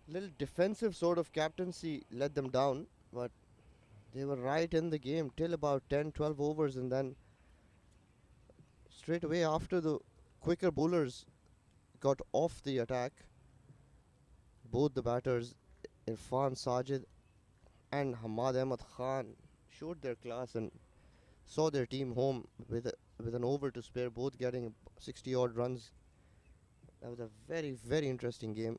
Little defensive sort of captaincy let them down, but they were right in the game till about 10 12 overs, and then straight away after the quicker bowlers got off the attack, both the batters Irfan Sajid and Hamad Ahmad Khan showed their class and saw their team home with an over to spare, both getting 60 odd runs. That was a very, very interesting game.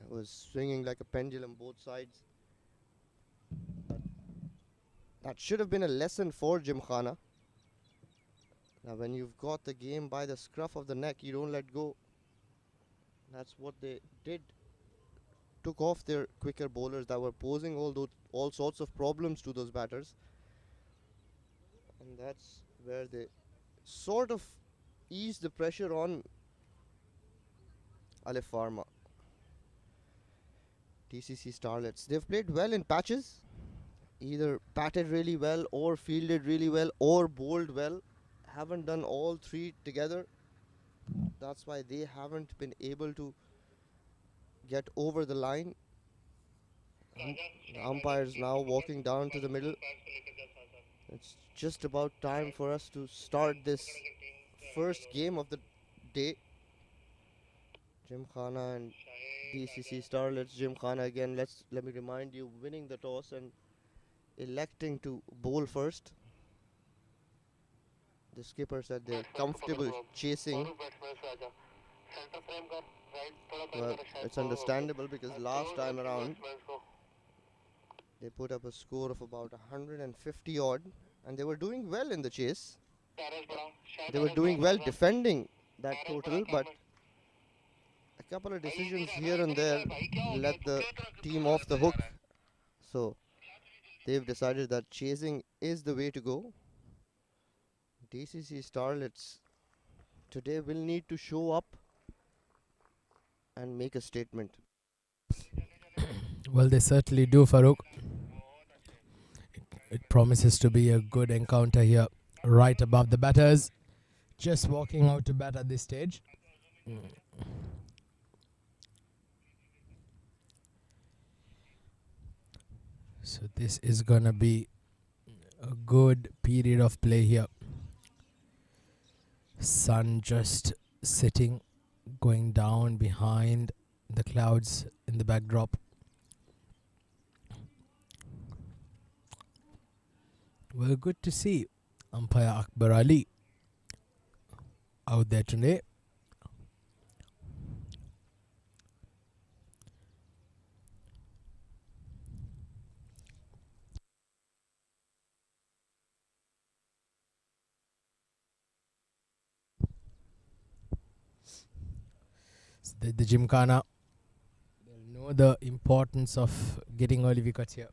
It was swinging like a pendulum both sides. But that should have been a lesson for Gymkhana. Now, when you've got the game by the scruff of the neck, you don't let go. That's what they did. Took off their quicker bowlers that were posing all sorts of problems to those batters, and that's where they sort of eased the pressure on Alif Pharma. DCC Starlets. They've played well in patches, either batted really well or fielded really well or bowled well. Haven't done all three together. That's why they haven't been able to get over the line. The umpire's now walking down to the middle. It's just about time for us to start this first game of the day. Gymkhana and DCC Starlets. Gymkhana again. Let me remind you, winning the toss and electing to bowl first. The skipper said they're comfortable chasing. Well, it's understandable because last time around they put up a score of about 150 odd, and they were doing well in the chase. They were doing well defending that total, but a couple of decisions here and there let the team off the hook. So they've decided that chasing is the way to go. DCC Starlets today will need to show up and make a statement. Well, they certainly do, Farouk. It promises to be a good encounter here, right above the batters. Just walking out to bat at this stage. So this is gonna be a good period of play here. Sun just sitting, going down behind the clouds in the backdrop. Well, good to see umpire Akbar Ali out there today. So the Gymkhana, they'll know the importance of getting early wickets here.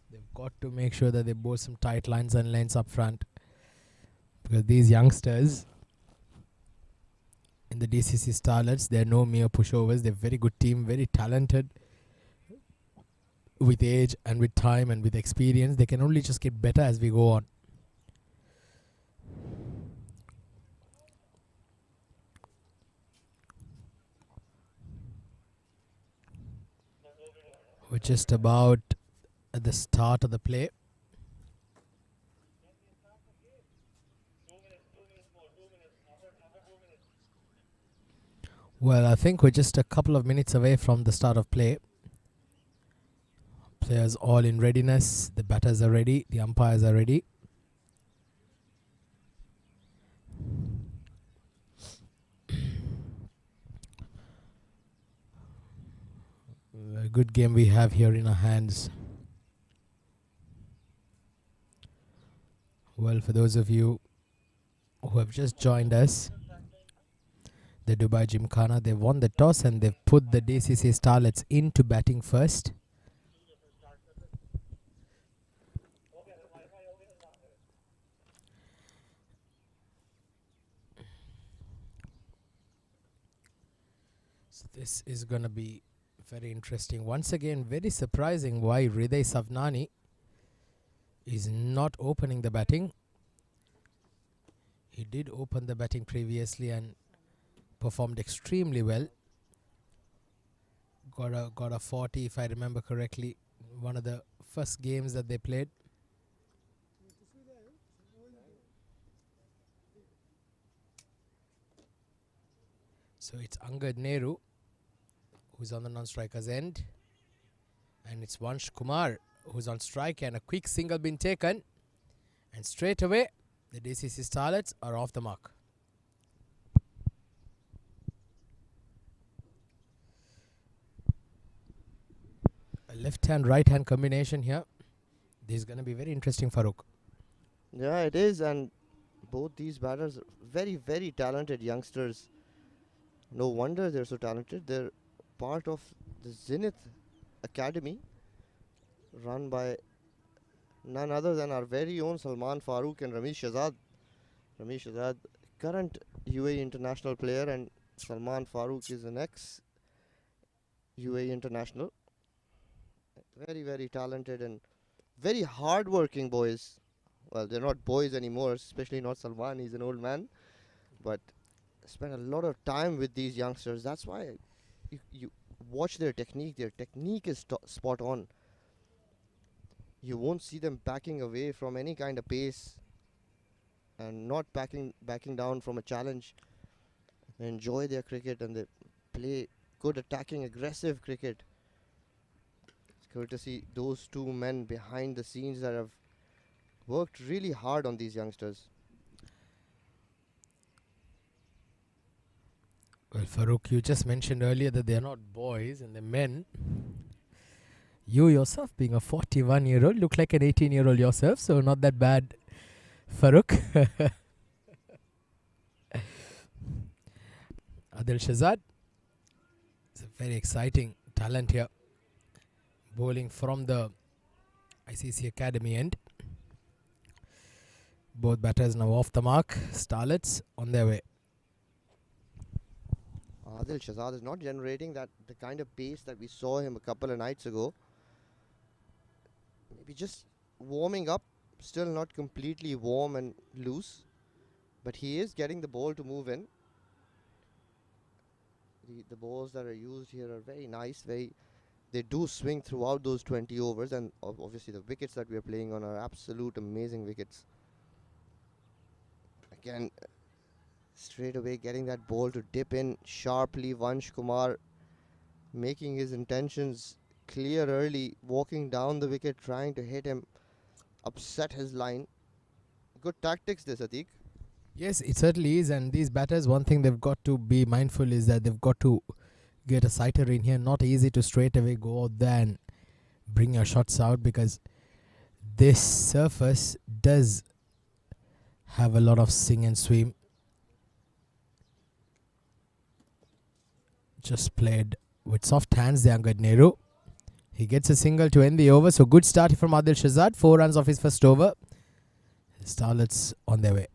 They've got to make sure that they bowl some tight lines and lanes up front, because these youngsters in the DCC Starlets, they're no mere pushovers. They're a very good team, very talented. With age and with time and with experience, they can only just get better as we go on. We're just about at the start of the play. Well, I think we're just a couple of minutes away from the start of play. Players all in readiness. The batters are ready. The umpires are ready. A good game we have here in our hands. Well, for those of you who have just joined us, the Dubai Gymkhana, they won the toss and they've put the DCC Starlets into batting first. So this is going to be very interesting. Once again, very surprising why Hriday Savnani is not opening the batting. He did open the batting previously and performed extremely well. got a 40 if I remember correctly. One of the first games that they played. So it's Angad Nehru who's on the non-striker's end, and it's Vansh Kumar who's on strike, and a quick single been taken, and straight away the DCC Starlets are off the mark. A left-hand, right-hand combination here. This is going to be very interesting, Farooq. Yeah, it is, and both these batters are very, very talented youngsters. No wonder they're so talented. They're part of the Zenith Academy, run by none other than our very own Salman Farooq and Ramesh Shahzad. Ramesh Shahzad, current UAE international player, and Salman Farooq is an ex-UAE international. Very, very talented and very hard-working boys. Well, they're not boys anymore, especially not Salman. He's an old man, but spend a lot of time with these youngsters. That's why you watch their technique. Their technique is spot on. You won't see them backing away from any kind of pace and not backing down from a challenge. They enjoy their cricket and they play good attacking, aggressive cricket. It's good to see those two men behind the scenes that have worked really hard on these youngsters. Well, Farooq, you just mentioned earlier that they're not boys and they're men. You yourself, being a 41-year-old, look like an 18-year-old yourself, so not that bad, Farooq. Adil Shahzad is a very exciting talent here, bowling from the ICCA Academy end. Both batters now off the mark. Starlets on their way. Adil Shahzad is not generating the kind of pace that we saw him a couple of nights ago. Maybe just warming up, still not completely warm and loose, but he is getting the ball to move in. The balls that are used here are very nice. They do swing throughout those 20 overs, and obviously the wickets that we are playing on are absolute amazing wickets. Again, straight away getting that ball to dip in sharply. Vansh Kumar making his intentions clear early, walking down the wicket, trying to hit him, upset his line. Good tactics this, Atiq. Yes, it certainly is. And these batters, one thing they've got to be mindful is that they've got to get a sighter in here. Not easy to straight away go out there and bring your shots out, because this surface does have a lot of sing and swim. Just played with soft hands there, Angad Nehru. He gets a single to end the over. So good start from Adil Shahzad. 4 runs off his first over. Starlets on their way.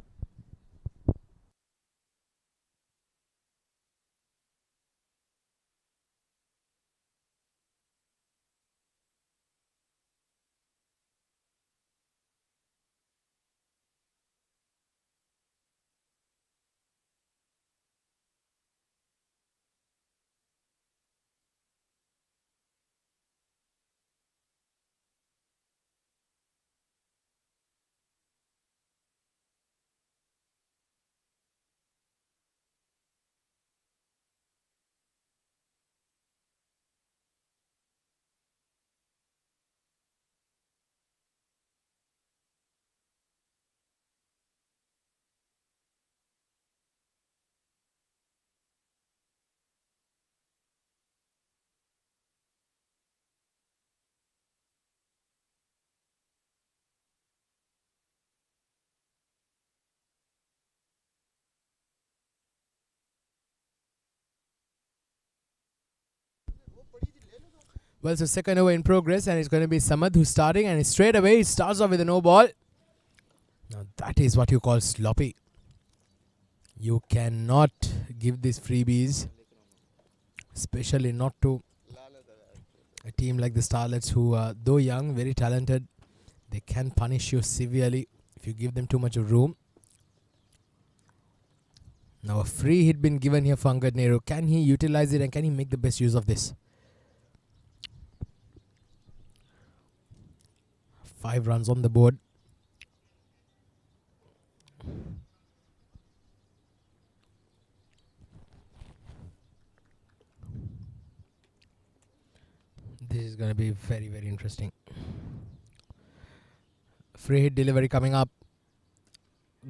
Well, so second over in progress, and it's going to be Samad who's starting, and straight away he starts off with a no ball. Now that is what you call sloppy. You cannot give these freebies, especially not to a team like the Starlets, who are, though young, very talented. They can punish you severely if you give them too much of room. Now a free hit been given here for Angad Nehru. Can he utilize it and can he make the best use of this? 5 runs on the board. This is going to be very, very interesting. Free hit delivery coming up.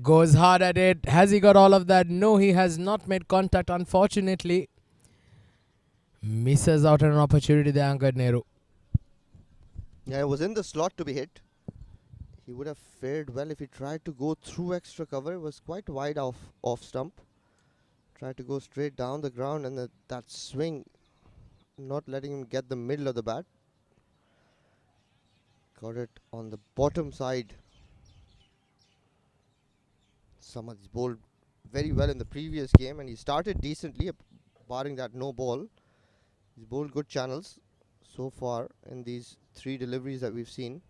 Goes hard at it. Has he got all of that? No, he has not made contact, unfortunately. Misses out on an opportunity there, Angad Nehru. Yeah, it was in the slot to be hit. He would have fared well if he tried to go through extra cover. It was quite wide off stump. Tried to go straight down the ground, and that swing, not letting him get the middle of the bat. Got it on the bottom side. Samad's bowled very well in the previous game, and he started decently, barring that no ball. He's bowled good channels so far in these 3 deliveries that we've seen.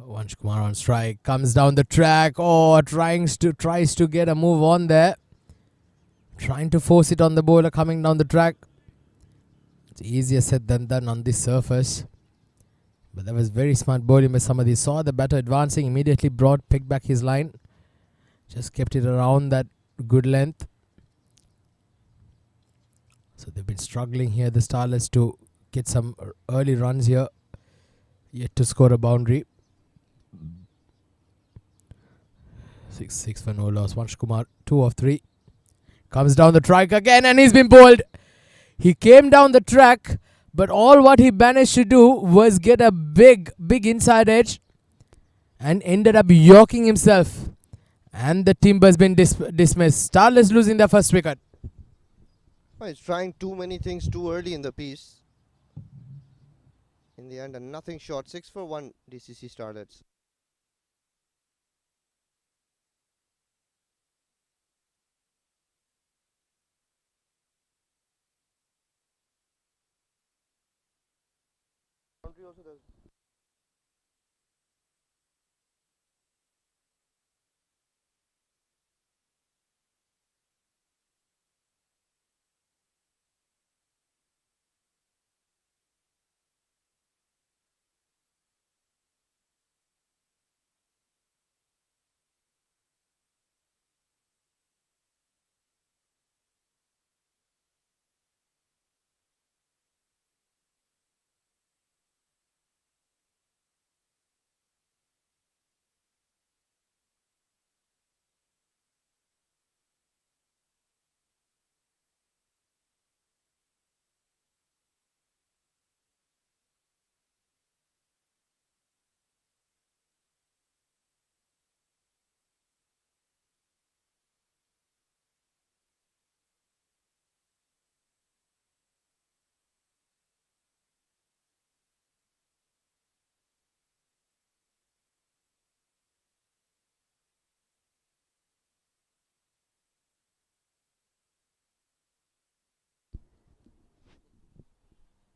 Vansh Kumar on strike. Comes down the track. Oh, tries to get a move on there. Trying to force it on the bowler coming down the track. It's easier said than done on this surface. But that was very smart bowling by somebody. Saw the batter advancing, immediately picked back his line. Just kept it around that good length. So they've been struggling here, the Starlets, to get some early runs here. Yet to score a boundary. 6 for no loss. Vansh Kumar, 2 of 3. Comes down the track again and he's been bowled. He came down the track, but all what he managed to do was get a big inside edge and ended up yorking himself. And the timber's been dismissed. Starlets losing their first wicket. Well, he's trying too many things too early in the piece. In the end, a nothing short. 6 for 1 DCC Starlets. Also does.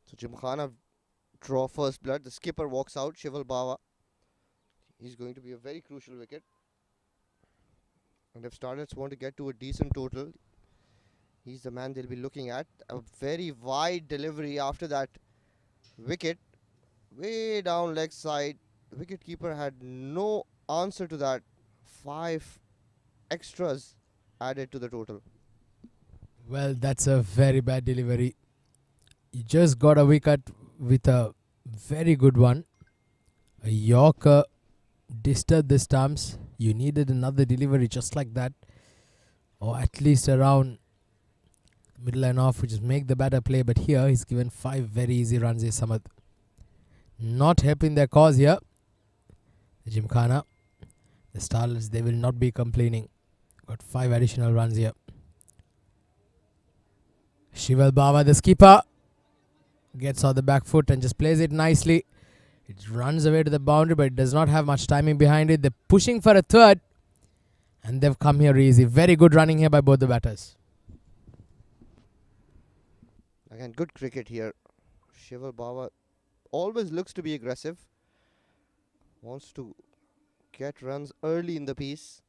So Gymkhana draw first blood. The skipper walks out. Shival Bawa. He's going to be a very crucial wicket. And if Starlets want to get to a decent total, he's the man they'll be looking at. A very wide delivery after that wicket. Way down leg side. The wicketkeeper had no answer to that. 5 extras added to the total. Well, that's a very bad delivery. You just got a wicket with a very good one. A Yorker disturbed the stumps. You needed another delivery just like that, or at least around middle and off, which is make the batter play. But here he's given 5 very easy runs here, Samad. Not helping their cause here. The Gymkhana, the Starlets, they will not be complaining. Got 5 additional runs here. Shival Bawa, the skipper, gets on the back foot and just plays it nicely. It runs away to the boundary, but it does not have much timing behind it. They're pushing for a third, and they've come here easy. Very good running here by both the batters. Again, good cricket here. Shival Bawa always looks to be aggressive. Wants to get runs early in the piece.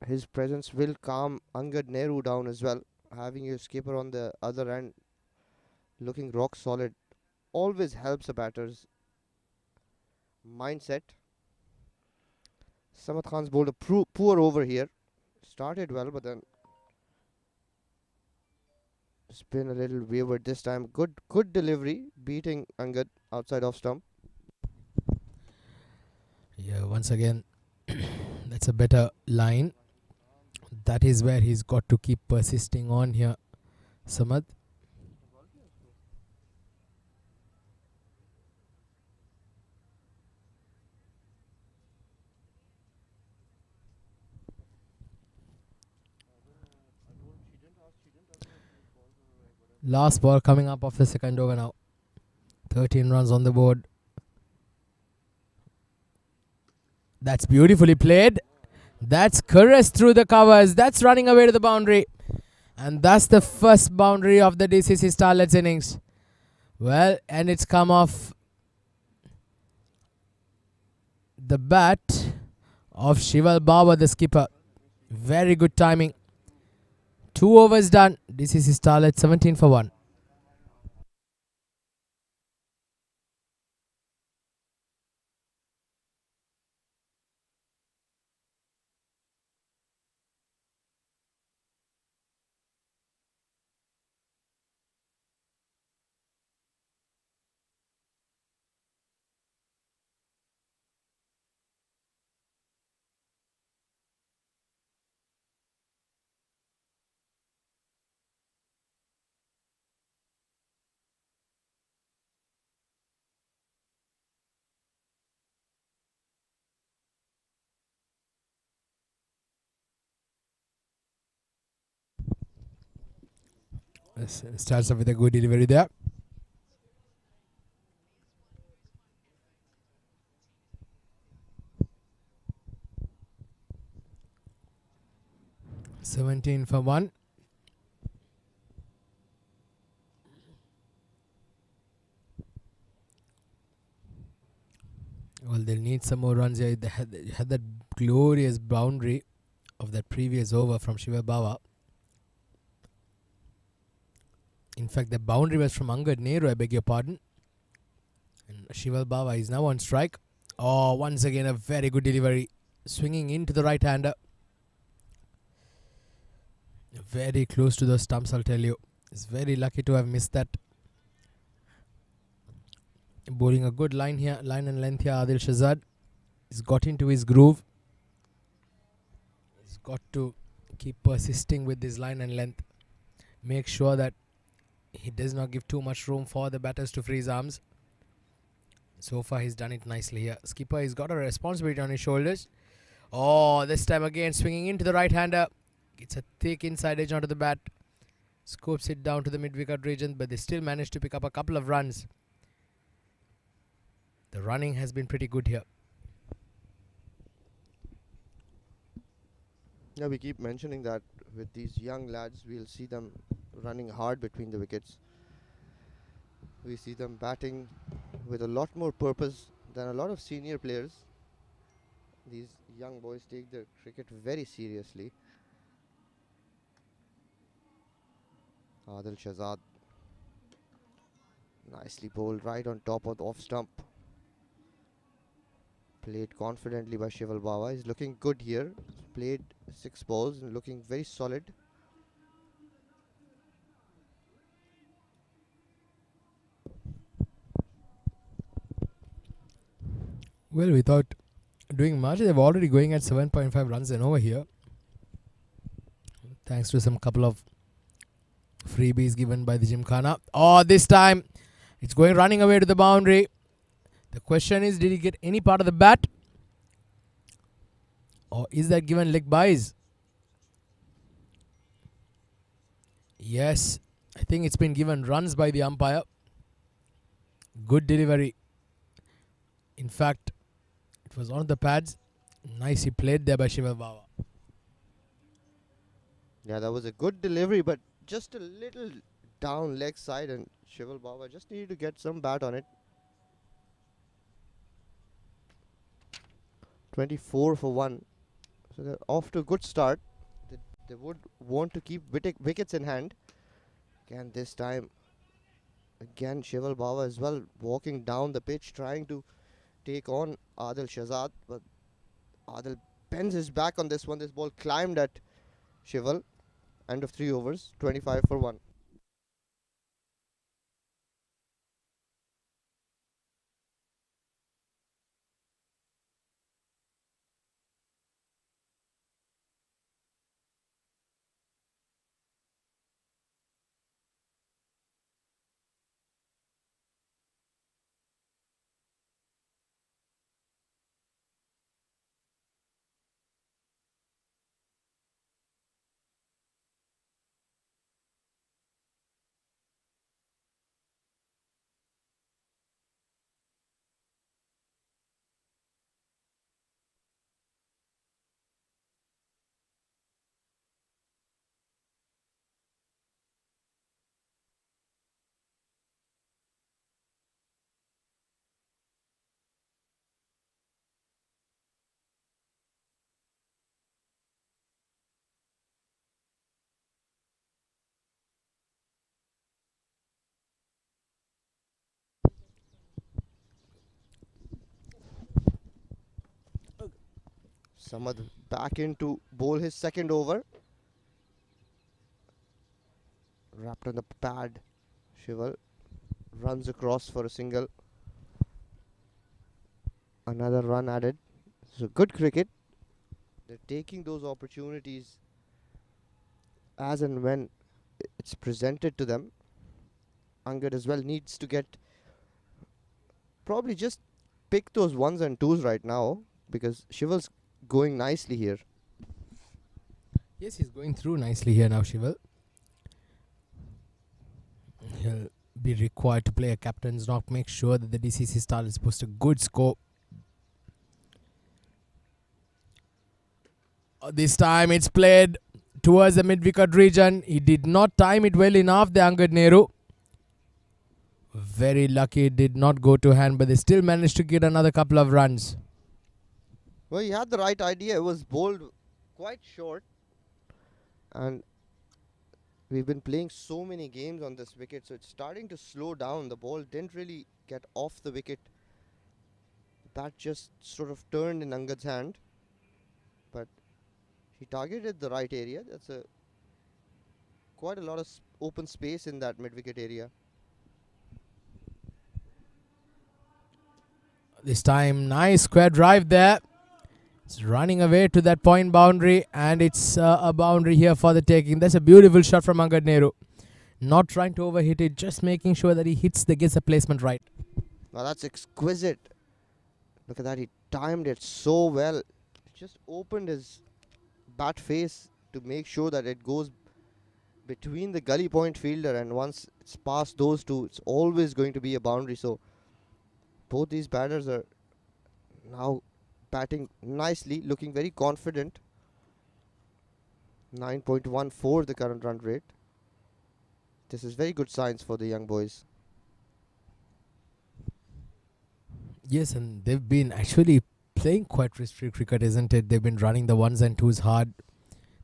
His presence will calm Angad Nehru down as well. Having a skipper on the other end looking rock solid always helps a batter's mindset. Samad Khan's bowled a poor over here. Started well, but then it's been a little wayward this time. Good delivery, beating Angad outside off stump. Yeah, once again, that's a better line. That is where he's got to keep persisting on here, Samad. Last ball coming up of the second over now. 13 runs on the board. That's beautifully played. That's caressed through the covers. That's running away to the boundary. And that's the first boundary of the DCC Starlets innings. Well, and it's come off the bat of Shival Bawa, the skipper. Very good timing. 2 overs done. DCC Starlets 17 for 1. Starts off with a good delivery there. $17 for 1. Well, they'll need some more runs here. They had that glorious boundary of that previous over from Shiva Bawa. In fact, the boundary was from Angad Nehru, I beg your pardon. And Shival Bawa is now on strike. Oh, once again, a very good delivery. Swinging into the right-hander. Very close to the stumps, I'll tell you. He's very lucky to have missed that. Bowling a good line here, line and length here, Adil Shahzad. He's got into his groove. He's got to keep persisting with this line and length. Make sure that he does not give too much room for the batters to freeze arms. So far, he's done it nicely here. Skipper, he's got a responsibility on his shoulders. Oh, this time again, swinging into the right-hander. It's a thick inside edge onto the bat. Scoops it down to the mid-wicket region, but they still managed to pick up a couple of runs. The running has been pretty good here. Yeah, we keep mentioning that with these young lads, we'll see them running hard between the wickets. We see them batting with a lot more purpose than a lot of senior players. These young boys take their cricket very seriously. Adil Shahzad, nicely bowled right on top of the off stump. Played confidently by Shival Bawa. He's looking good here. Played 6 balls and looking very solid. Well, without doing much, they're already going at 7.5 runs and over here. Thanks to some couple of freebies given by the Gymkhana. Oh, this time it's going running away to the boundary. The question is, did he get any part of the bat? Or is that given leg byes? Yes, I think it's been given runs by the umpire. Good delivery. In fact, it was on the pads. Nicely played there by Shival Bawa. Yeah, that was a good delivery, but just a little down leg side, and Shival Bawa just needed to get some bat on it. 24 for 1. So they're off to a good start. They, they would want to keep wickets in hand. Again, this time, again, Shival Bawa as well walking down the pitch, trying to take on Adil Shahzad. But Adil bends his back on this one. This ball climbed at Shival. End of 3 overs, 25 for 1. Samad back in to bowl his second over. Wrapped on the pad. Shival runs across for a single. Another run added. So good cricket. They're taking those opportunities as and when it's presented to them. Angad as well needs to get probably just pick those ones and twos right now because Shival's going nicely here. Yes, he's going through nicely here now, Shival. He'll be required to play a captain's knock, make sure that the DCC Starlets post a good score. This time it's played towards the mid-wicket region. He did not time it well enough, the Angad Nehru. Very lucky it did not go to hand, but they still managed to get another couple of runs. Well, he had the right idea. It was bowled quite short. And we've been playing so many games on this wicket, so it's starting to slow down. The ball didn't really get off the wicket. That just sort of turned in Angad's hand. But he targeted the right area. That's quite a lot of open space in that mid-wicket area. This time, nice square drive there. It's running away to that point boundary, and it's a boundary here for the taking. That's a beautiful shot from Angad Nehru. Not trying to overhit it, just making sure that he gets the placement right. Now that's exquisite. Look at that, he timed it so well. Just opened his bat face to make sure that it goes between the gully point fielder, and once it's past those two, it's always going to be a boundary. So both these batters are now batting nicely, looking very confident. 9.14 the current run rate. This is very good signs for the young boys. Yes, and they've been actually playing quite risky cricket, isn't it? They've been running the ones and twos hard.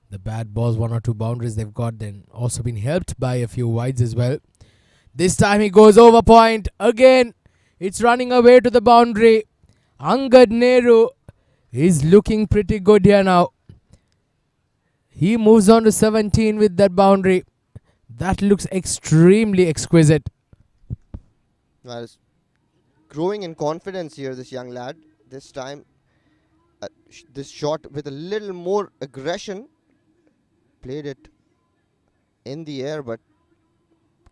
The bad balls, 1 or 2 boundaries they've got, then also been helped by a few wides as well. This time he goes over point again. It's running away to the boundary. Angad Nehru is looking pretty good here now. He moves on to 17 with that boundary. That looks extremely exquisite. Well, it's growing in confidence here, this young lad. This time, this shot with a little more aggression. Played it in the air, but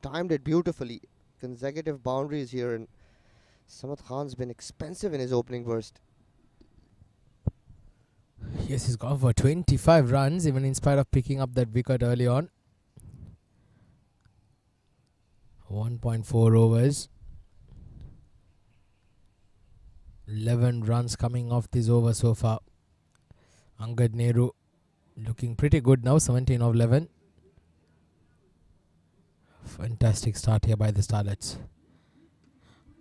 timed it beautifully. Consecutive boundaries here, and Samad Khan's been expensive in his opening burst. Yes, he's gone for 25 runs, even in spite of picking up that wicket early on. 1.4 overs. 11 runs coming off this over so far. Angad Nehru looking pretty good now, 17 of 11. Fantastic start here by the Starlets.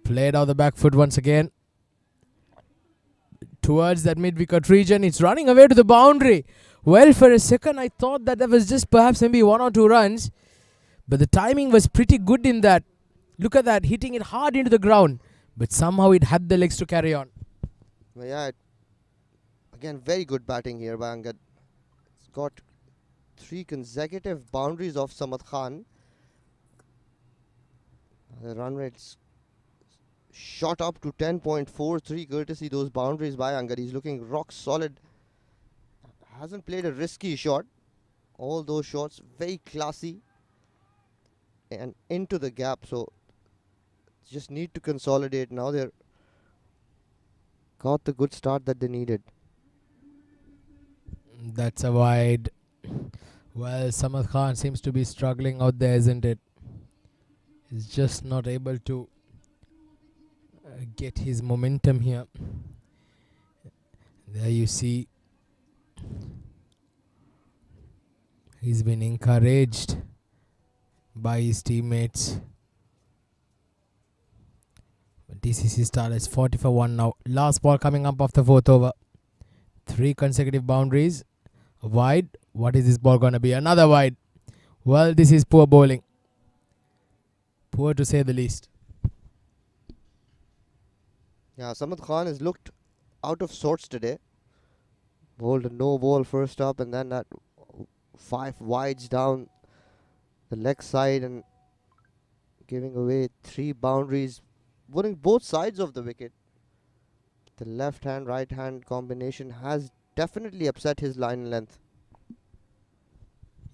Played out the back foot once again. towards that mid-wicket region. It's running away to the boundary. Well, for a second, I thought that was just perhaps maybe 1 or 2 runs. But the timing was pretty good in that. Look at that, hitting it hard into the ground. But somehow it had the legs to carry on. Well, yeah, again, very good batting here by Angad. It's got 3 consecutive boundaries off Samad Khan. The run rate's shot up to 10.43 courtesy those boundaries by Angad. He's looking rock solid. Hasn't played a risky shot. All those shots very classy and into the gap. So just need to consolidate now. They're got the good start that they needed. That's a wide. Well, Samad Khan seems to be struggling out there, isn't it? He's just not able to get his momentum here. There you see he's been encouraged by his teammates. DCC Starlets 40 for 1 now. Last ball coming up of the 4th over. 3 consecutive boundaries. Wide. What is this ball going to be? Another wide. Well, this is poor bowling. Poor to say the least. Yeah, Samad Khan has looked out of sorts today. Bowled a no ball first up and then that 5 wides down the leg side and giving away 3 boundaries, winning both sides of the wicket. The left hand, right hand combination has definitely upset his line length.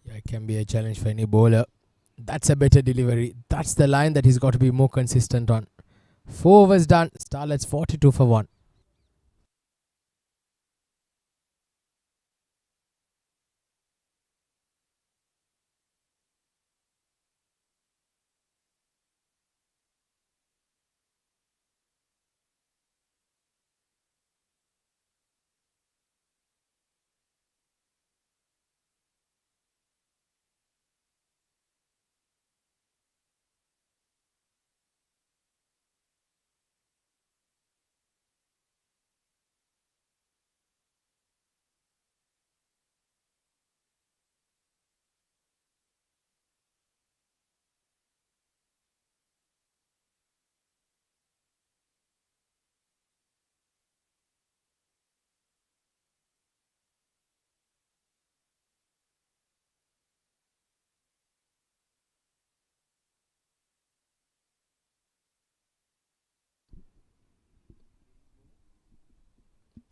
Yeah, it can be a challenge for any bowler. That's a better delivery. That's the line that he's got to be more consistent on. 4 overs done. Starlets 42 for 1.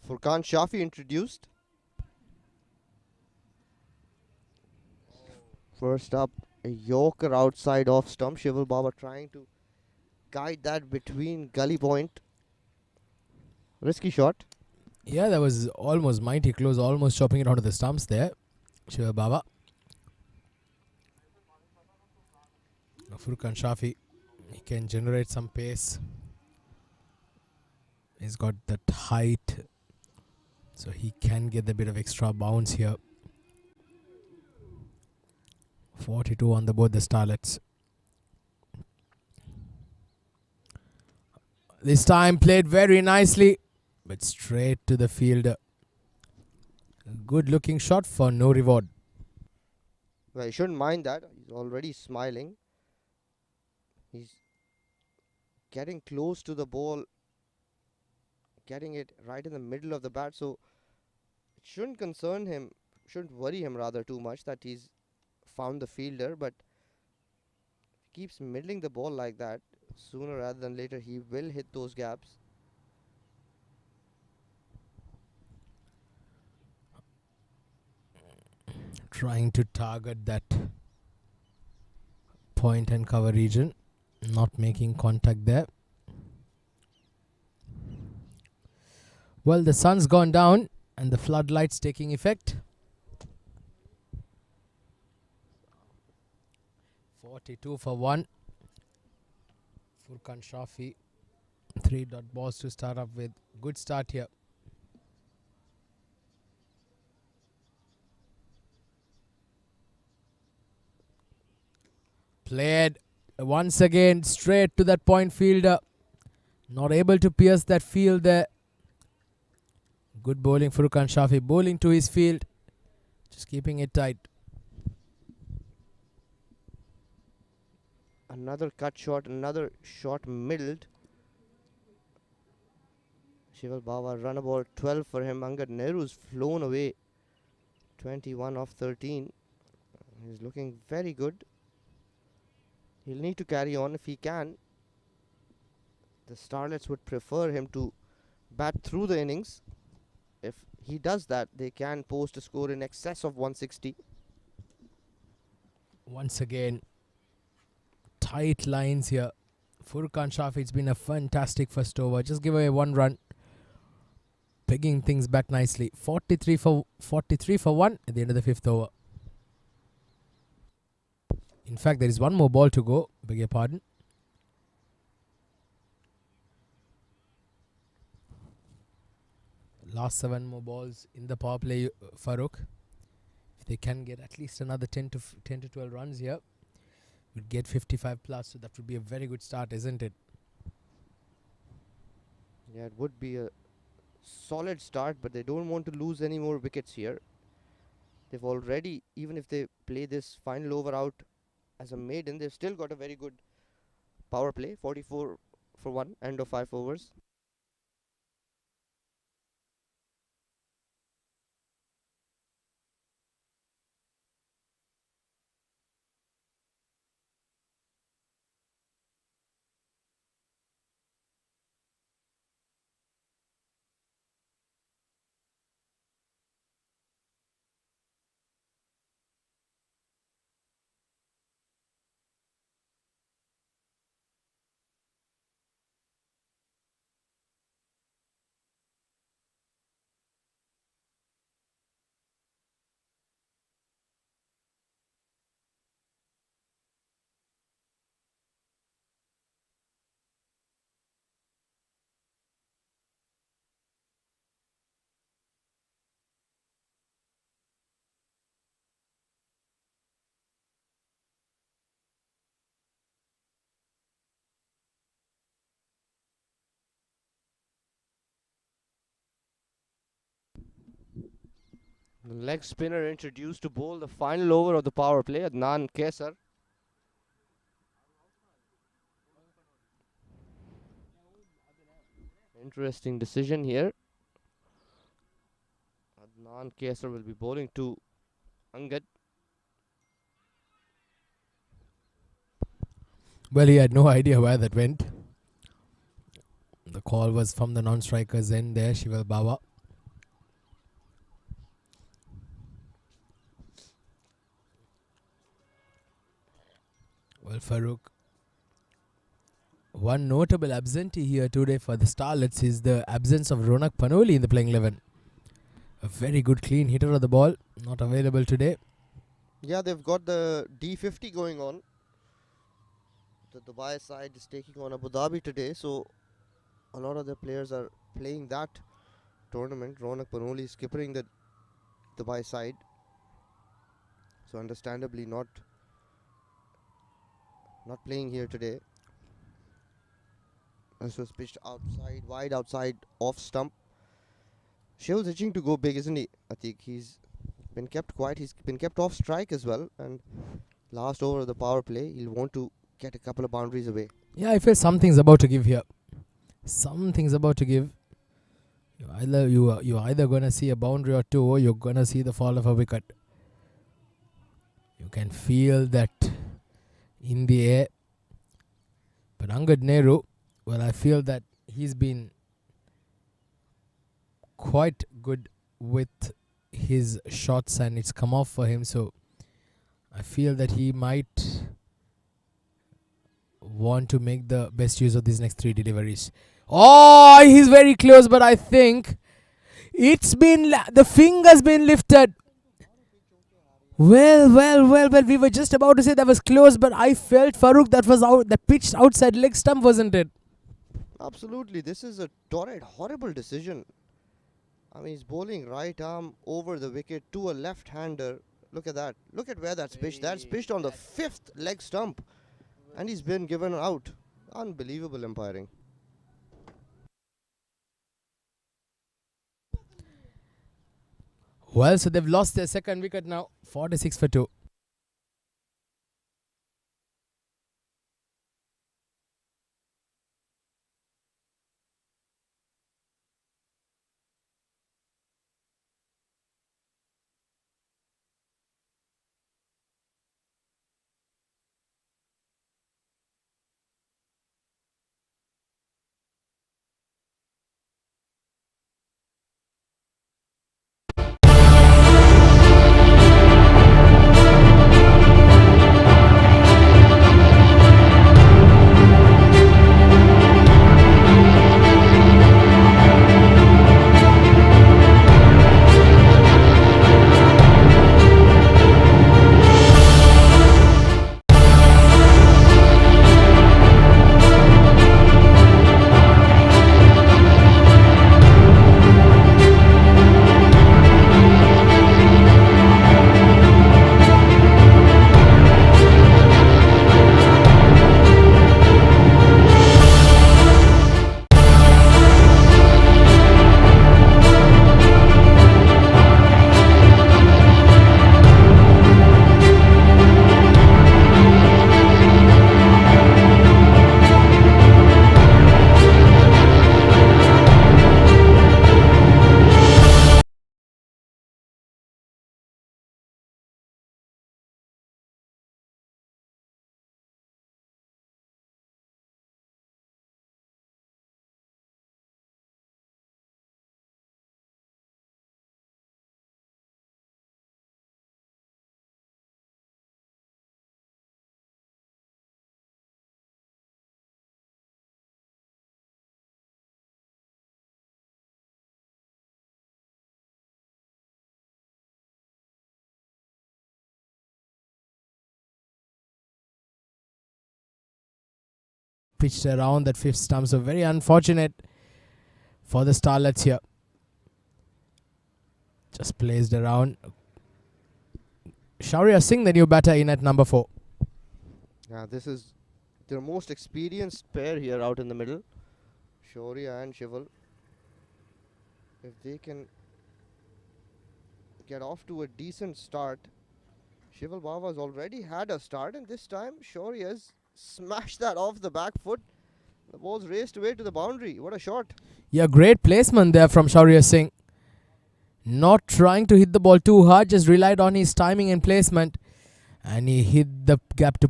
Furkan Shafi introduced. First up, a Yorker outside off stump. Shival Baba trying to guide that between gully point. Risky shot. Yeah, that was almost mighty close. Almost chopping it onto the stumps there. Shiva Baba. Furkan Shafi. He can generate some pace. He's got that height. So he can get a bit of extra bounce here. 42 on the board, the Starlets. This time played very nicely, but straight to the fielder. Good looking shot for no reward. Well, you shouldn't mind that. He's already smiling. He's getting close to the ball, getting it right in the middle of the bat. So it shouldn't concern him, shouldn't worry him rather too much that he's found the fielder, but keeps middling the ball like that, sooner rather than later he will hit those gaps. Trying to target that point and cover region, not making contact there. Well, the sun's gone down and the floodlights taking effect. 42 for 1. Furkan Shafi. 3 dot balls to start up with. Good start here. Played once again straight to that point fielder. Not able to pierce that field there. Good bowling, Furqan Shafi bowling to his field, just keeping it tight. Another cut shot, another shot milled. Shival Bawa run a ball 12 for him. Angad Nehru's flown away 21 off 13. He's looking very good. He'll need to carry on if he can. The Starlets would prefer him to bat through the innings. If he does that, they can post a score in excess of 160. Once again, tight lines here. Furqan Shafi, it's been a fantastic first over. Just give away 1 run. Pegging things back nicely. 43 for 1 at the end of the 5th over. In fact, there is 1 more ball to go. Beg your pardon. Last 7 more balls in the power play, Farooq. If they can get at least another 10 to 12 runs here, would get 55 plus. So that would be a very good start, isn't it? Yeah, it would be a solid start, but they don't want to lose any more wickets here. They've already, even if they play this final over out as a maiden, they've still got a very good power play. 44 for 1, end of 5 overs. The leg spinner introduced to bowl the final over of the power play, Adnan Kesar. Interesting decision here. Adnan Kesar will be bowling to Angad. Well, he had no idea where that went. The call was from the non-striker's end there, Shival Bawa. Well, Farooq, one notable absentee here today for the Starlets is the absence of Ronak Panoli in the playing 11. A very good clean hitter of the ball, not available today. Yeah, they've got the D50 going on. The Dubai side is taking on Abu Dhabi today, so a lot of the players are playing that tournament. Ronak Panoli is skippering the Dubai side, so understandably not playing here today. This was pitched outside, wide outside, off stump. Shiv's itching to go big, isn't he, Atik? He's been kept quiet. He's been kept off strike as well. And last over of the power play, he'll want to get a couple of boundaries away. Yeah, I feel something's about to give here. Something's about to give. You're either going to see a boundary or two, or you're going to see the fall of a wicket. You can feel that in the air. But Angad Nehru, well, I feel that he's been quite good with his shots and it's come off for him. So I feel that he might want to make the best use of these next 3 deliveries. Oh, he's very close, but I think it's been the finger's been lifted. Well. We were just about to say that was close, but I felt, Farooq, that was out. That pitched outside leg stump, wasn't it? Absolutely. This is a torrid, horrible decision. I mean, he's bowling right arm over the wicket to a left-hander. Look at that. Look at where that's pitched. That's pitched on the 5th leg stump. And he's been given out. Unbelievable umpiring. Well, so they've lost their second wicket now. 46 for 2. Pitched around that fifth stump, so very unfortunate for the Starlets here. Just placed around. Shaurya Singh, the new batter, in at number 4. Yeah, this is their most experienced pair here out in the middle. Shaurya and Shival. If they can get off to a decent start. Shival Baba's already had a start, and this time Shaurya's smashed that off the back foot. The ball's raced away to the boundary. What a shot. Yeah, great placement there from Shaurya Singh. Not trying to hit the ball too hard, just relied on his timing and placement. And he hit the gap to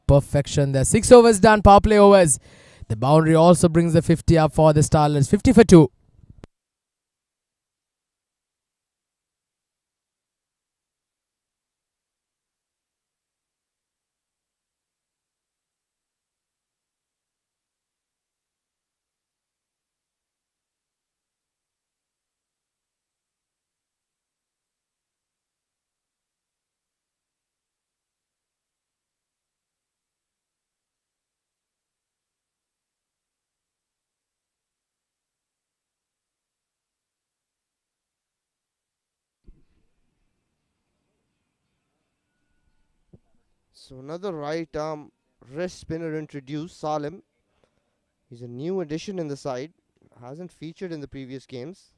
perfection there. 6 overs done, power play overs. The boundary also brings the 50 up for the Starlets. 50 for 2. So another right arm wrist spinner introduced, Salim. He's a new addition in the side. Hasn't featured in the previous games.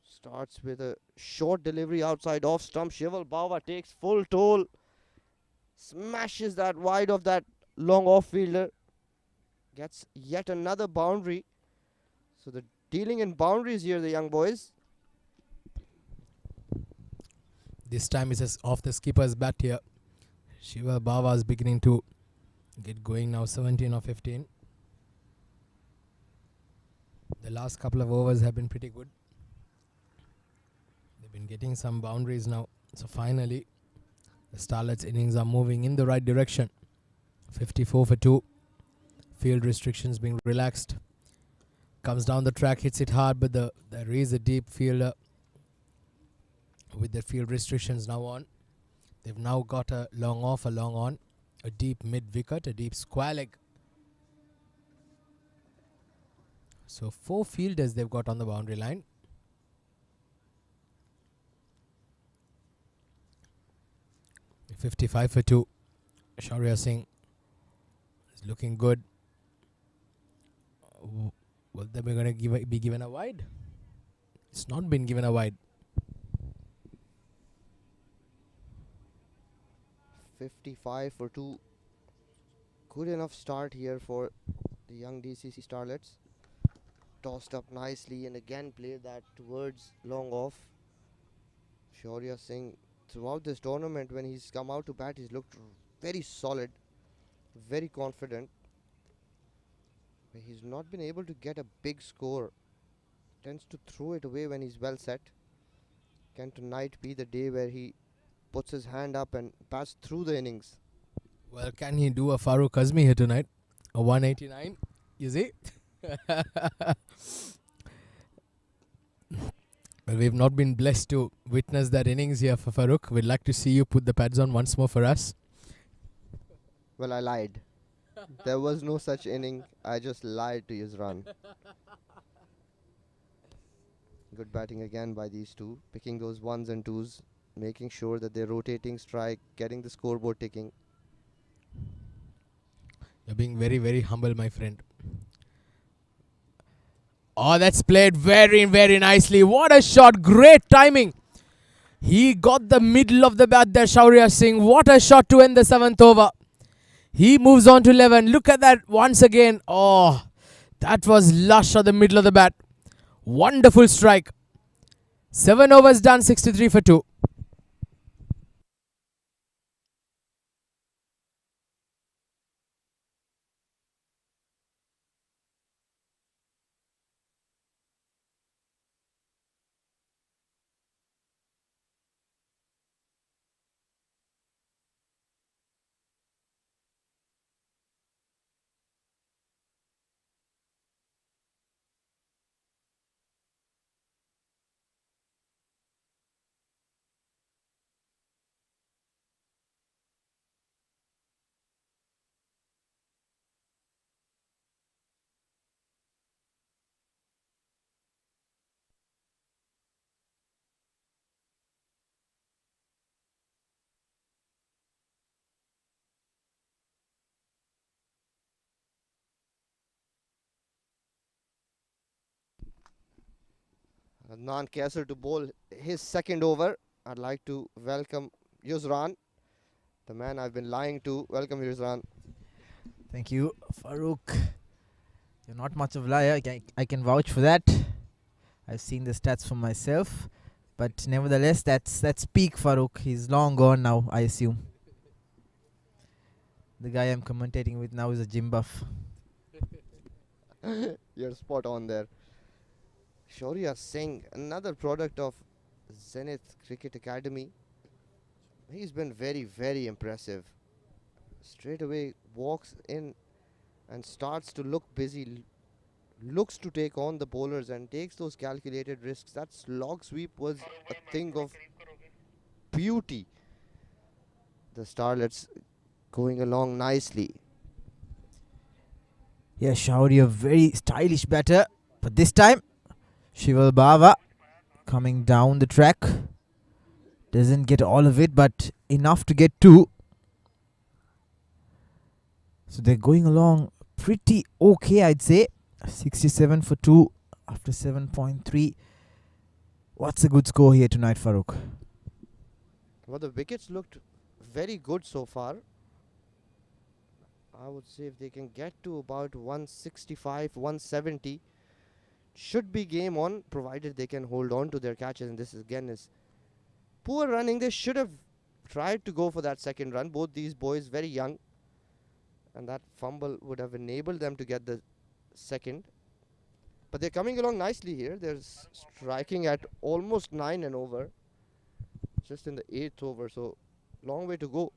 Starts with a short delivery outside off stump. Shival Baba takes full toll. Smashes that wide of that long off fielder. Gets yet another boundary. So they're dealing in boundaries here, the young boys. This time it's off the skipper's bat here. Shiva Baba is beginning to get going now. 17 or 15. The last couple of overs have been pretty good. They've been getting some boundaries now. So finally, the Starlets innings are moving in the right direction. 54 for 2. Field restrictions being relaxed. Comes down the track, hits it hard, but there is a deep fielder with the field restrictions now on. They've now got a long off, a long on, a deep mid-wicket, a deep square leg. So 4 fielders they've got on the boundary line. $55 for 2. Shaurya Singh is looking good. Well, that we're going to be given a wide. It's not been given a wide. 55 for 2. Good enough start here for the young DCC Starlets. Tossed up nicely and again played that towards long off. Shaurya Singh, throughout this tournament, when he's come out to bat, he's looked very solid, very confident. But he's not been able to get a big score. Tends to throw it away when he's well set. Can tonight be the day where he puts his hand up and bats through the innings? Well, can he do a Farooq Azmi here tonight? A 189, you see? Well, we've not been blessed to witness that innings here for Farooq. We'd like to see you put the pads on once more for us. Well, I lied. There was no such inning. I just lied to Yusran. Good batting again by these two. Picking those ones and twos. Making sure that they're rotating strike. Getting the scoreboard ticking. You're being very, very humble, my friend. Oh, that's played very, very nicely. What a shot. Great timing. He got the middle of the bat there, Shaurya Singh. What a shot to end the 7th over. He moves on to 11. Look at that once again. Oh, that was lush at the middle of the bat. Wonderful strike. 7 overs done, 63 for 2. Adnan Kaisar to bowl his second over. I'd like to welcome Yusran, the man I've been lying to. Welcome, Yusran. Thank you, Farooq. You're not much of a liar. I can vouch for that. I've seen the stats for myself. But nevertheless, that's peak Farooq. He's long gone now, I assume. The guy I'm commentating with now is a gym buff. You're spot on there. Shaurya Singh, another product of Zenith Cricket Academy. He's been very, very impressive. Straight away walks in and starts to look busy, looks to take on the bowlers and takes those calculated risks. That slog sweep was a thing of beauty. The Starlets going along nicely. Yeah, Shaurya, very stylish batter. But this time, Shival Bava coming down the track. Doesn't get all of it, but enough to get 2. So they're going along pretty okay, I'd say. 67 for 2 after 7.3. What's a good score here tonight, Farooq? Well, the wickets looked very good so far. I would say if they can get to about 165, 170, should be game on, provided they can hold on to their catches. And this again is poor running. They should have tried to go for that second run. Both these boys very young, and that fumble would have enabled them to get the second. But they're coming along nicely here. They're striking at almost 9 and over, just in the 8th over, so long way to go.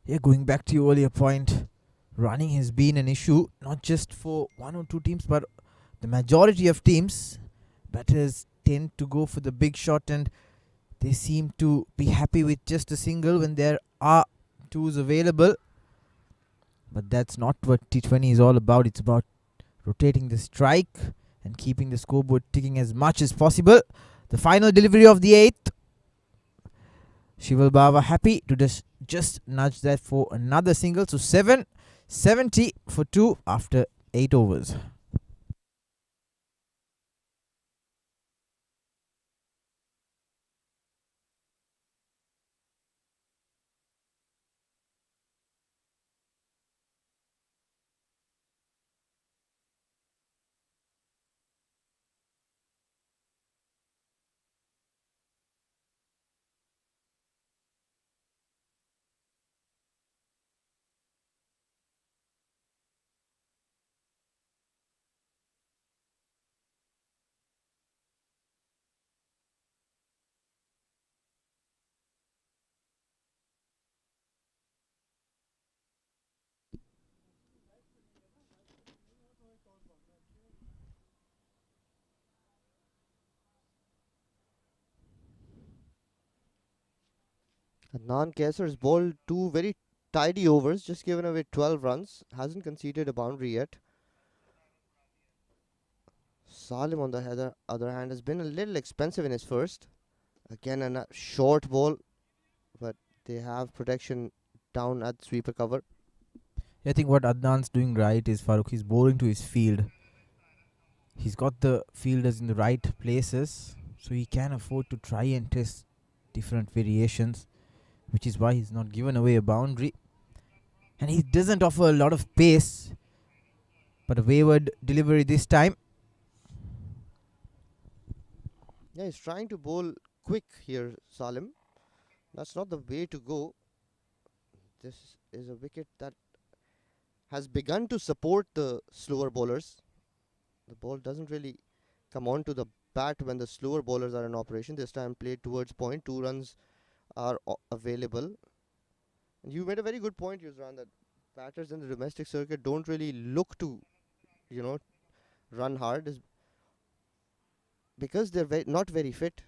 Yeah, going back to your earlier point, running has been an issue, not just for 1 or 2 teams, but the majority of teams. Batters tend to go for the big shot, and they seem to be happy with just a single when there are 2s available. But that's not what T20 is all about. It's about rotating the strike and keeping the scoreboard ticking as much as possible. The final delivery of the 8th. Shival Bava happy to just nudge that for another single. So 70 for 2 after 8 overs. Adnan Kesar's bowled two very tidy overs, just given away 12 runs, hasn't conceded a boundary yet. Salim, on the other hand, has been a little expensive in his first. Again, a short ball, but they have protection down at sweeper cover. I think what Adnan's doing right is Farooq, he's bowling to his field. He's got the fielders in the right places, so he can afford to try and test different variations, which is why he's not given away a boundary. And he doesn't offer a lot of pace, but a wayward delivery this time. Yeah, he's trying to bowl quick here, Salim. That's not the way to go. This is a wicket that has begun to support the slower bowlers. The ball doesn't really come onto the bat when the slower bowlers are in operation. This time played towards point. 2 runs are available. And you made a very good point, Yusran, that batters in the domestic circuit don't really look to, you know, run hard, is because they're not very fit.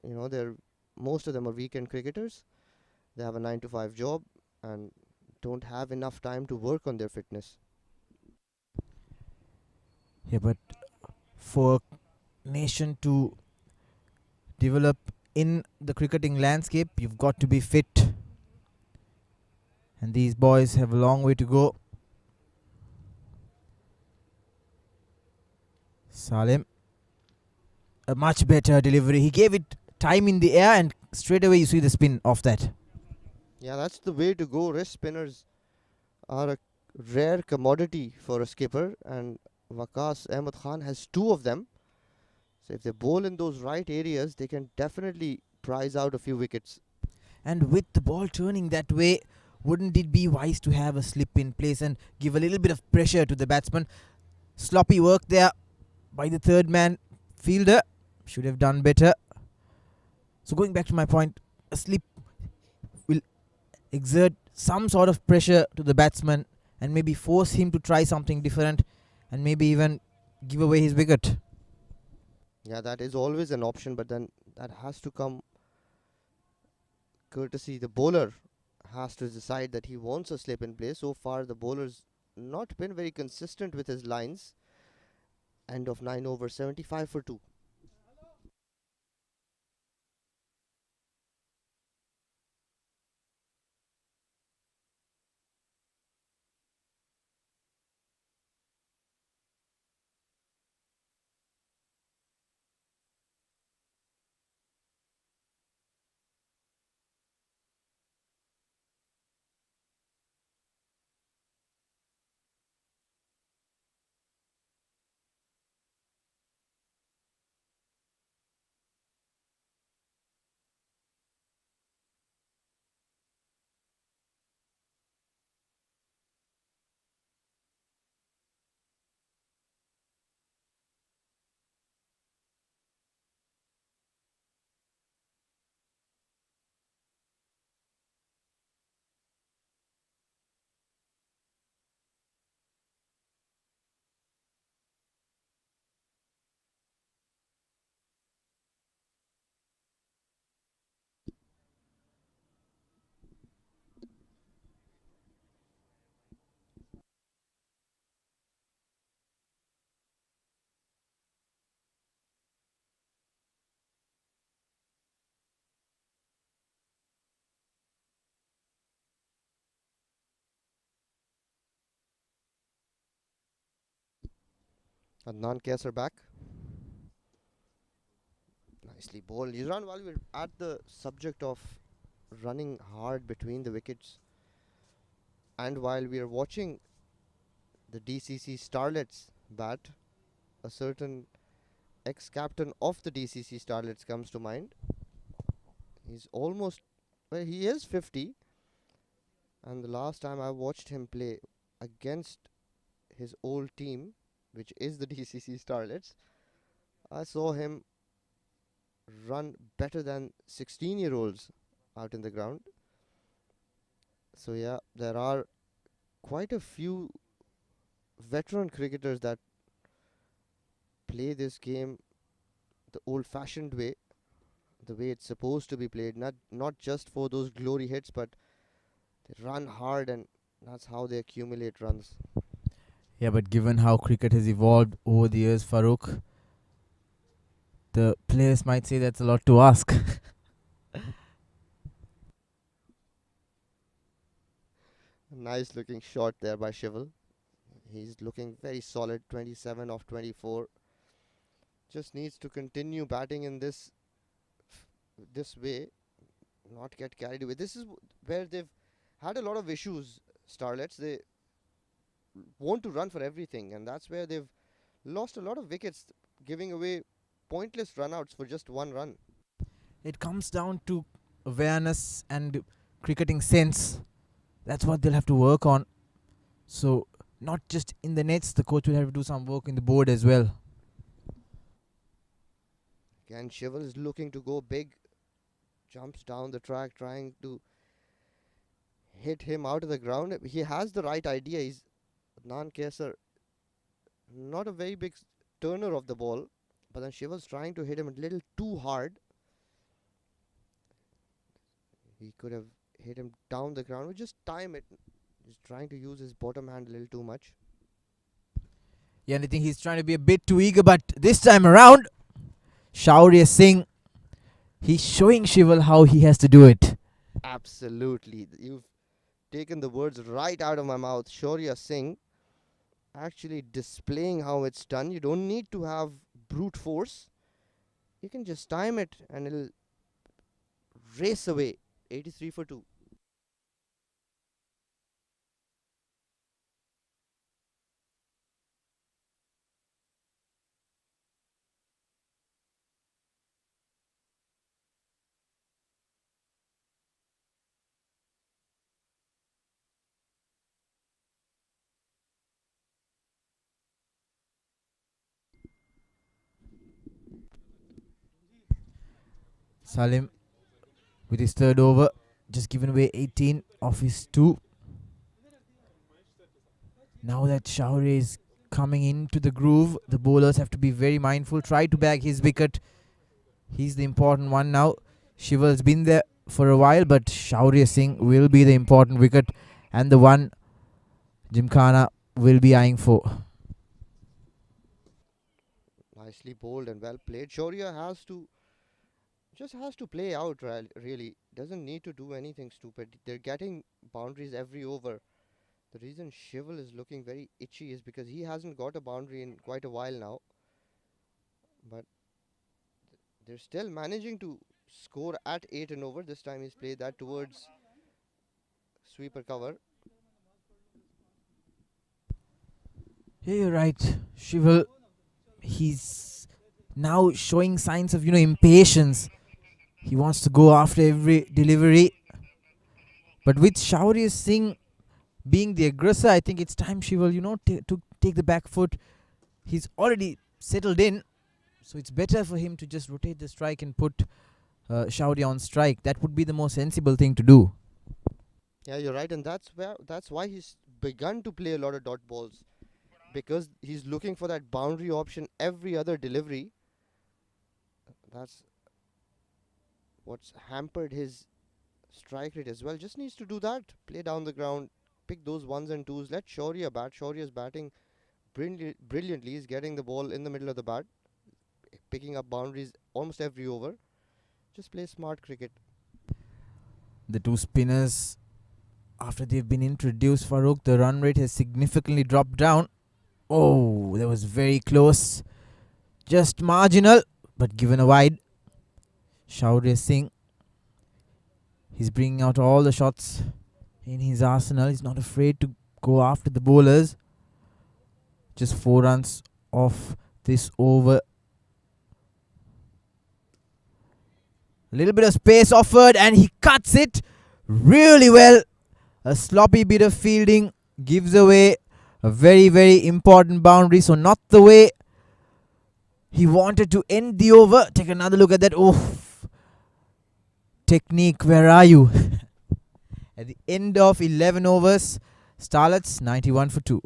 They're most of them are weekend cricketers. They have a 9 to 5 job and don't have enough time to work on their fitness. Yeah, but for a nation to develop in the cricketing landscape, you've got to be fit. And these boys have a long way to go. Salim, a much better delivery. He gave it time in the air and straight away you see the spin off that. Yeah, that's the way to go. Wrist spinners are a rare commodity for a skipper, and Waqas Ahmed Khan has two of them. So if they bowl in those right areas, they can definitely prize out a few wickets. And with the ball turning that way, wouldn't it be wise to have a slip in place and give a little bit of pressure to the batsman? Sloppy work there by the third man fielder. Should have done better. So going back to my point, a slip will exert some sort of pressure to the batsman and maybe force him to try something different and maybe even give away his wicket. Yeah, that is always an option, but then that has to come courtesy. The bowler has to decide that he wants a slip in play. So far, the bowler's not been very consistent with his lines. End of 9 over 75 for 2. Adnan Kesar back. Nicely bowled. Yuzran, while we're at the subject of running hard between the wickets, and while we are watching the DCC Starlets bat, a certain ex-captain of the DCC Starlets comes to mind. He's almost, well, he is 50, and the last time I watched him play against his old team, which is the DCC Starlets, I saw him run better than 16-year-olds out in the ground. So yeah, there are quite a few veteran cricketers that play this game the old-fashioned way. the way it's supposed to be played. Not just for those glory hits, but they run hard, and that's how they accumulate runs. Yeah, but given how cricket has evolved over the years, Farooq, the players might say that's a lot to ask. Nice looking shot there by Shival. He's looking very solid, 27 of 24. Just needs to continue batting in this way, not get carried away. This is where they've had a lot of issues. Starlets, they want to run for everything, and that's where they've lost a lot of wickets, giving away pointless runouts for just one run. It comes down to awareness and cricketing sense. That's what they'll have to work on. So, not just in the nets, the coach will have to do some work in the board as well. Again, Shival is looking to go big, jumps down the track, trying to hit him out of the ground. He has the right idea. He's Adnan Kesar, not a very big turner of the ball, but then Shival's trying to hit him a little too hard. He could have hit him down the ground, or just time it. He's trying to use his bottom hand a little too much. Yeah, and I think he's trying to be a bit too eager, but this time around, Shaurya Singh, he's showing Shival how he has to do it. Absolutely. You've taken the words right out of my mouth. Shaurya Singh actually displaying how it's done. You don't need to have brute force. You can just time it and it'll race away. 83 for 2. Salim, with his third over, just given away 18 of his 2. Now that Shaurya is coming into the groove, the bowlers have to be very mindful. Try to bag his wicket. He's the important one now. Shival's been there for a while, but Shaurya Singh will be the important wicket and the one Gymkhana will be eyeing for. Nicely bowled and well played. Shaurya has to play out, really. Doesn't need to do anything stupid. They're getting boundaries every over. The reason Shival is looking very itchy is because he hasn't got a boundary in quite a while now. But they're still managing to score at 8 and over. This time he's played that towards sweeper cover. Yeah, you're right. Shival, he's now showing signs of, impatience. He wants to go after every delivery. But with Shaurya Singh being the aggressor, I think it's time Shival, to take the back foot. He's already settled in, so it's better for him to just rotate the strike and put Shaurya on strike. That would be the more sensible thing to do. Yeah, you're right, and that's why he's begun to play a lot of dot balls, because he's looking for that boundary option every other delivery. That's what's hampered his strike rate as well. Just needs to do that. Play down the ground, pick those ones and twos. Let Shaurya bat. Shaurya's batting brilliantly. He's getting the ball in the middle of the bat, picking up boundaries almost every over. Just play smart cricket. The two spinners, after they've been introduced, Farooq, the run rate has significantly dropped down. Oh, that was very close. Just marginal, but given a wide. Shaurya Singh, he's bringing out all the shots in his arsenal. He's not afraid to go after the bowlers. Just 4 runs off this over. A little bit of space offered and he cuts it really well. A sloppy bit of fielding gives away a very, very important boundary. So not the way he wanted to end the over. Take another look at that. Oh, technique, where are you? At the end of 11 overs, Starlets 91 for 2.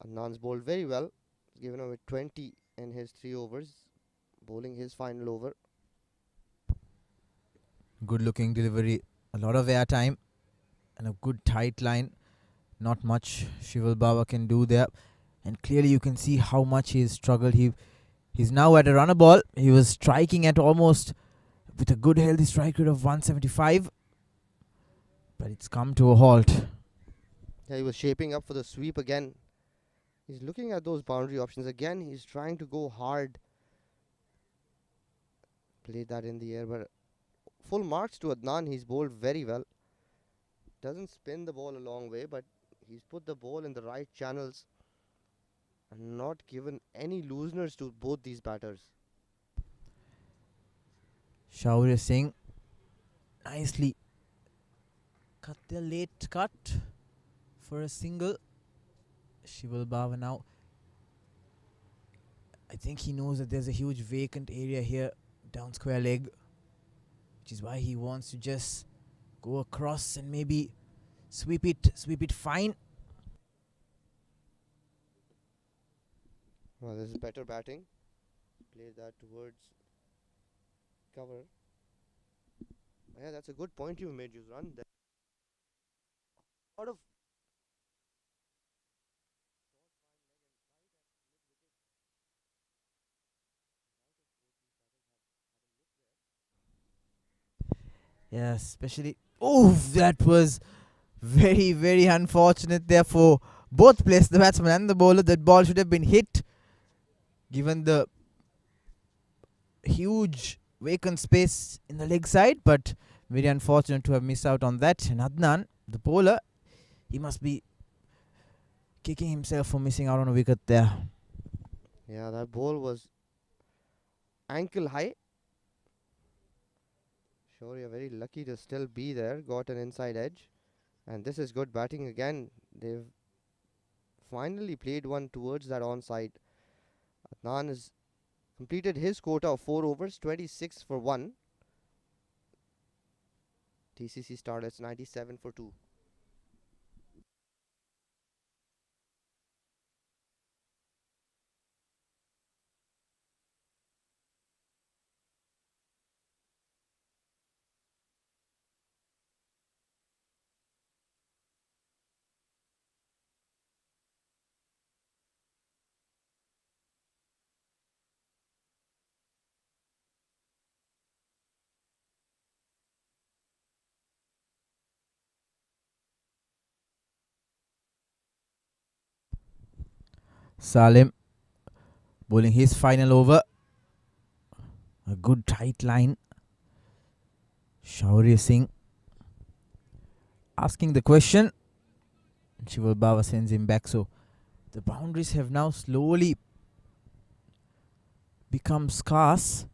Adnan's bowled very well. He's given away 20 in his 3 overs, bowling his final over. Good looking delivery, a lot of airtime, and a good tight line. Not much Shival Baba can do there. And clearly you can see how much he has struggled. He's now at a runner ball. He was striking at almost with a good healthy strike rate of 175. But it's come to a halt. Yeah, he was shaping up for the sweep again. He's looking at those boundary options again. He's trying to go hard. Played that in the air, but full marks to Adnan. He's bowled very well. Doesn't spin the ball a long way, but he's put the ball in the right channels and not given any looseners to both these batters. Shaurya Singh nicely cut the late cut for a single. Shival Baba now, I think he knows that there's a huge vacant area here down square leg, which is why he wants to just go across and maybe sweep it fine. Well, this is better batting. Play that towards cover. Yeah, that's a good point you made, Yuzran. There a lot of Yeah, especially. Oh, that was very, very unfortunate there for both players, the batsman and the bowler. That ball should have been hit, given the huge vacant space in the leg side, but very unfortunate to have missed out on that. And Adnan, the bowler, he must be kicking himself for missing out on a wicket there. yeah, that ball was ankle high. Sure, you're very lucky to still be there. Got an inside edge, and this is good batting again. They've finally played one towards that onside. Adnan has completed his quota of 4 overs, 26 for 1. DCC Starlets 97 for 2. Salim bowling his final over. A good tight line. Shaurya Singh asking the question. Shival Baba sends him back. So the boundaries have now slowly become scarce.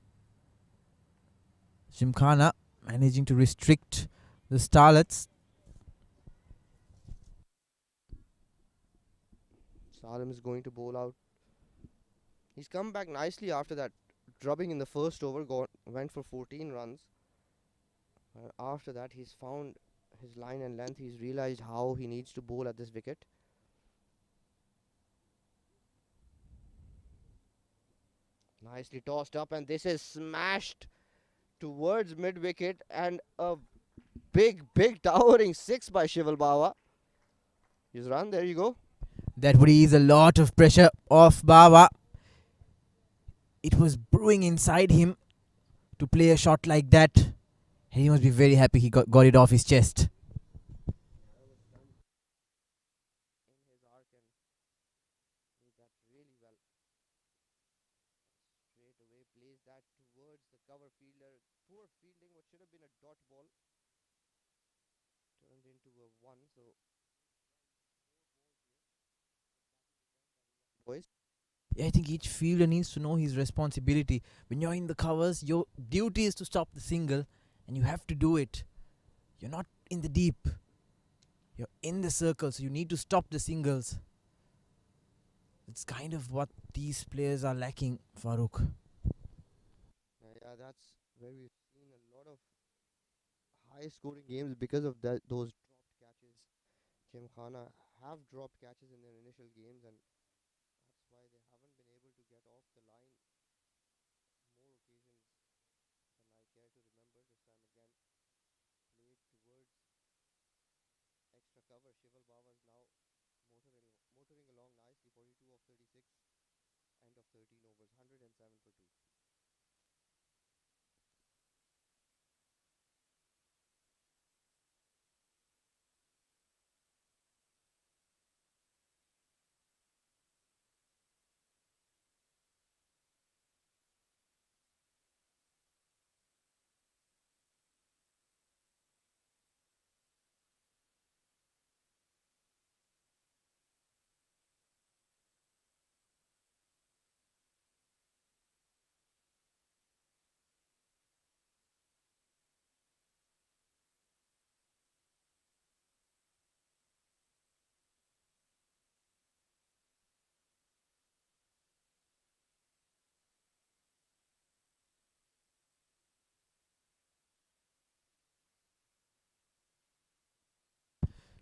Gymkhana managing to restrict the Starlets. Salim is going to bowl out. He's come back nicely after that drubbing in the first over. Went for 14 runs. After that, he's found his line and length. He's realized how he needs to bowl at this wicket. Nicely tossed up, and this is smashed towards mid wicket, and a big towering 6 by Shival Baba. He's run. There you go. That would ease a lot of pressure off Baba. It was brewing inside him to play a shot like that. He must be very happy he got it off his chest. In his arc and did that really well. Straight away plays that towards the cover fielder. Poor fielding, what should have been a dot ball turned into a 1. So, boys. Yeah, I think each fielder needs to know his responsibility. When you're in the covers, your duty is to stop the single, and you have to do it. You're not in the deep. You're in the circle, so you need to stop the singles. It's kind of what these players are lacking, Farooq. Yeah, that's where we've seen a lot of high scoring games because of those dropped catches. Gymkhana have dropped catches in their initial games, and Shival Baba is now motoring along nicely. 42 of 36, end of 13 overs, 107 for 2.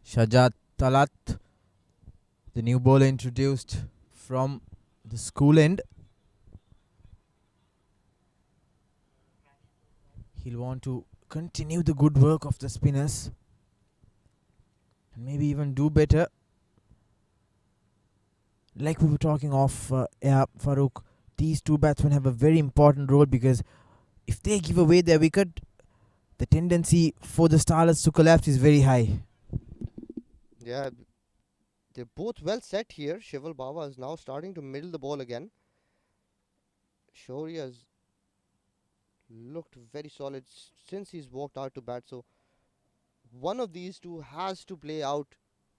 Shajat Talat, the new bowler introduced from the school end. He'll want to continue the good work of the spinners and maybe even do better. Like we were talking of, Farooq, these two batsmen have a very important role because if they give away their wicket, the tendency for the Starlets to collapse is very high. Yeah, they're both well set here. Shival Baba is now starting to middle the ball again. Shaurya's looked very solid since he's walked out to bat. So one of these two has to play out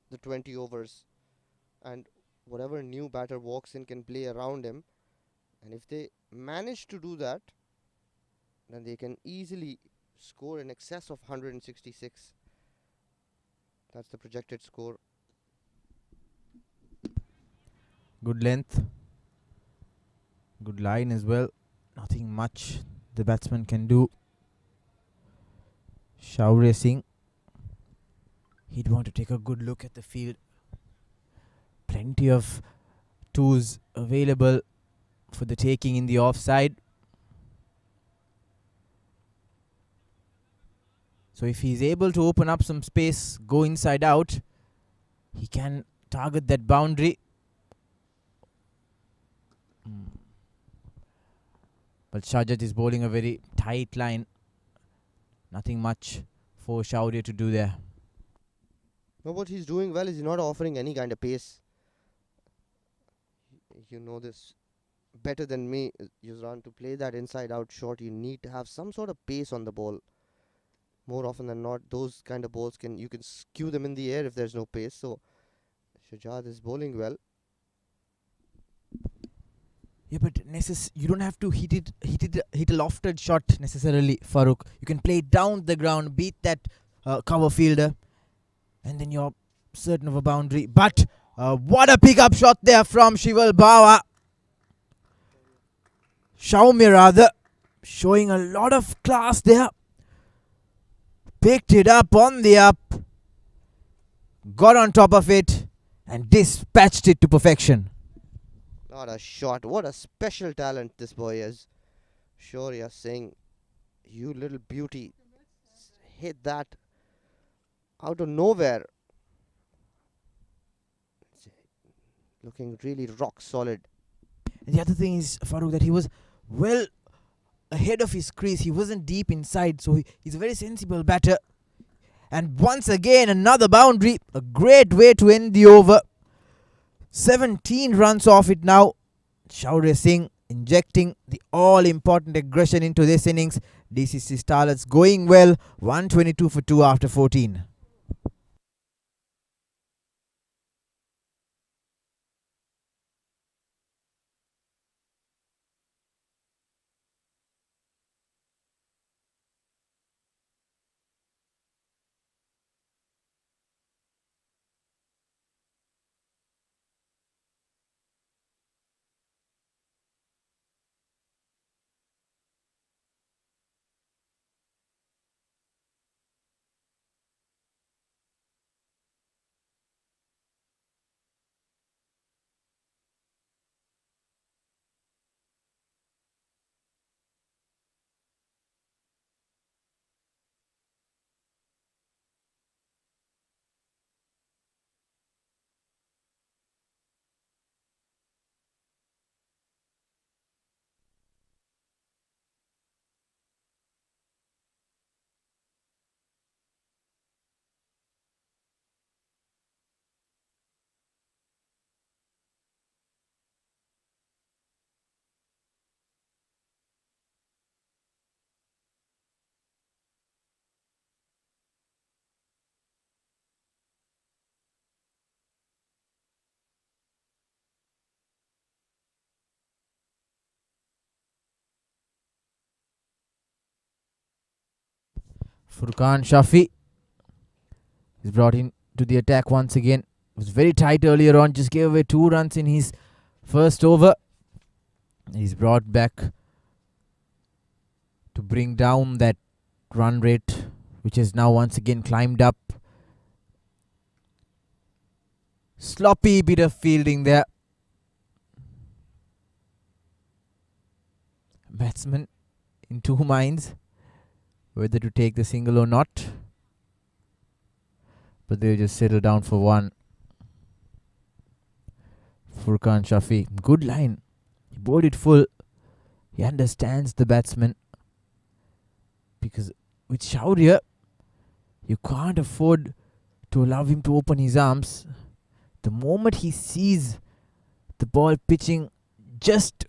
the 20 overs, and whatever new batter walks in can play around him. And if they manage to do that, then they can easily score in excess of 166. That's the projected score. Good length, good line as well. Nothing much the batsman can do. Shaurya Singh, he'd want to take a good look at the field. Plenty of twos available for the taking in the offside. So if he's able to open up some space, go inside out, he can target that boundary. But Shajat is bowling a very tight line. Nothing much for Shaurya to do there. No, what he's doing well is he's not offering any kind of pace. You know this better than me, Yuzran. To play that inside out shot, you need to have some sort of pace on the ball. More often than not, those kind of balls you can skew them in the air if there's no pace. So Shajad is bowling well. Yeah, but you don't have to hit a lofted shot necessarily, Farooq. You can play it down the ground, beat that cover fielder, and then you're certain of a boundary. But what a pick-up shot there from Shival Baba. Xiaomi rather, showing a lot of class there. Picked it up on the up, got on top of it, and dispatched it to perfection. Not a shot. What a special talent this boy is. Shaurya Singh, you little beauty. Hit that out of nowhere. Looking really rock solid. And the other thing is, Farooq, that he was well ahead of his crease. He wasn't deep inside, so he's a very sensible batter. And once again, another boundary. A great way to end the over. 17 runs off it now. Shaurya Singh injecting the all-important aggression into this innings. DCC Starlets going well. 122 for 2 after 14. Furkan Shafi is brought in to the attack once again. Was very tight earlier on, just gave away 2 runs in his first over. He's brought back to bring down that run rate, which has now once again climbed up. Sloppy bit of fielding there. Batsman in 2 minds whether to take the single or not, but they'll just settle down for 1. Furkan Shafi, good line. He bowled it full. He understands the batsman, because with Shaurya, you can't afford to allow him to open his arms. The moment he sees the ball pitching just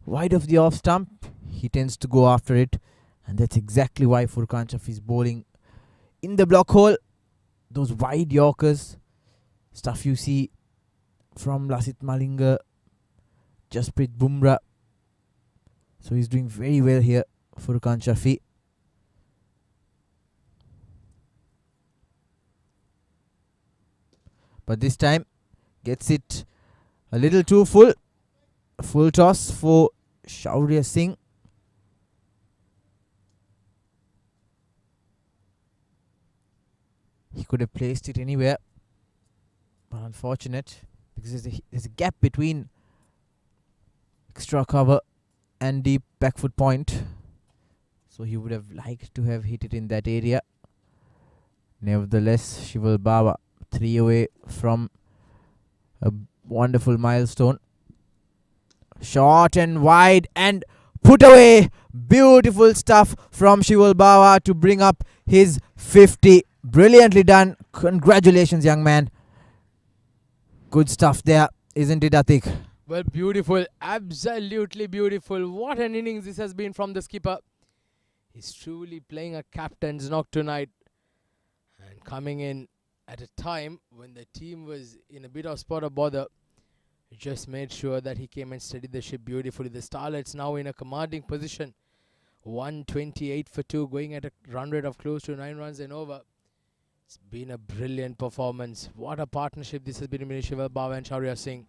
wide of the off stump, he tends to go after it, and that's exactly why Furkan Shafi is bowling in the block hole. Those wide Yorkers, stuff you see from Lasith Malinga, Jasprit Bumrah. So he's doing very well here, Furkan Shafi. But this time gets it a little too full. Full toss for Shaurya Singh. He could have placed it anywhere, but unfortunate, because there's a gap between extra cover and deep back foot point. So he would have liked to have hit it in that area. Nevertheless, Shival Baba 3 away from a wonderful milestone. Short and wide and put away. Beautiful stuff from Shival Baba to bring up his 50. Brilliantly done. Congratulations, young man. Good stuff there, isn't it, Atik? Well, beautiful. Absolutely beautiful. What an innings this has been from the skipper. He's truly playing a captain's knock tonight, and coming in at a time when the team was in a bit of spot of bother. He just made sure that he came and steadied the ship beautifully. The Starlets now in a commanding position. 128 for 2, going at a run rate of close to 9 runs and over. It's been a brilliant performance. What a partnership this has been between Shival Baba and Shaurya Singh.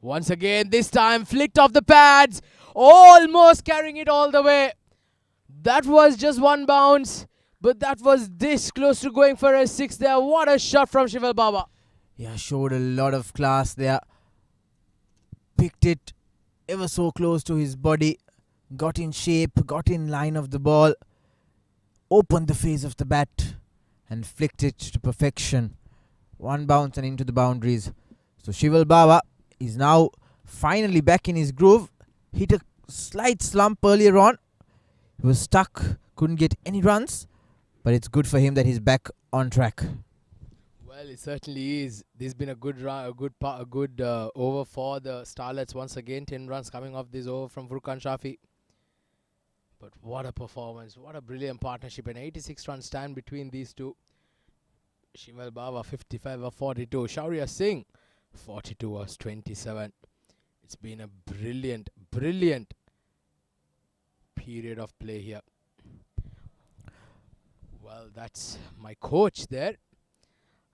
Once again, this time flicked off the pads. Almost carrying it all the way. That was just 1 bounce. But that was this close to going for a 6 there. What a shot from Shival Baba. Yeah, showed a lot of class there. Picked it ever so close to his body. Got in shape, got in line of the ball. Opened the face of the bat and flicked it to perfection. 1 bounce and into the boundaries. So Shival Baba is now finally back in his groove. Hit a slight slump earlier on. He was stuck, couldn't get any runs. But it's good for him that he's back on track. Well, it certainly is. This has been a good over for the Starlets once again. 10 runs coming off this over from Furkan Shafi. But what a performance. What a brilliant partnership. An 86-run stand between these two. Shival Baba 55 or 42. Shaurya Singh 42 was 27. It's been a brilliant period of play here. Well, that's my coach there.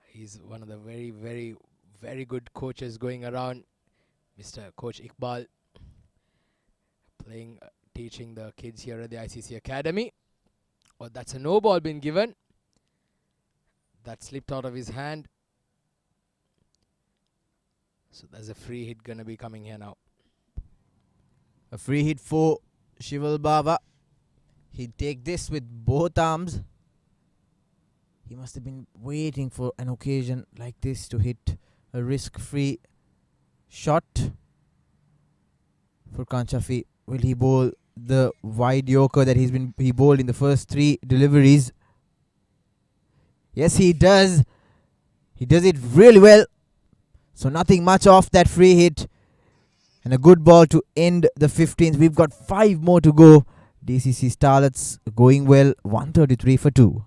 He's one of the very good coaches going around, Mr. Coach Iqbal, teaching the kids here at the ICCA Academy. Well, that's a no ball been given. That slipped out of his hand. So there's a free hit gonna be coming here now. A free hit for Shival Baba. He'd take this with both arms. He must have been waiting for an occasion like this to hit a risk-free shot. Furkan Shafi, will he bowl the wide Yorker that he bowled in the first 3 deliveries? Yes, he does. He does it really well. So nothing much off that free hit. And a good ball to end the 15th. We've got 5 more to go. DCC Starlets going well, 133 for 2.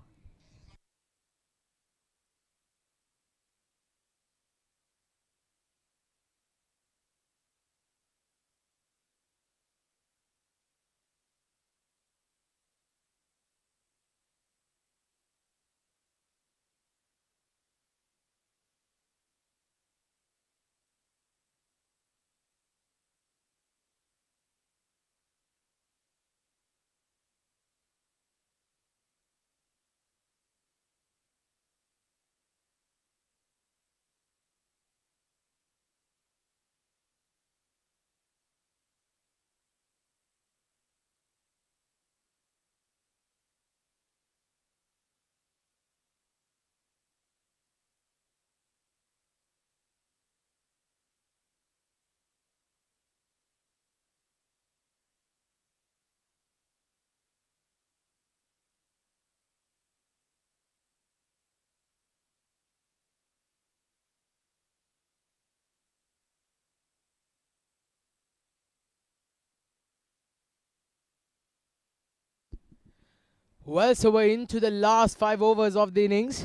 Well, so we're into the last 5 overs of the innings.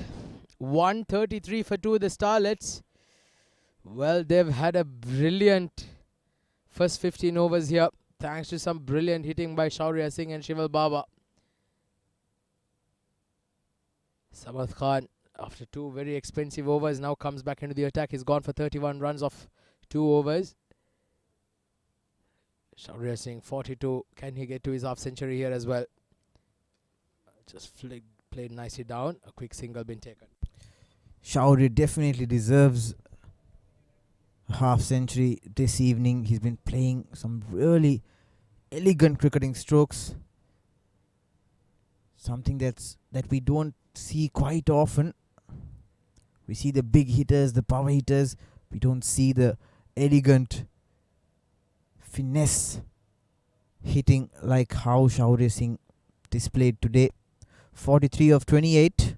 133 for 2, the Starlets. Well, they've had a brilliant first 15 overs here, thanks to some brilliant hitting by Shaurya Singh and Shival Baba. Samad Khan, after 2 very expensive overs, now comes back into the attack. He's gone for 31 runs off 2 overs. Shaurya Singh, 42. Can he get to his half century here as well? Just played nicely down. A quick single been taken. Shaurya definitely deserves a half century this evening. He's been playing some really elegant cricketing strokes. Something that we don't see quite often. We see the big hitters, the power hitters. We don't see the elegant finesse hitting like how Shaurya Singh displayed today. 43 of 28.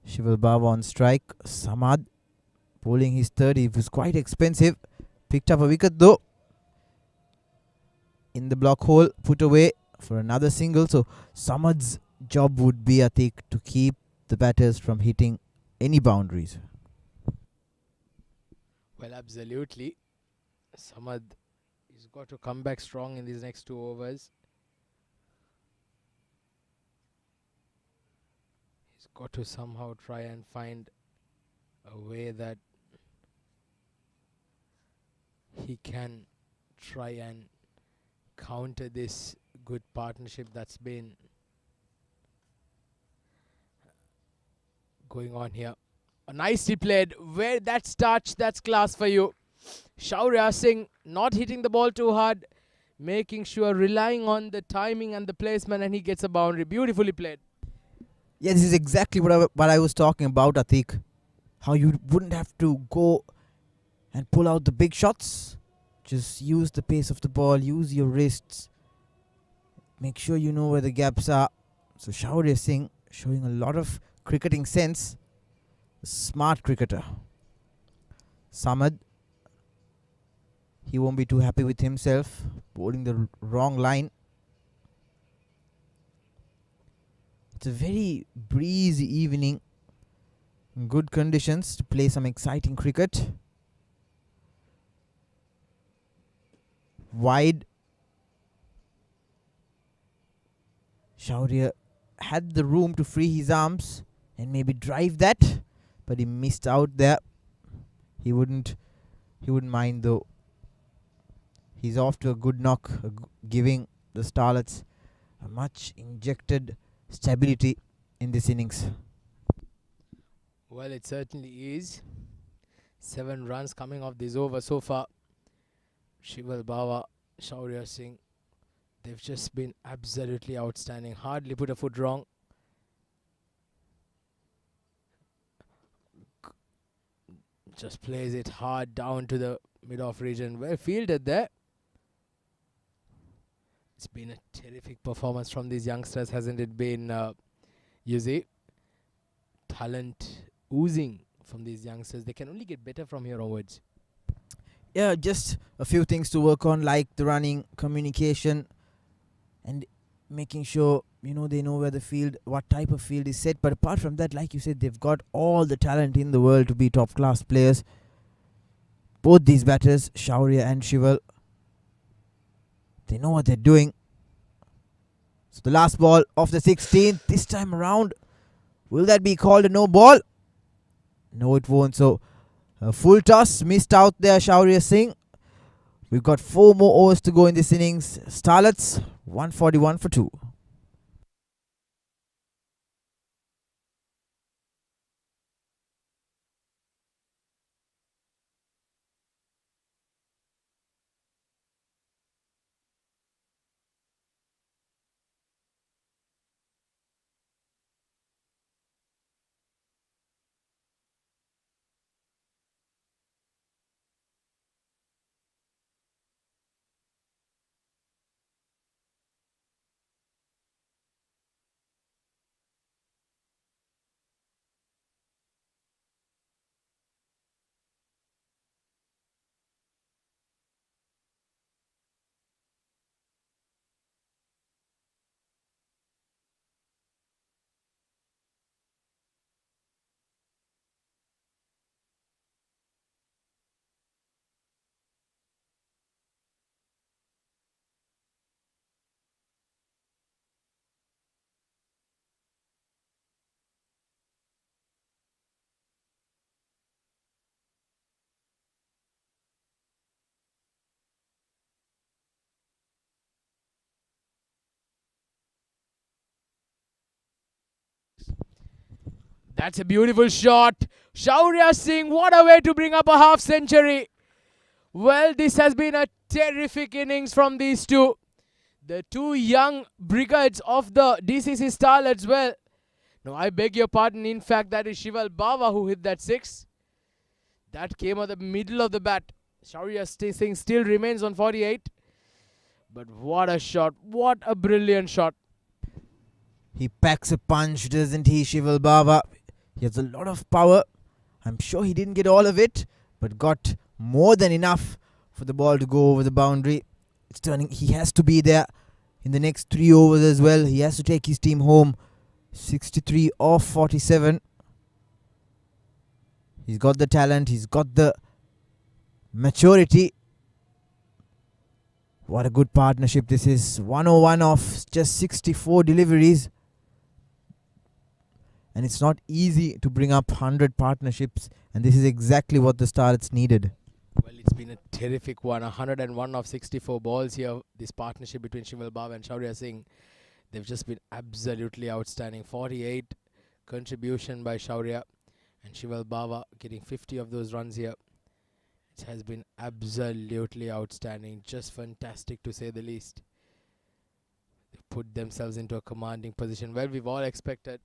Shival Baba on strike. Samad bowling his third. He was quite expensive. Picked up a wicket though. In the block hole, put away for another single. So Samad's job would be, I think, to keep the batters from hitting any boundaries. Well, absolutely. Samad, he's got to come back strong in these next 2 overs. He's got to somehow try and find a way that he can try and counter this good partnership that's been going on here. Nicely played. Where that's touch, that's class for you. Shaurya Singh not hitting the ball too hard, making sure, relying on the timing and the placement, and he gets a boundary. Beautifully played. Yeah, this is exactly what I was talking about, Atik. How you wouldn't have to go and pull out the big shots. Just use the pace of the ball, use your wrists. Make sure you know where the gaps are. So Shaurya Singh showing a lot of cricketing sense. A smart cricketer. Samad, he won't be too happy with himself. Bowling the wrong line. It's a very breezy evening. Good conditions to play some exciting cricket. Wide. Shaurya had the room to free his arms and maybe drive that, but he missed out there. He wouldn't mind though. He's off to a good knock, giving the Starlets a much injected stability in this innings. Well, it certainly is. 7 runs coming off this over so far. Shival Baba, Shaurya Singh, they've just been absolutely outstanding. Hardly put a foot wrong. Just plays it hard down to the mid-off region. Well fielded there. It's been a terrific performance from these youngsters, hasn't it been, Yuzi? Talent oozing from these youngsters. They can only get better from here onwards. Yeah, just a few things to work on, like the running, communication, and making sure they know where the field, what type of field is set. But apart from that, like you said, they've got all the talent in the world to be top class players. Both these batters, Shaurya and Shival, they know what they're doing. So the last ball of the 16th, this time around, will that be called a no ball? No, it won't. So a full toss, missed out there, Shaurya Singh. We've got 4 more overs to go in this innings. Starlets, 141 for 2. That's a beautiful shot. Shaurya Singh, what a way to bring up a half century. Well, this has been a terrific innings from these two. The two young brigades of the DCC Starlets. Well, no, I beg your pardon. In fact, that is Shival Bava who hit that 6. That came at the middle of the bat. Shaurya Singh still remains on 48. But what a shot. What a brilliant shot. He packs a punch, doesn't he, Shival Baba? He has a lot of power. I'm sure he didn't get all of it, but got more than enough for the ball to go over the boundary. It's turning. He has to be there in the next 3 overs as well. He has to take his team home. 63 off 47. He's got the talent. He's got the maturity. What a good partnership this is. 101 off just 64 deliveries. And it's not easy to bring up 100 partnerships. And this is exactly what the Starlets needed. Well, it's been a terrific one. 101 of 64 balls here. This partnership between Shival Baba and Shaurya Singh. They've just been absolutely outstanding. 48 contribution by Shaurya. And Shival Baba getting 50 of those runs here. It has been absolutely outstanding. Just fantastic to say the least. They put themselves into a commanding position. Well, we've all expected.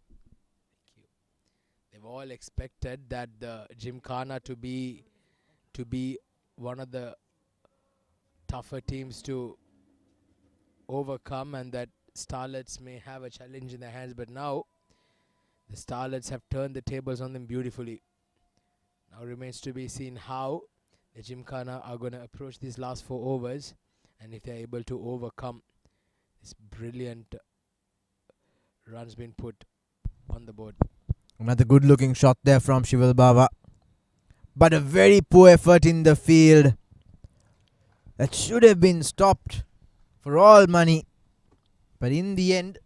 They've all expected that the Gymkhana to be one of the tougher teams to overcome, and that Starlets may have a challenge in their hands. But now the Starlets have turned the tables on them beautifully. Now remains to be seen how the Gymkhana are going to approach these last 4 overs, and if they're able to overcome this brilliant runs being put on the board. Another good looking shot there from Shival Baba. But a very poor effort in the field. That should have been stopped for all money. But in the end,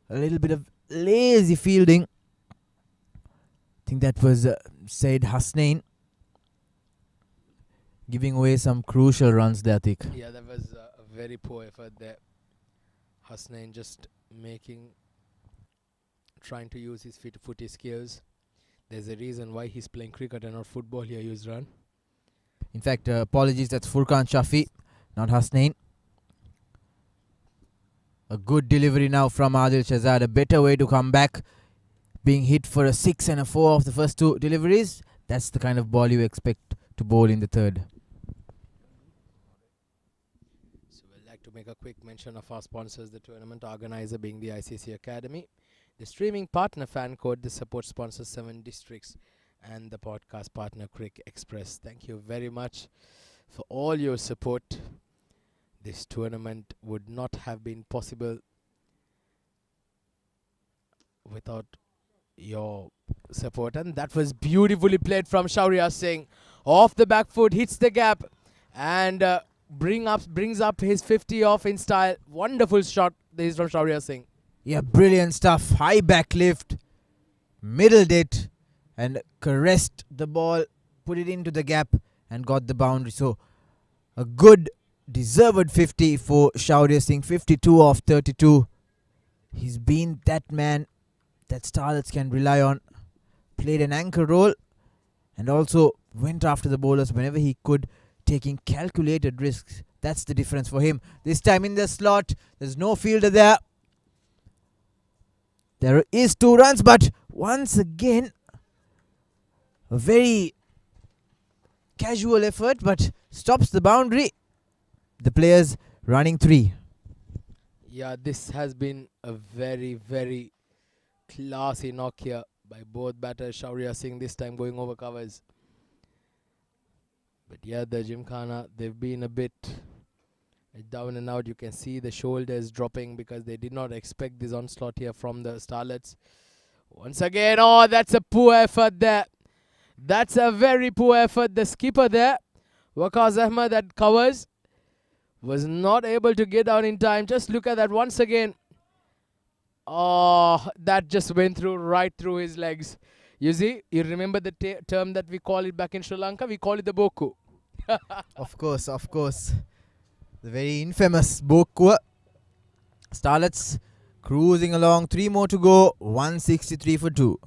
a little bit of lazy fielding. I think that was Said Hasnain giving away some crucial runs there, I think. Yeah, that was a very poor effort there. Hasnain just trying to use his footy skills. There's a reason why he's playing cricket and not football here, Yusran. In fact, apologies, that's Furkan Shafi, not Hasnain. A good delivery now from Adil Shahzad. A better way to come back. Being hit for a 6 and a 4 of the first 2 deliveries. That's the kind of ball you expect to bowl in the third. So we'd like to make a quick mention of our sponsors, the tournament organizer being the ICCA Academy, the streaming partner Fan Code, the support sponsor 7 Districts, and the podcast partner Crick Express. Thank you very much for all your support. This tournament would not have been possible without your support. And that was beautifully played from Shaurya Singh. Off the back foot, hits the gap, and brings up his 50 off in style. Wonderful shot. This is from Shaurya Singh. Yeah, brilliant stuff. High back lift, middled it, and caressed the ball, put it into the gap, and got the boundary. So, a good, deserved 50 for Shaurya Singh. 52 off 32. He's been that man that Starlets can rely on. Played an anchor role, and also went after the bowlers whenever he could, taking calculated risks. That's the difference for him. This time in the slot, there's no fielder there. There is 2 runs, but once again, a very casual effort, but stops the boundary. The players running 3. Yeah, this has been a very, very classy knock here by both batters. Shaurya Singh this time going over covers. But yeah, the Gymkhana, they've been a bit down and out. You can see the shoulders dropping because they did not expect this onslaught here from the Starlets. Once again, oh, that's a poor effort there. That's a very poor effort. The skipper there, Waqas Ahmed, that covers, was not able to get down in time. Just look at that once again. Oh, that just went right through his legs. You see, you remember the term that we call it back in Sri Lanka? We call it the boku. Of course, of course. The very infamous boku. Starlets cruising along. 3 more to go. 163 for 2.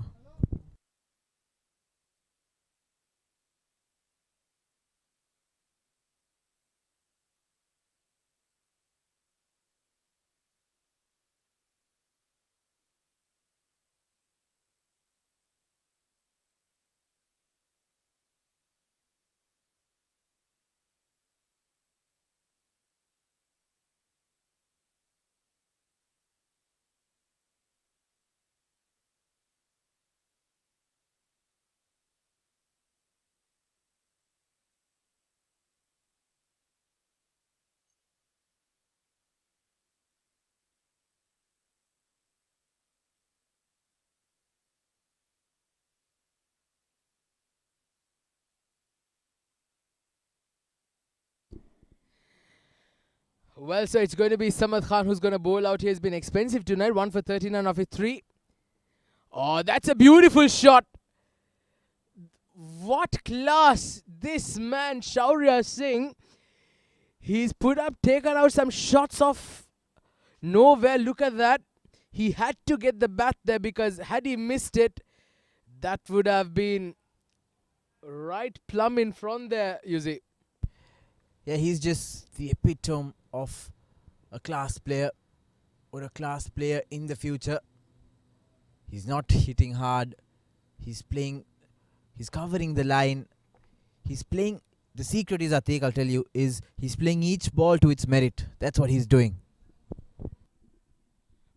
Well, so it's going to be Samad Khan who's going to bowl out here. He's been expensive tonight. 1 for 39 off his 3. Oh, that's a beautiful shot. What class. This man, Shaurya Singh, he's taken out some shots off nowhere. Look at that. He had to get the bat there because had he missed it, that would have been right plumb in front there, you see. Yeah, he's just the epitome of a class player or a class player in the future. He's not hitting hard. He's covering the line. He's playing. The secret is, Atiq, I'll tell you, is he's playing each ball to its merit. That's what he's doing.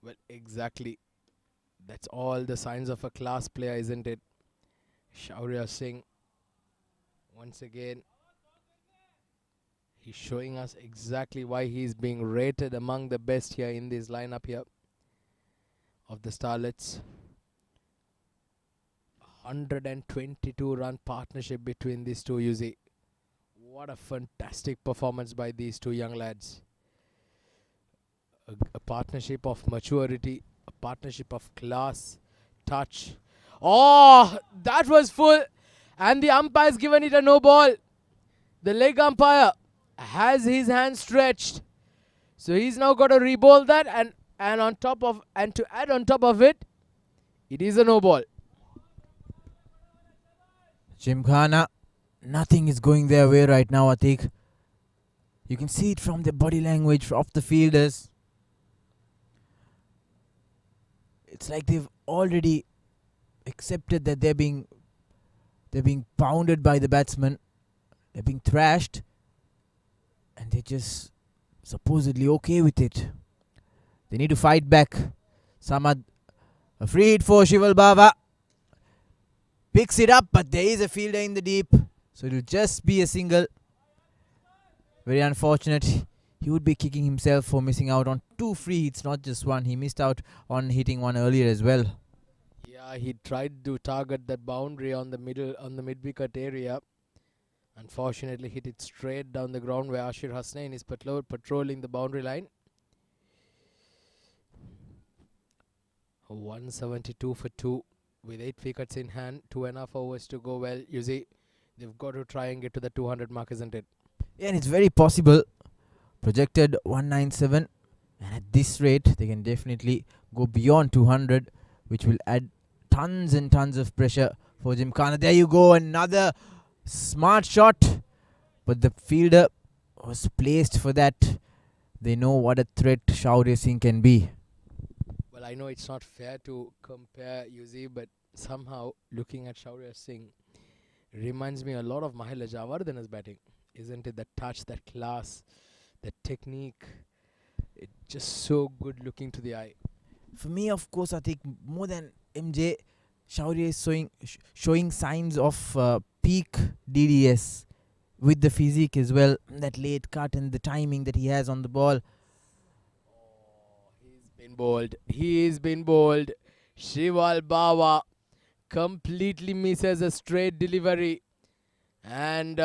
Well, exactly. That's all the signs of a class player, isn't it? Shaurya Singh, once again, he's showing us exactly why he's being rated among the best here in this lineup here of the Starlets. 122 run partnership between these two, you see. What a fantastic performance by these two young lads. A partnership of maturity, a partnership of class, touch. Oh, that was full. And the umpire's given it a no ball. The leg umpire has his hand stretched. So he's now got to re-bowl that and to add on top of it, it is a no ball. Gymkhana, nothing is going their way right now, Atiq. You can see it from the body language of the fielders. It's like they've already accepted that they're being pounded by the batsman. They're being thrashed. And they're just supposedly okay with it. They need to fight back. Samad, a free hit for Shival Bava. Picks it up, but there is a fielder in the deep. So it will just be a single. Very unfortunate. He would be kicking himself for missing out on 2 free hits, not just one. He missed out on hitting one earlier as well. Yeah, he tried to target that boundary on the mid-wicket area. Unfortunately, hit it straight down the ground where Ashir Hasnain is patrolling the boundary line. 172 for 2 with 8 wickets in hand. 2.5 overs to go. Well, you see, they've got to try and get to the 200 mark, isn't it? Yeah, and it's very possible. Projected 197. And at this rate, they can definitely go beyond 200, which will add tons and tons of pressure for Gymkhana. There you go, another smart shot. But the fielder was placed for that. They know what a threat Shaurya Singh can be. Well, I know it's not fair to compare, Yuzi, but somehow looking at Shaurya Singh reminds me a lot of Mahela Javardhana's batting. Isn't it? That touch, that class, that technique. It's just so good looking to the eye. For me, of course, I think more than MJ, Shaurya is showing signs of peak DDS with the physique as well. That late cut and the timing that he has on the ball. He's been bowled. He's been bowled. Shival Bawa completely misses a straight delivery. And,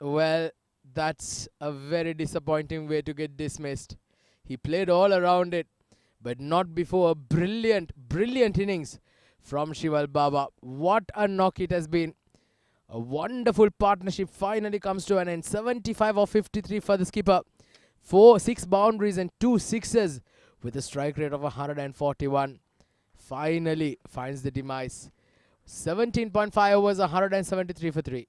well, that's a very disappointing way to get dismissed. He played all around it, but not before a brilliant, brilliant innings from Shival Baba. What a knock it has been. A wonderful partnership finally comes to an end. 75 of 53 for the skipper. 6 boundaries and 2 sixes with a strike rate of 141. Finally finds the demise. 17.5 overs, 173 for 3.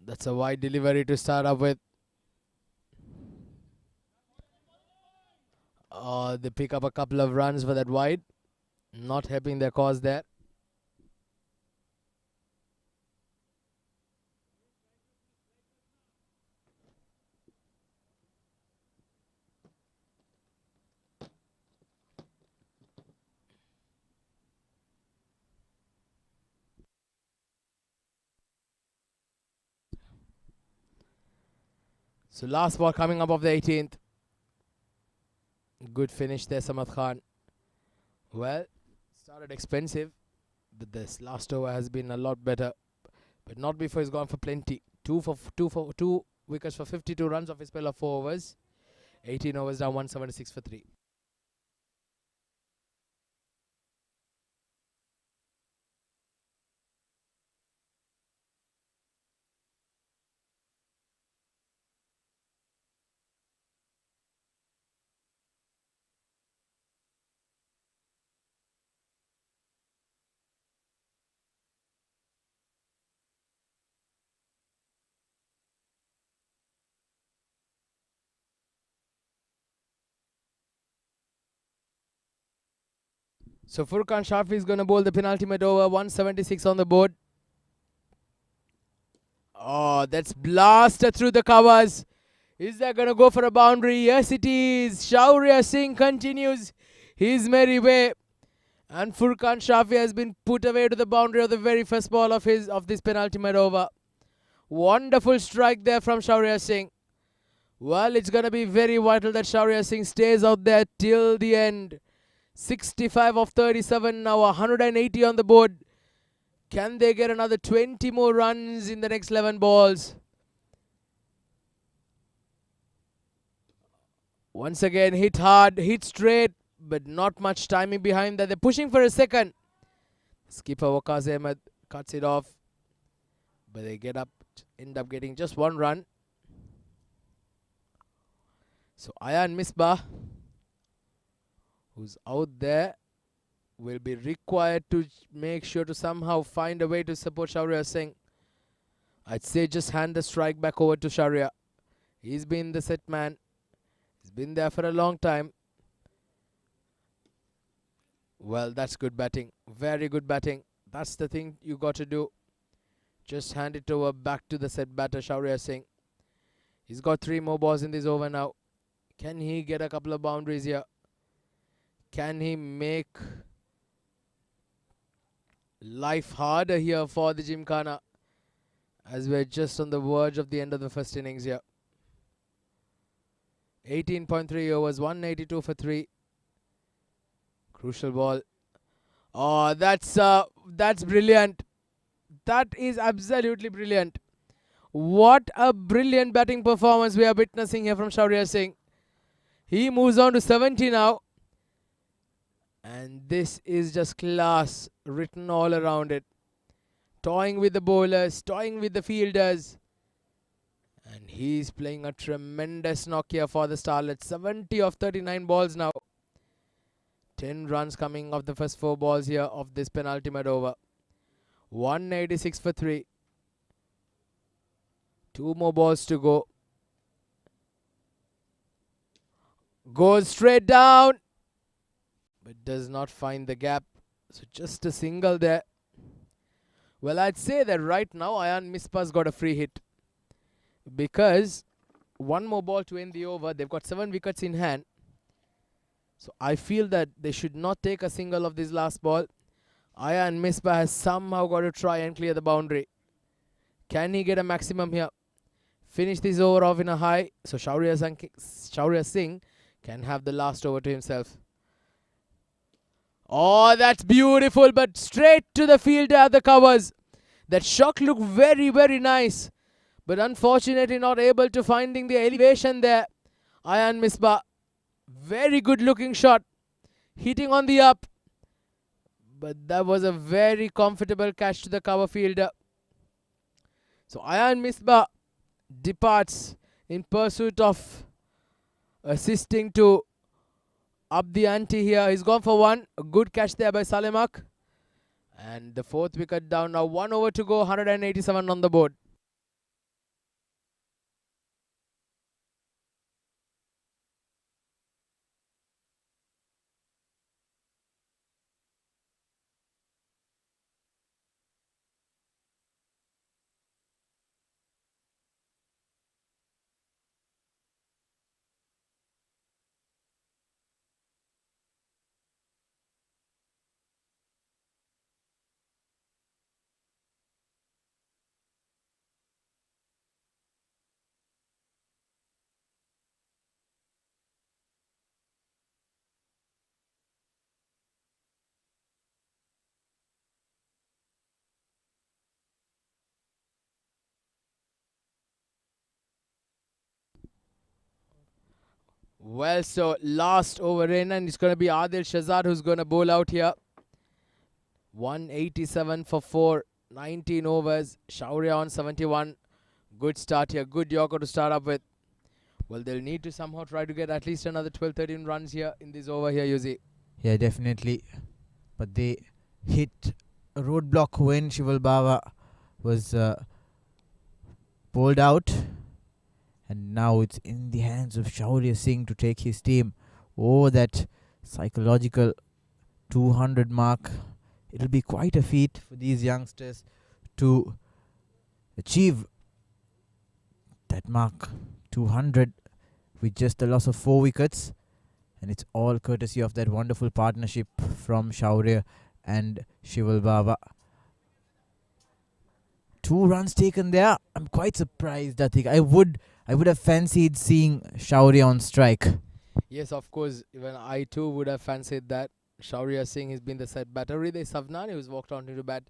That's a wide delivery to start up with. They pick up a couple of runs for that wide. Not helping their cause there. So last ball coming up of the 18th. Good finish there, Samad Khan. Well, started expensive, but this last over has been a lot better. But not before he's gone for plenty. Two wickets for 52 runs off his spell of 4 overs. 18 overs down, 176 for 3. So Furkan Shafi is going to bowl the penultimate over, 176 on the board. Oh, that's blasted through the covers. Is that going to go for a boundary? Yes, it is. Shaurya Singh continues his merry way. And Furkan Shafi has been put away to the boundary of the very first ball of this penultimate over. Wonderful strike there from Shaurya Singh. Well, it's going to be very vital that Shaurya Singh stays out there till the end. 65 of 37 now, 180 on the board. Can they get another 20 more runs in the next 11 balls? Once again, hit hard, hit straight, but not much timing behind that. They're pushing for a second. Skipper Waqas Ahmed cuts it off, but they end up getting just 1 run. So Ayan Misbah, who's out there, will be required to make sure to somehow find a way to support Shaurya Singh. I'd say just hand the strike back over to Shaurya. He's been the set man. He's been there for a long time. Well, that's good batting. Very good batting. That's the thing you got to do. Just hand it over back to the set batter, Shaurya Singh. He's got 3 more balls in this over now. Can he get a couple of boundaries here? Can he make life harder here for the Gymkhana, as we're just on the verge of the end of the first innings here? 18.3 overs, 182 for 3. Crucial ball. Oh, that's brilliant. That is absolutely brilliant. What a brilliant batting performance we are witnessing here from Shaurya Singh. He moves on to 70 now. And this is just class written all around it. Toying with the bowlers, toying with the fielders. And he's playing a tremendous knock here for the Starlets. 70 of 39 balls now. 10 runs coming off the first 4 balls here of this penultimate over. 186 for 3. 2 more balls to go. Goes straight down, but does not find the gap. So just a single there. Well, I'd say that right now Ayan Misbah's got a free hit, because 1 more ball to end the over. They've got 7 wickets in hand. So I feel that they should not take a single of this last ball. Ayan Misbah has somehow got to try and clear the boundary. Can he get a maximum here? Finish this over off in a high. So Shaurya Singh can have the last over to himself. Oh, that's beautiful, but straight to the fielder at the covers. That shot looked very, very nice, but unfortunately not able to finding the elevation there. Ayan Misbah, very good looking shot, hitting on the up, but that was a very comfortable catch to the cover fielder. So Ayan Misbah departs in pursuit of assisting to up the ante here. He's gone for 1. A good catch there by Salemak. And the 4th wicket down now. 1 over to go. 187 on the board. Well, so last over in, and it's going to be Adil Shazad who's going to bowl out here. 187 for 4, 19 overs. Shaurya on 71. Good start here. Good Yorker to start up with. Well, they'll need to somehow try to get at least another 12-13 runs here in this over here, Yuzi. Yeah, definitely. But they hit a roadblock when Shival Bava was pulled out. And now it's in the hands of Shaurya Singh to take his team over that psychological 200 mark. It'll be quite a feat for these youngsters to achieve that mark, 200, with just the loss of 4 wickets. And it's all courtesy of that wonderful partnership from Shaurya and Shival Bava. 2 runs taken there. I'm quite surprised, I think. I would have fancied seeing Shaurya on strike. Yes, of course. Even I too would have fancied that. Shaurya Singh has been the set batter. Hriday Savnani, who's walked on into bat,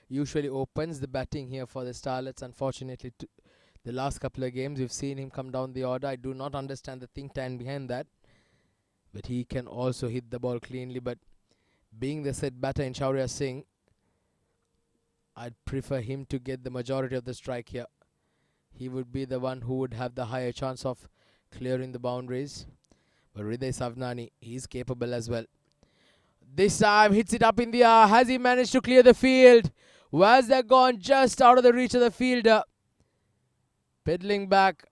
usually opens the batting here for the Starlets. Unfortunately, the last couple of games, we've seen him come down the order. I do not understand the think tank behind that. But he can also hit the ball cleanly. But being the set batter in Shaurya Singh, I'd prefer him to get the majority of the strike here. He would be the one who would have the higher chance of clearing the boundaries. But Hriday Savnani, he's capable as well. This time hits it up in the air. Has he managed to clear the field? Where's that gone? Just out of the reach of the fielder. Pedaling back.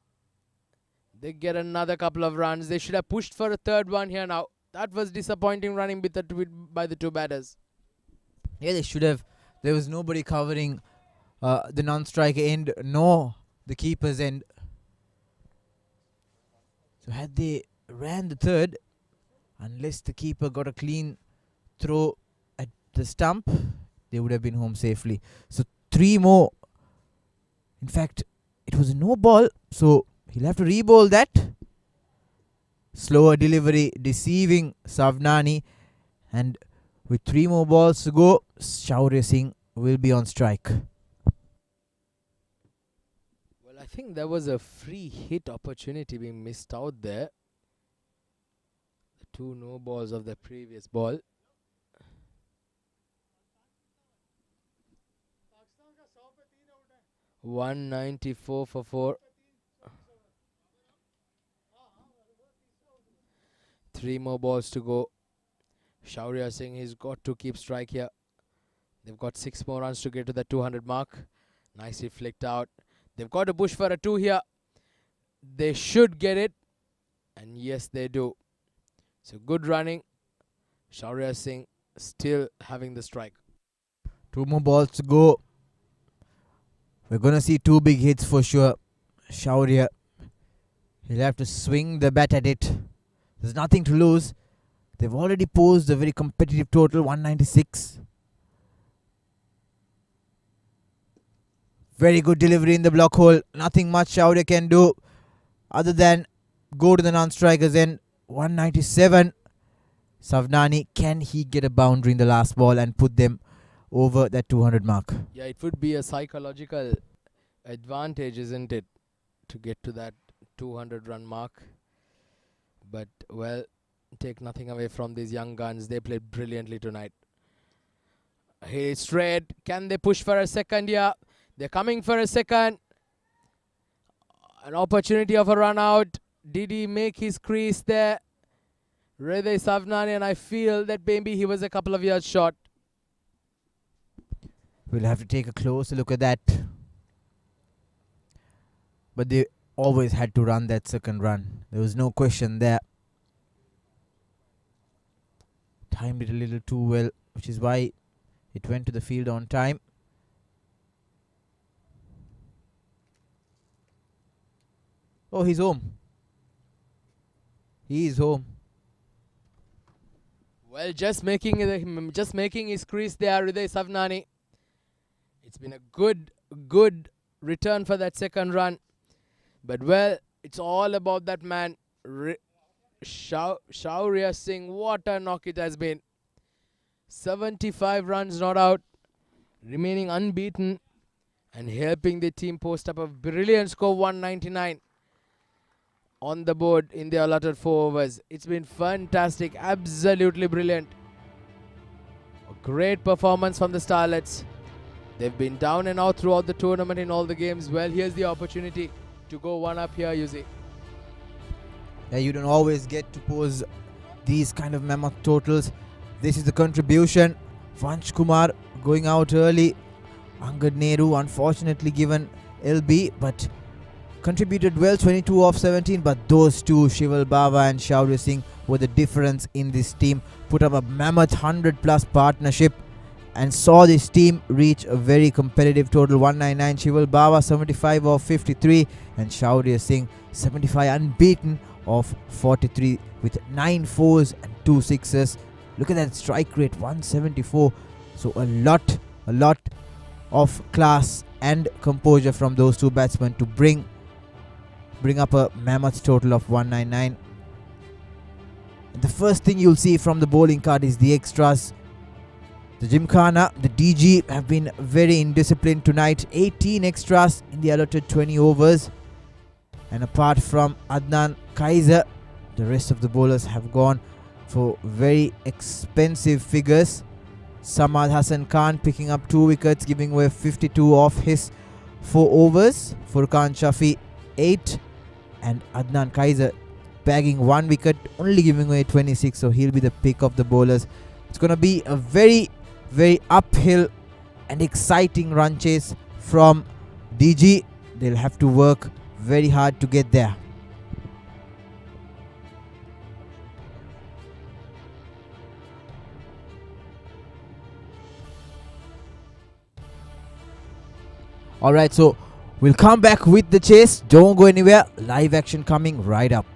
They get another couple of runs. They should have pushed for a third one here now. That was disappointing running by the 2 batters. Yeah, they should have. There was nobody covering the non-striker end nor the keeper's end. So had they ran the third, unless the keeper got a clean throw at the stump, they would have been home safely. So 3 more. In fact, it was a no ball, so he'll have to re-bowl that. Slower delivery, deceiving Savnani. And with 3 more balls to go, Shaurya Singh will be on strike. Well, I think there was a free hit opportunity being missed out there. The 2 no balls of the previous ball. $194 for 4. 3 more balls to go. Shaurya Singh has got to keep strike here. They've got 6 more runs to get to the 200 mark. Nicely flicked out. They've got to push for a 2 here. They should get it. And yes, they do. So good running. Shaurya Singh still having the strike. 2 more balls to go. We're going to see 2 big hits for sure. Shaurya, he'll have to swing the bat at it. There's nothing to lose. They've already posed a very competitive total, 196. Very good delivery in the block hole. Nothing much Shaurya can do other than go to the non-strikers end. 197. Savnani, can he get a boundary in the last ball and put them over that 200 mark? Yeah, it would be a psychological advantage, isn't it, to get to that 200 run mark. But, well, take nothing away from these young guns. They played brilliantly tonight. Hey, straight. Can they push for a second here? They're coming for a second. An opportunity of a run out. Did he make his crease there? Hriday Savnani, and I feel that maybe he was a couple of yards short. We'll have to take a closer look at that. But they always had to run that second run. There was no question there. Timed it a little too well, which is why it went to the field on time. Oh, he's home. He is home. Well, just making his crease there, Hriday Savnani. It's been a good return for that second run. But, well, it's all about that man, Shaurya Singh. What a knock it has been. 75 runs not out, remaining unbeaten, and helping the team post up a brilliant score, 199. on the board in the allotted 4 overs. It's been fantastic, absolutely brilliant. A great performance from the Starlets. They've been down and out throughout the tournament in all the games. Well, here's the opportunity to go one up here, Yuzi. Yeah, you don't always get to pose these kind of mammoth totals. This is the contribution. Vansh Kumar going out early. Angad Nehru unfortunately given LB, but contributed well, 22 off 17. But those two, Shival Baba and Shaurya Singh, were the difference in this team. Put up a mammoth 100+ partnership and saw this team reach a very competitive total. 199. Shival Baba 75 off 53 and Shaurya Singh 75 unbeaten off 43 with 9 fours and 2 sixes. Look at that strike rate, 174. So a lot of class and composure from those two batsmen to bring up a mammoth total of 199. And the first thing you'll see from the bowling card is the extras. The Gymkhana, the DG have been very indisciplined tonight. 18 extras in the allotted 20 overs. And apart from Adnan Kaiser, the rest of the bowlers have gone for very expensive figures. Samad Hassan Khan picking up 2 wickets, giving away 52 off his 4 overs. Furqan Shafi 8 and Adnan Kaiser bagging 1 wicket, only giving away 26, so he'll be the pick of the bowlers. It's going to be a very uphill and exciting run chase from DG. They'll have to work very hard to get there. Alright, so we'll come back with the chase. Don't go anywhere. Live action coming right up.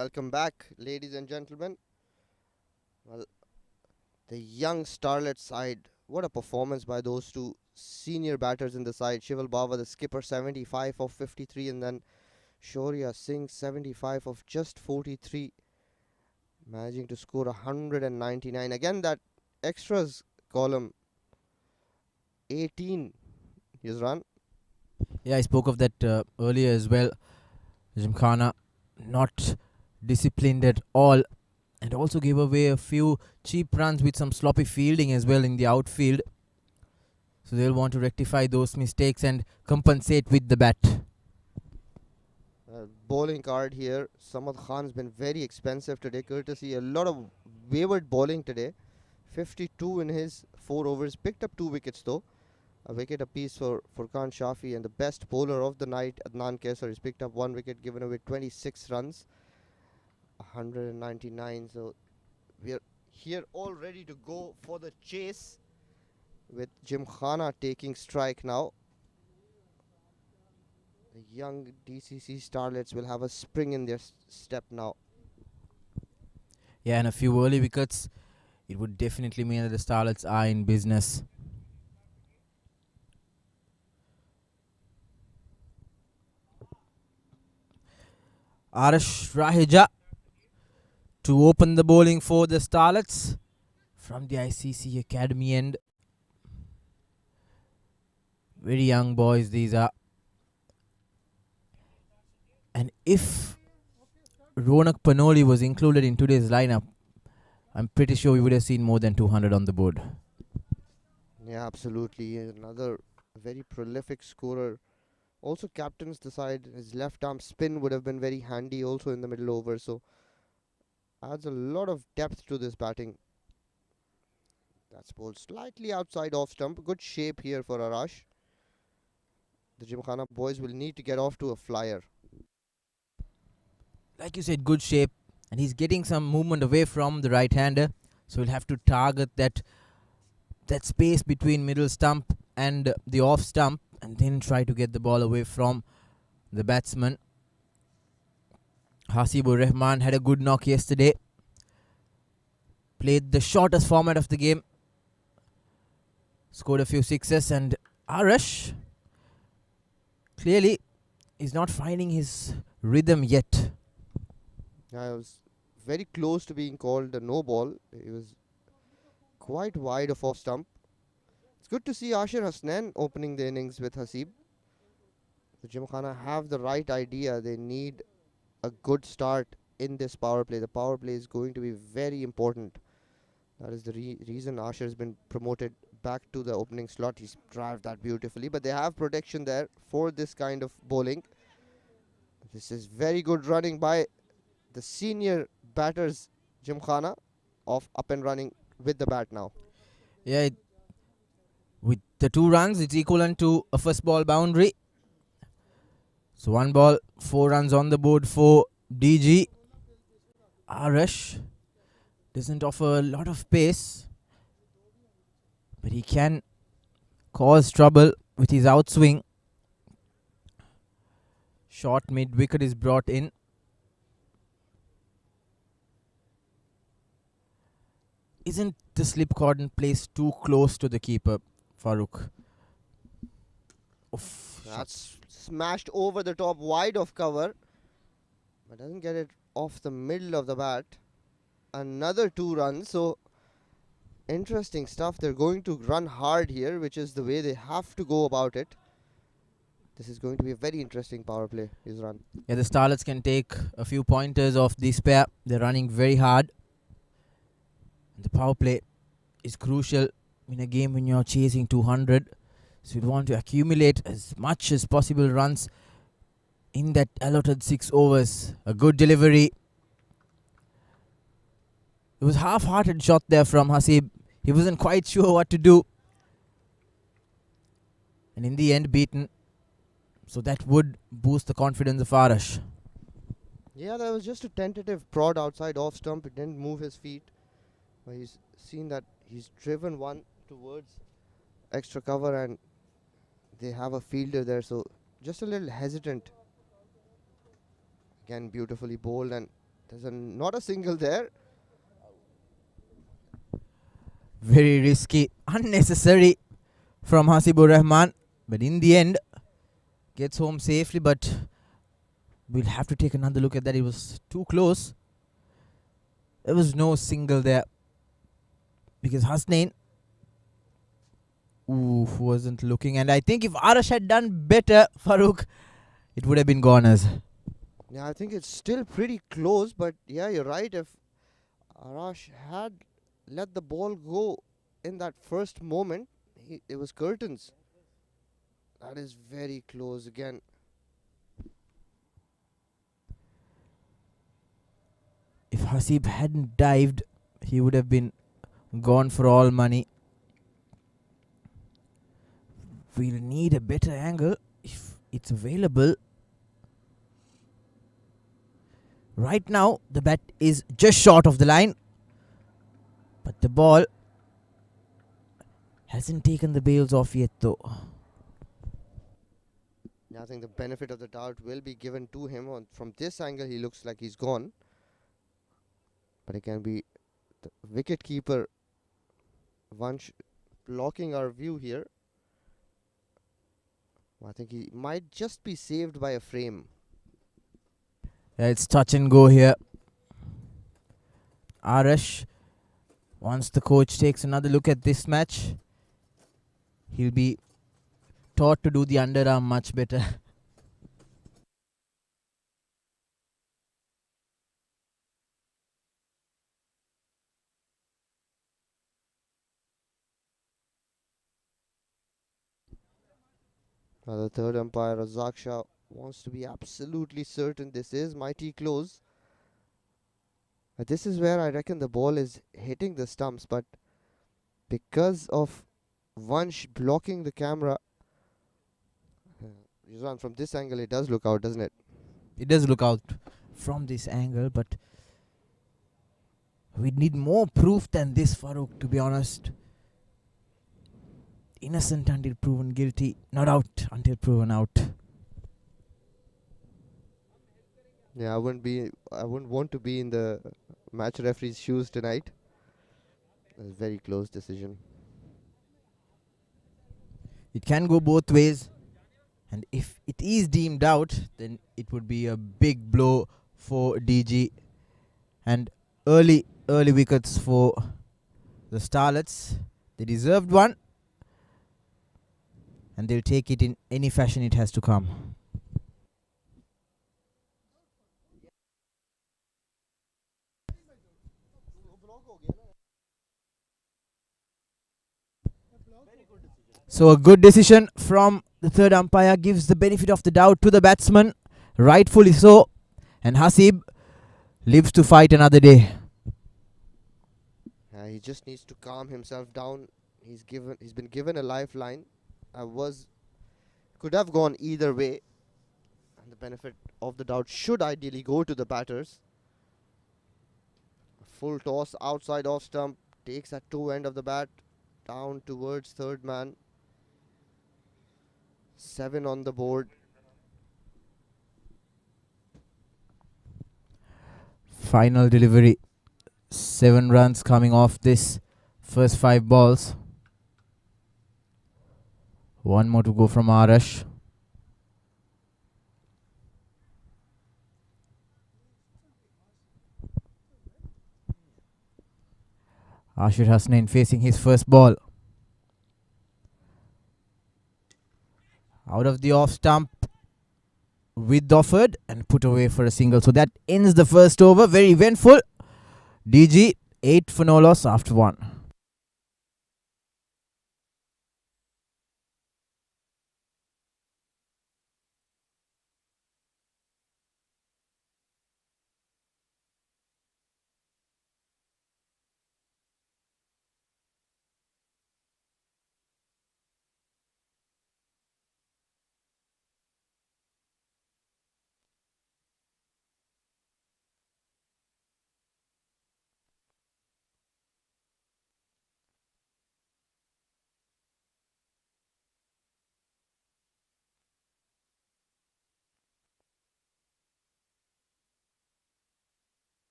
Welcome back, ladies and gentlemen. Well, the young Starlet side. What a performance by those two senior batters in the side. Shival Baba, the skipper, 75 of 53, and then Shaurya Singh, 75 of just 43, managing to score 199. Again, that extras column, 18 is run. Yeah, I spoke of that earlier as well. Gymkhana not disciplined at all, and also gave away a few cheap runs with some sloppy fielding as well in the outfield. So they'll want to rectify those mistakes and compensate with the bat. Bowling card here. Samad Khan's been very expensive today, courtesy a lot of wayward bowling today. 52 in his 4 overs. Picked up 2 wickets though. A wicket apiece for Furqan Shafi, and the best bowler of the night, Adnan Kesar, has picked up 1 wicket, given away 26 runs. 199. So we're here all ready to go for the chase, with Gymkhana taking strike now. The young DCC Starlets will have a spring in their step now. Yeah, and a few early wickets. It would definitely mean that the Starlets are in business. Arash Raheja to open the bowling for the Starlets from the ICCA Academy end. Very young boys these are. And if Ronak Panoli was included in today's lineup, I'm pretty sure we would have seen more than 200 on the board. Yeah, absolutely. Another very prolific scorer. Also captains the side. His left arm spin would have been very handy also in the middle over. So adds a lot of depth to this batting. That's bowled slightly outside off stump. Good shape here for Arash. The Gymkhana boys will need to get off to a flyer. Like you said, good shape. And he's getting some movement away from the right-hander. So he'll have to target that space between middle stump and the off stump, and then try to get the ball away from the batsman. Hasibur Rahman had a good knock yesterday. Played the shortest format of the game. Scored a few sixes, and Arash clearly is not finding his rhythm yet. I was very close to being called a no ball. He was quite wide of off stump. It's good to see Ashir Hasnan opening the innings with Hasib. The Gymkhana have the right idea. They need a good start in this power play. The power play is going to be very important. That is the reason Ashir has been promoted back to the opening slot. He's driven that beautifully, but they have protection there for this kind of bowling. This is very good running by the senior batters, Gymkhana, off up and running with the bat now. Yeah, with the 2 runs, it's equivalent to a first ball boundary. So 1 ball, 4 runs on the board for DG. Arash doesn't offer a lot of pace, but he can cause trouble with his outswing. Short mid wicket is brought in. Isn't the slip cordon placed too close to the keeper, Farooq? Oof. That's smashed over the top, wide of cover, but doesn't get it off the middle of the bat. Another 2 runs. So interesting stuff. They're going to run hard here, which is the way they have to go about it. This is going to be a very interesting power play. Is run. Yeah, the Starlets can take a few pointers off this pair. They're running very hard. The power play is crucial in a game when you're chasing 200. So you want to accumulate as much as possible runs in that allotted 6 overs. A good delivery. It was half-hearted shot there from Hasib. He wasn't quite sure what to do. And in the end, beaten. So that would boost the confidence of Arash. Yeah, that was just a tentative prod outside off stump. It didn't move his feet. But he's seen that he's driven one towards extra cover, and they have a fielder there. So just a little hesitant. Again, beautifully bowled, and There's not a single there. Very risky, unnecessary from Hasibur Rahman. But in the end, gets home safely. But we'll have to take another look at that. It was too close. There was no single there. Because Hasnain wasn't looking. And I think if Arash had done better, Farooq, it would have been goners. Yeah, I think it's still pretty close, but yeah, you're right. If Arash had let the ball go in that first moment, it was curtains. That is very close again. If Hasib hadn't dived, he would have been gone for all money. We'll need a better angle if it's available. Right now, the bat is just short of the line, but the ball hasn't taken the bails off yet, though. Yeah, I think the benefit of the doubt will be given to him. From this angle, he looks like he's gone. But it can be the wicket keeper blocking our view here. I think he might just be saved by a frame. Yeah, it's touch and go here. Arash, once the coach takes another look at this match, he'll be taught to do the underarm much better. The third umpire, Razak Shah, wants to be absolutely certain this is mighty close. This is where I reckon the ball is hitting the stumps, but because of Vansh blocking the camera, Rizwan, from this angle it does look out, doesn't it? It does look out from this angle, but we need more proof than this, Farooq, to be honest. Innocent until proven guilty, not out until proven out. Yeah, I wouldn't want to be in the match referee's shoes tonight. A very close decision. It can go both ways, and if it is deemed out, then it would be a big blow for DG. And early wickets for the Starlets. They deserved one, and they'll take it in any fashion it has to come. So a good decision from the third umpire gives the benefit of the doubt to the batsman, rightfully so, and Hasib lives to fight another day. He just needs to calm himself down. He's been given a lifeline. Could have gone either way, and the benefit of the doubt should ideally go to the batters. Full toss outside off stump, takes at toe end of the bat, down towards third man. 7 on the board. Final delivery. 7 runs coming off this first 5 balls. One more to go from Arash. Ashir Hasnain facing his first ball. Out of the off stump, with offered and put away for a single. So that ends the first over. Very eventful. DG 8 for no loss after 1.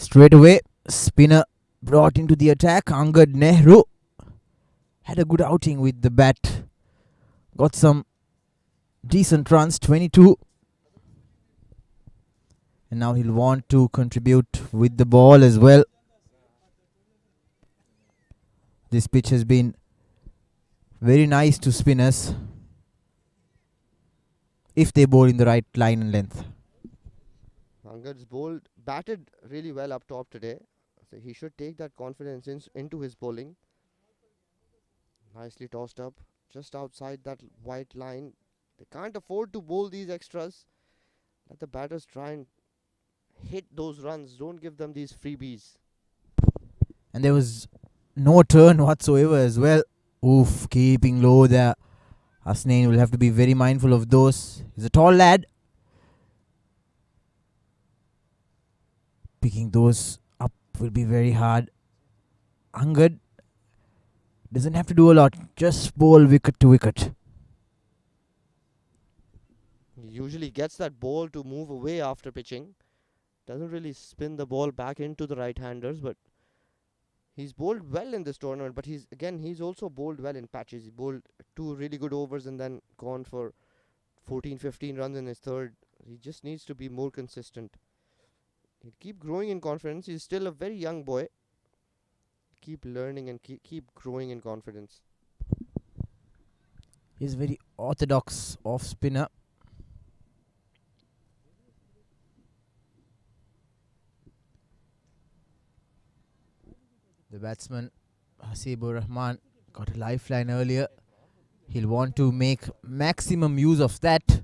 Straight away, spinner brought into the attack. Angad Nehru had a good outing with the bat. Got some decent runs, 22. And now he'll want to contribute with the ball as well. This pitch has been very nice to spinners if they bowl in the right line and length. Angad's bowled, batted really well up top today. So he should take that confidence into his bowling. Nicely tossed up, just outside that white line. They can't afford to bowl these extras. Let the batters try and hit those runs. Don't give them these freebies. And there was no turn whatsoever as well. Oof, keeping low there. Hasnain will have to be very mindful of those. He's a tall lad. Picking those up will be very hard. Angad doesn't have to do a lot. Just bowl wicket to wicket. He usually gets that ball to move away after pitching. Doesn't really spin the ball back into the right-handers, but he's bowled well in this tournament. But he's also bowled well in patches. He bowled 2 really good overs and then gone for 14, 15 runs in his third. He just needs to be more consistent. He'll keep growing in confidence. He's still a very young boy. Keep learning and keep growing in confidence. He's very orthodox off spinner. The batsman Hasibur Rahman got a lifeline earlier. He'll want to make maximum use of that.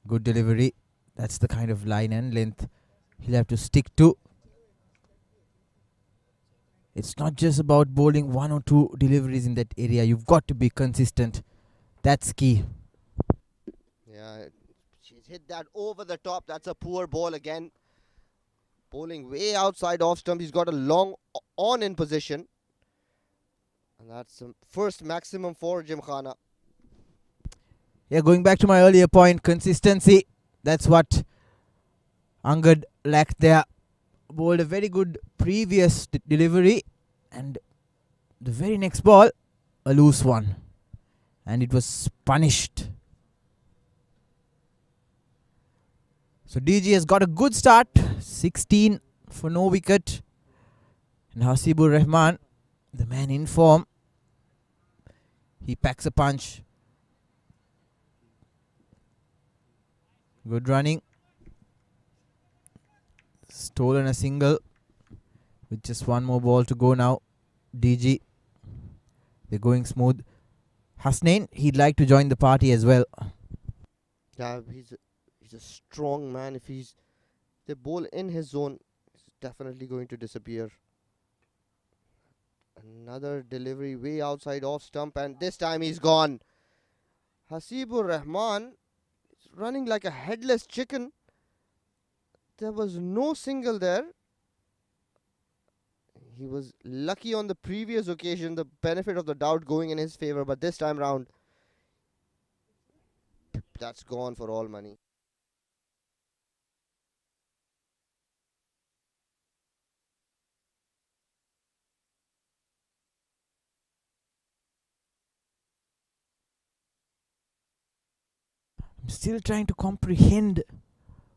Good delivery. That's the kind of line and length he'll have to stick to. It's not just about bowling one or two deliveries in that area. You've got to be consistent. That's key. Yeah, she's hit that over the top. That's a poor ball again. Bowling way outside off stump. He's got a long on in position. And that's the first maximum for Gymkhana. Yeah, going back to my earlier point, consistency. That's what Angad lacked there. Bowled a very good previous delivery, and the very next ball, a loose one. And it was punished. So DG has got a good start. 16 for no wicket. And Hasibur Rahman, the man in form, he packs a punch. Good running. Stolen a single with just one more ball to go now. DG, they're going smooth. Hasnain, he'd like to join the party as well. Yeah, he's a strong man. If the ball in his zone, he's definitely going to disappear. Another delivery way outside off stump, and this time he's gone. Hasibur Rahman is running like a headless chicken. There was no single there. He was lucky on the previous occasion, the benefit of the doubt going in his favor, but this time round, that's gone for all money. I'm still trying to comprehend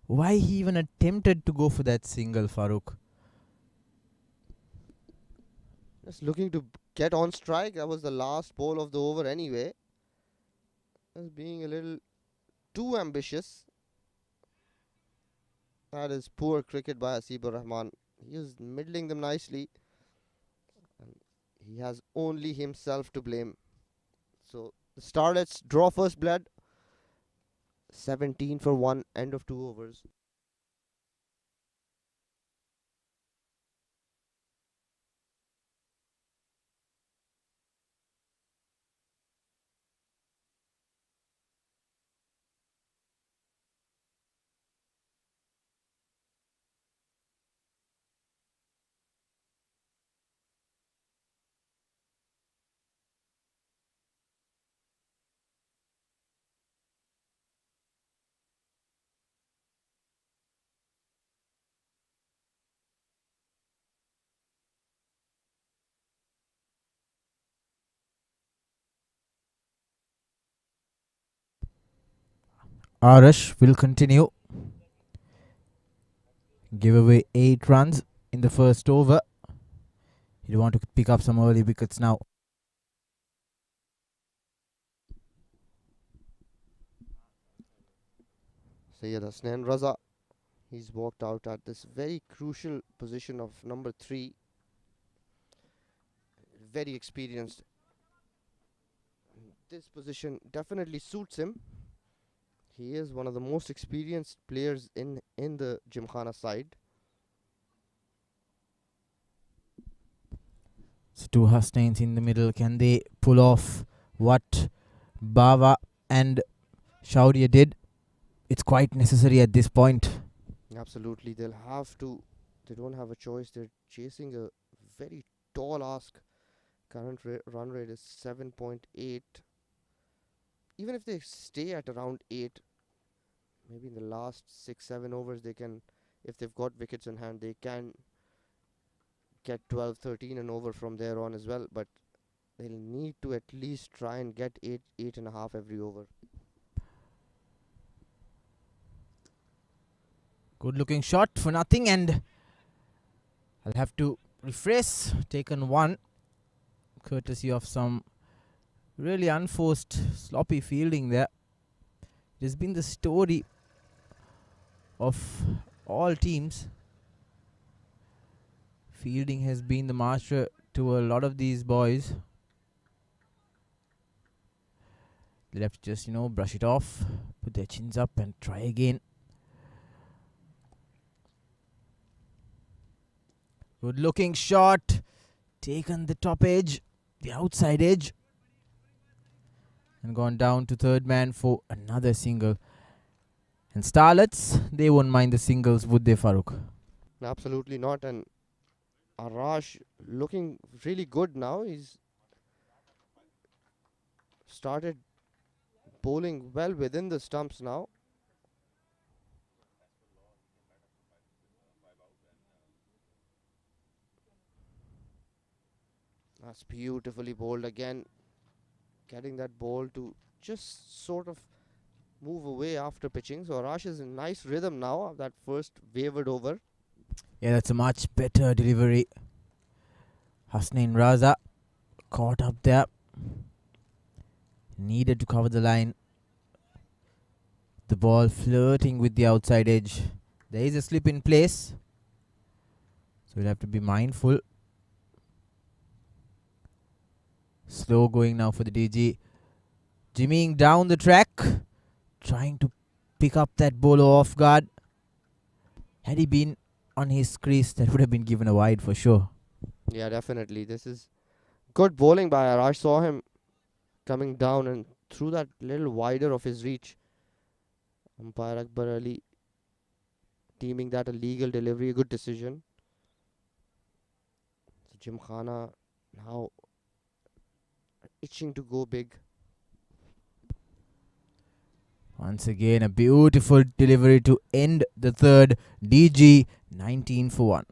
why he even attempted to go for that single, Farooq. Just looking to get on strike. That was the last ball of the over anyway. Just being a little too ambitious. That is poor cricket by Hasibur Rahman. He is middling them nicely. And he has only himself to blame. So the Starlets draw first blood. 17 for 1, end of 2 overs. Arash will continue. Give away 8 runs in the first over. You want to pick up some early wickets now. Sayyid Hasnain Raza, he's walked out at this very crucial position of number 3. Very experienced. This position definitely suits him. He is one of the most experienced players in the Gymkhana side. So 2 Hasnains in the middle. Can they pull off what Bava and Shauria did? It's quite necessary at this point. Absolutely, they'll have to. They don't have a choice. They're chasing a very tall ask. Current run rate is 7.8. Even if they stay at around 8, maybe in the last 6-7 overs, they can, if they've got wickets in hand, they can get 12-13 and over from there on as well. But they'll need to at least try and get 8.5 every over. Good looking shot for nothing, and I'll have to rephrase. Taken 1, courtesy of some really unforced sloppy fielding there. It has been the story of all teams. Fielding has been the master to a lot of these boys. They'll have to just, brush it off, put their chins up and try again. Good looking shot. Taken the top edge, the outside edge. And gone down to third man for another single. And Starlets, they won't mind the singles, would they, Farooq? Absolutely not. And Arash looking really good now. He's started bowling well within the stumps now. That's beautifully bowled again. Getting that ball to just sort of move away after pitching. So Arash is in nice rhythm now of that first wavered over. Yeah, that's a much better delivery. Hasnain Raza caught up there. Needed to cover the line. The ball flirting with the outside edge. There is a slip in place, so we'll have to be mindful. Slow going now for the DG. Jimmying down the track, trying to pick up that bowler off guard. Had he been on his crease, that would have been given a wide for sure. Yeah, definitely. This is good bowling by Arash. Saw him coming down and threw that little wider of his reach. Umpire Akbar Ali deeming that a legal delivery, a good decision. So Gymkhana now itching to go big. Once again, a beautiful delivery to end the third. DG 19 for 1.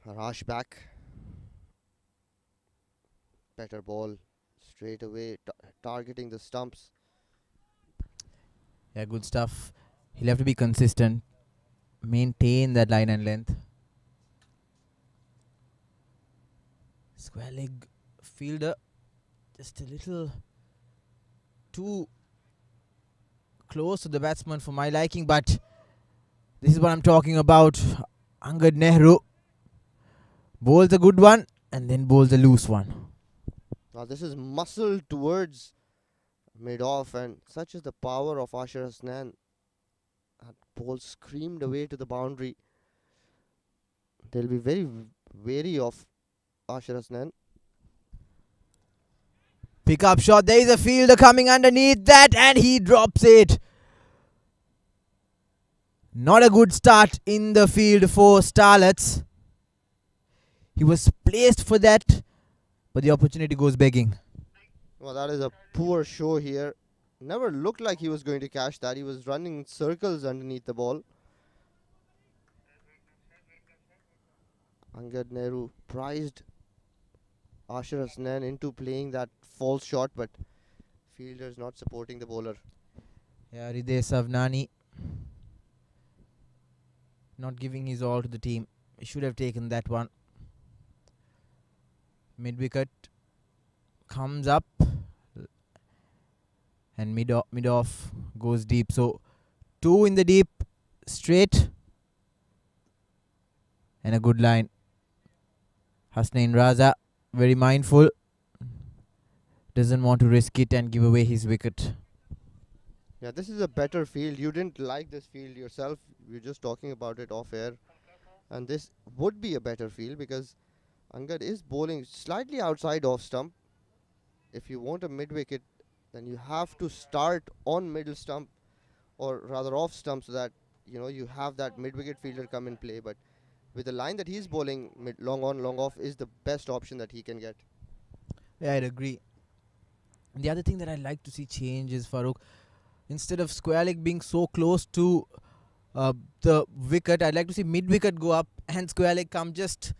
Arash back. Better ball straight away, targeting the stumps. Yeah, good stuff. He'll have to be consistent. Maintain that line and length. Square leg fielder. Just a little too close to the batsman for my liking, but this is what I'm talking about. Angad Nehru bowls a good one and then bowls a loose one. Now this is muscle towards mid-off, and such is the power of Ashar Hasnan. Ball screamed away to the boundary. They'll be very wary of Ashir Hasnan. Pick up shot. There is a fielder coming underneath that, and he drops it. Not a good start in the field for Starlets. He was placed for that, but the opportunity goes begging. Well, that is a poor show here. Never looked like he was going to catch that. He was running in circles underneath the ball. Angad Nehru prized Ashir Hasnan into playing that false shot, but fielders not supporting the bowler. Yeah, Hriday Savnani not giving his all to the team. He should have taken that one. Mid wicket comes up and mid off goes deep. So 2 in the deep straight and a good line. Hasnain Raza very mindful, doesn't want to risk it and give away his wicket. Yeah, this is a better field. You didn't like this field yourself. We were just talking about it off air. And this would be a better field because Angad is bowling slightly outside off stump. If you want a mid wicket, then you have to start on middle stump, or rather off stump, so that you have that mid wicket fielder come in play. But with the line that he's bowling, long on, long off is the best option that he can get. Yeah, I'd agree. The other thing that I'd like to see change is, Farooq, instead of square leg being so close to the wicket, I'd like to see mid wicket go up and square leg come just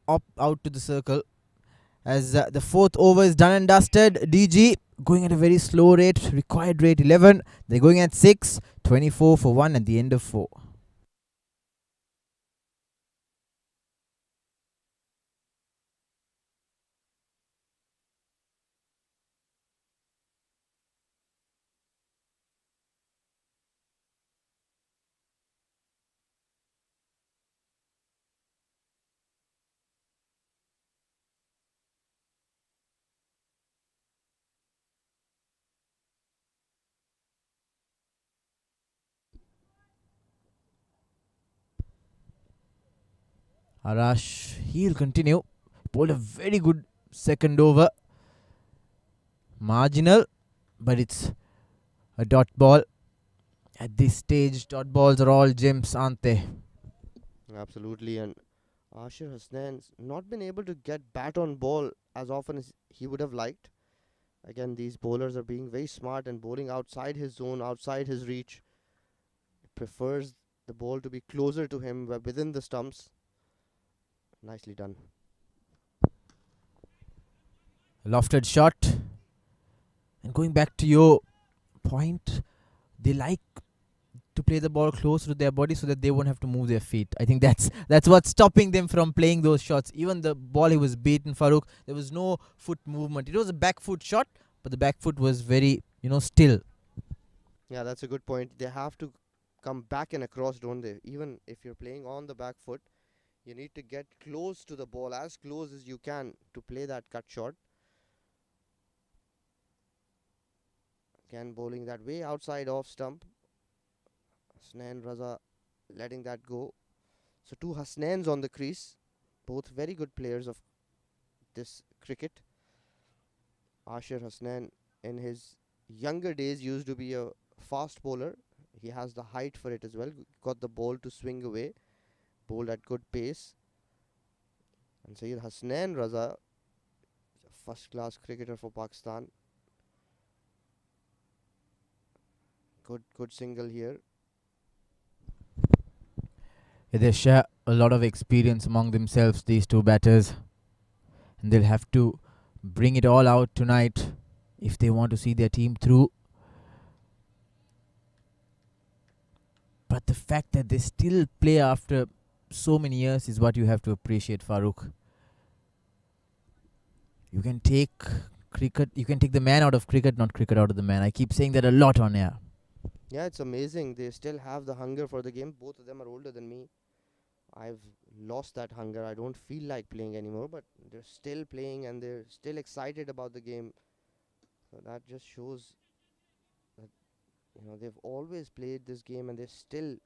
up out to the circle. As the 4th over is done and dusted, DG going at a very slow rate, required rate 11. They're going at 6, 24 for 1 at the end of 4. Arash, he'll continue. Bowled a very good second over. Marginal, but it's a dot ball. At this stage, dot balls are all gems, aren't they? Absolutely, and Ashir Hasnan's not been able to get bat on ball as often as he would have liked. Again, these bowlers are being very smart and bowling outside his zone, outside his reach. He prefers the ball to be closer to him, within the stumps. Nicely done. Lofted shot. And going back to your point, they like to play the ball close to their body so that they won't have to move their feet. I think that's what's stopping them from playing those shots. Even the ball he was beaten, Farooq, there was no foot movement. It was a back foot shot, but the back foot was very, still. Yeah, that's a good point. They have to come back and across, don't they? Even if you're playing on the back foot, you need to get close to the ball, as close as you can, to play that cut shot. Again, bowling that way outside off stump. Hasnain Raza letting that go. So 2 Hasnains on the crease. Both very good players of this cricket. Ashir Hasnan in his younger days used to be a fast bowler. He has the height for it as well. Got the ball to swing away. Bowled at good pace. And Sayyid Hasnain Raza, first class cricketer for Pakistan. Good single here. They share a lot of experience among themselves, these two batters. And they'll have to bring it all out tonight if they want to see their team through. But the fact that they still play after so many years is what you have to appreciate, Farooq. You can take the man out of cricket, not cricket out of the man. I keep saying that a lot on air. Yeah, it's amazing. They still have the hunger for the game. Both of them are older than me. I've lost that hunger. I don't feel like playing anymore, but they're still playing and they're still excited about the game. So that just shows that They've always played this game and they still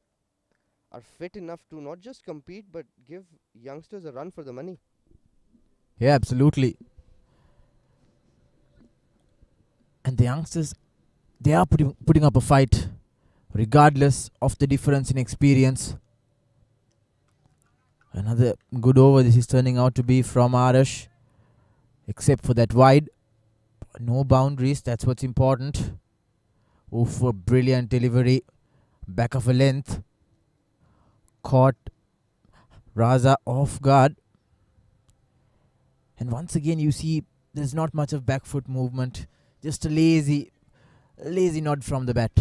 are fit enough to not just compete but give youngsters a run for the money. Yeah, absolutely. And the youngsters, they are putting up a fight, regardless of the difference in experience. Another good over this is turning out to be from Arash, except for that wide. No boundaries, that's what's important. Oh, for brilliant delivery. Back of a length. Caught Raza off guard. And once again, you see there's not much of back foot movement. Just a lazy nod from the bat.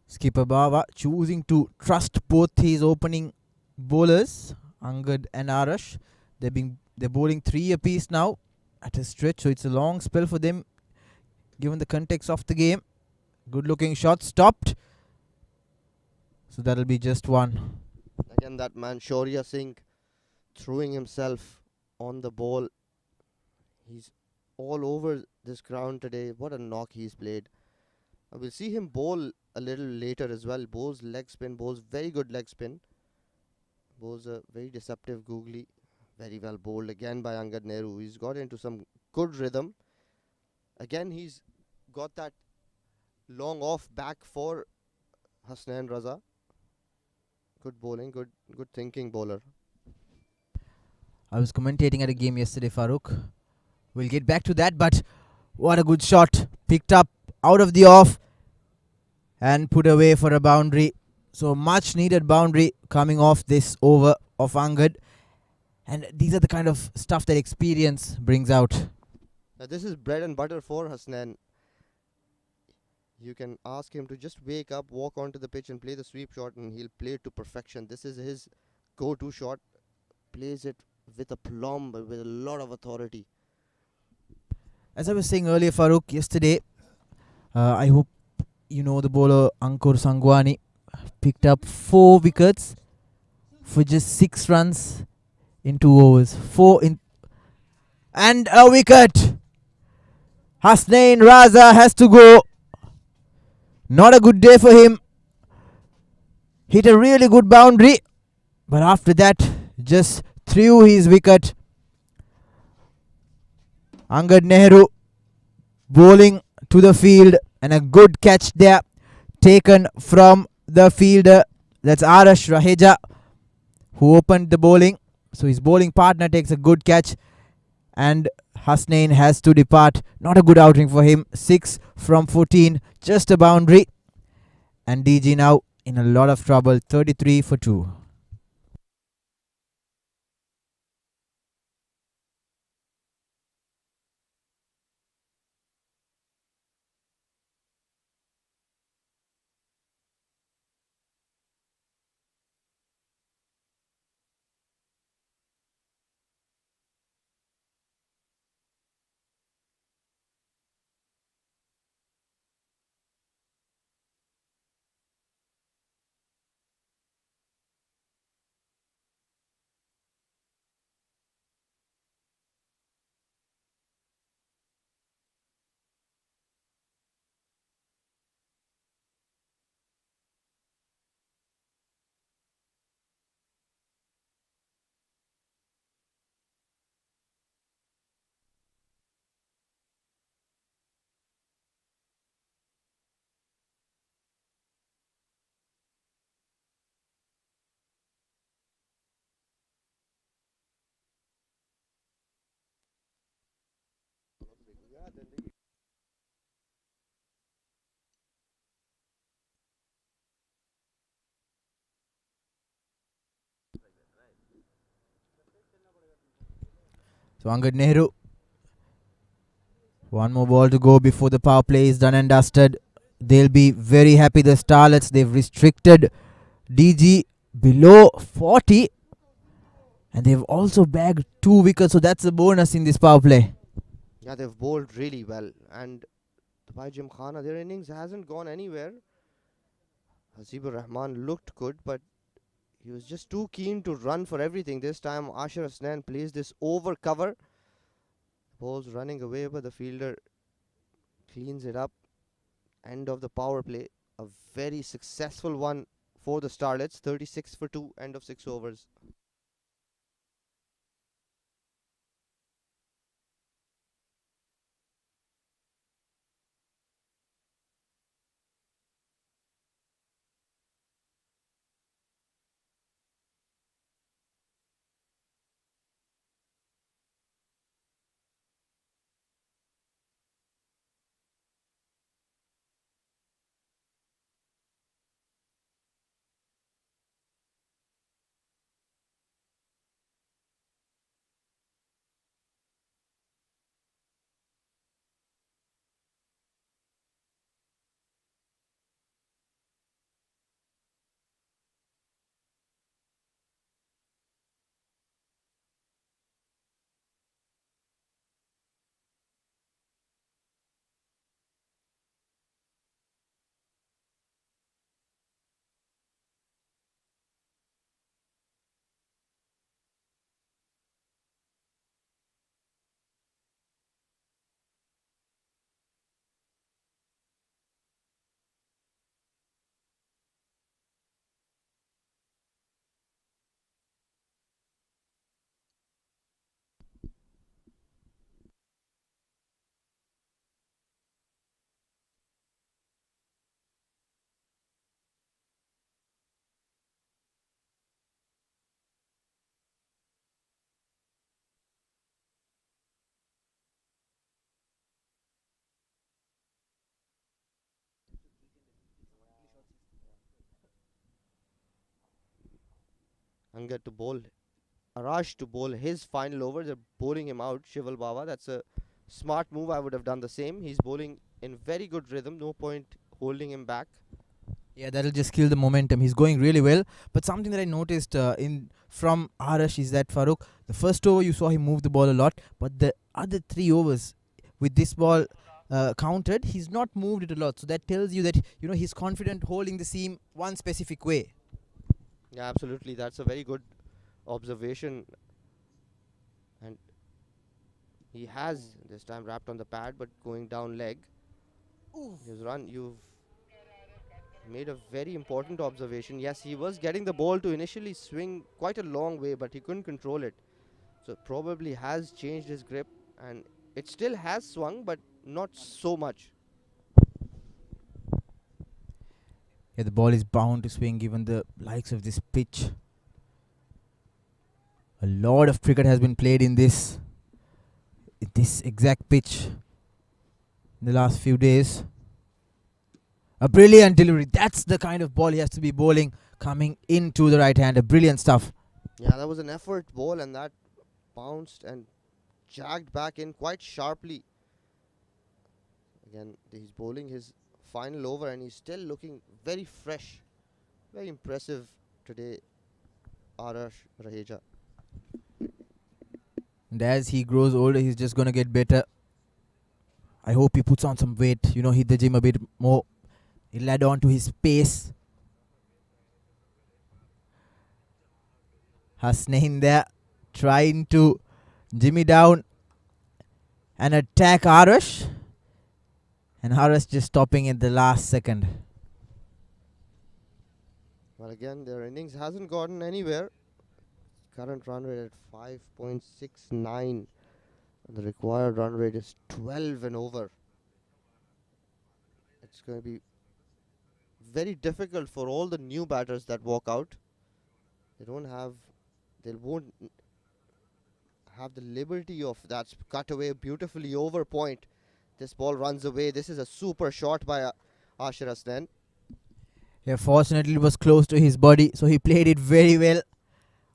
Skipper Baba choosing to trust both his opening bowlers, Angad and Arash. They're bowling three apiece now at a stretch, so it's a long spell for them given the context of the game. Good looking shot stopped. So that'll be just one. Again, that man Shaurya Singh throwing himself on the ball. He's all over this ground today. What a knock he's played. We'll see him bowl a little later as well. Bowls leg spin, bowls very good leg spin. Bowls a very deceptive googly. Very well bowled again by Angad Nehru. He's got into some good rhythm. Again, he's got that long off back for Hasnain Raza. Good bowling, good thinking bowler. I was commentating at a game yesterday, Farooq. We'll get back to that, but what a good shot. Picked up out of the off and put away for a boundary. So much needed boundary coming off this over of Angad. And these are the kind of stuff that experience brings out. Now, this is bread and butter for Hasnain. You can ask him to just wake up, walk onto the pitch and play the sweep shot and he'll play it to perfection. This is his go-to shot. Plays it with aplomb, with a lot of authority. As I was saying earlier, Farooq, yesterday, I hope you know the bowler Ankur Sangwani picked up 4 wickets for just 6 runs in 2 overs. 4 in and a wicket. Hasnain Raza has to go. Not a good day for him. Hit a really good boundary, but after that, just threw his wicket. Angad Nehru bowling to the field and a good catch there taken from the fielder. That's Arash Raheja who opened the bowling. So his bowling partner takes a good catch and Hasnain has to depart. Not a good outing for him. 6 from 14, just a boundary. And DG now in a lot of trouble. 33 for 2. So Angad Nehru. One more ball to go before the power play is done and dusted. They'll be very happy, the Starlets. They've restricted DG below 40. And they've also bagged 2 wickets. So that's a bonus in this power play. Yeah, they've bowled really well. And by Gymkhana, their innings hasn't gone anywhere. Hazibur Rahman looked good, but he was just too keen to run for everything. This time, Ashar Hasnan plays this over cover. Ball's running away, but the fielder cleans it up. End of the power play. A very successful one for the Starlets. 36 for 2, end of 6 overs. Angad to bowl. Arash to bowl his final over. They're bowling him out. Shival Baba. That's a smart move. I would have done the same. He's bowling in very good rhythm. No point holding him back. Yeah, that'll just kill the momentum. He's going really well. But something that I noticed in from Arash is that Farooq, the first over you saw him move the ball a lot, but the other 3 overs with this ball counted, he's not moved it a lot. So that tells you that he's confident holding the seam one specific way. Yeah, absolutely. That's a very good observation. And he has this time wrapped on the pad, but going down leg. You've made a very important observation. Yes, he was getting the ball to initially swing quite a long way, but he couldn't control it. So probably has changed his grip, and it still has swung, but not so much. Yeah, the ball is bound to swing given the likes of this pitch. A lot of cricket has been played in this exact pitch in the last few days. A brilliant delivery. That's the kind of ball he has to be bowling, coming into the right hand. A brilliant stuff. Yeah, that was an effort ball, and that bounced and jagged back in quite sharply. Again, he's bowling his final over, and he's still looking very fresh. Very impressive today, Arash Raheja. And as he grows older, he's just going to get better. I hope he puts on some weight, hit the gym a bit more. He'll add on to his pace. Hasnain there trying to jimmy down and attack Arash. And Arash just stopping at the last second. Well, again, their innings hasn't gotten anywhere. Current run rate at 5.69. The required run rate is 12 and over. It's going to be very difficult for all the new batters that walk out. They won't have the liberty of that cut away beautifully over point. This ball runs away. This is a super shot by Ashar Hasnan. Yeah, fortunately it was close to his body, so he played it very well.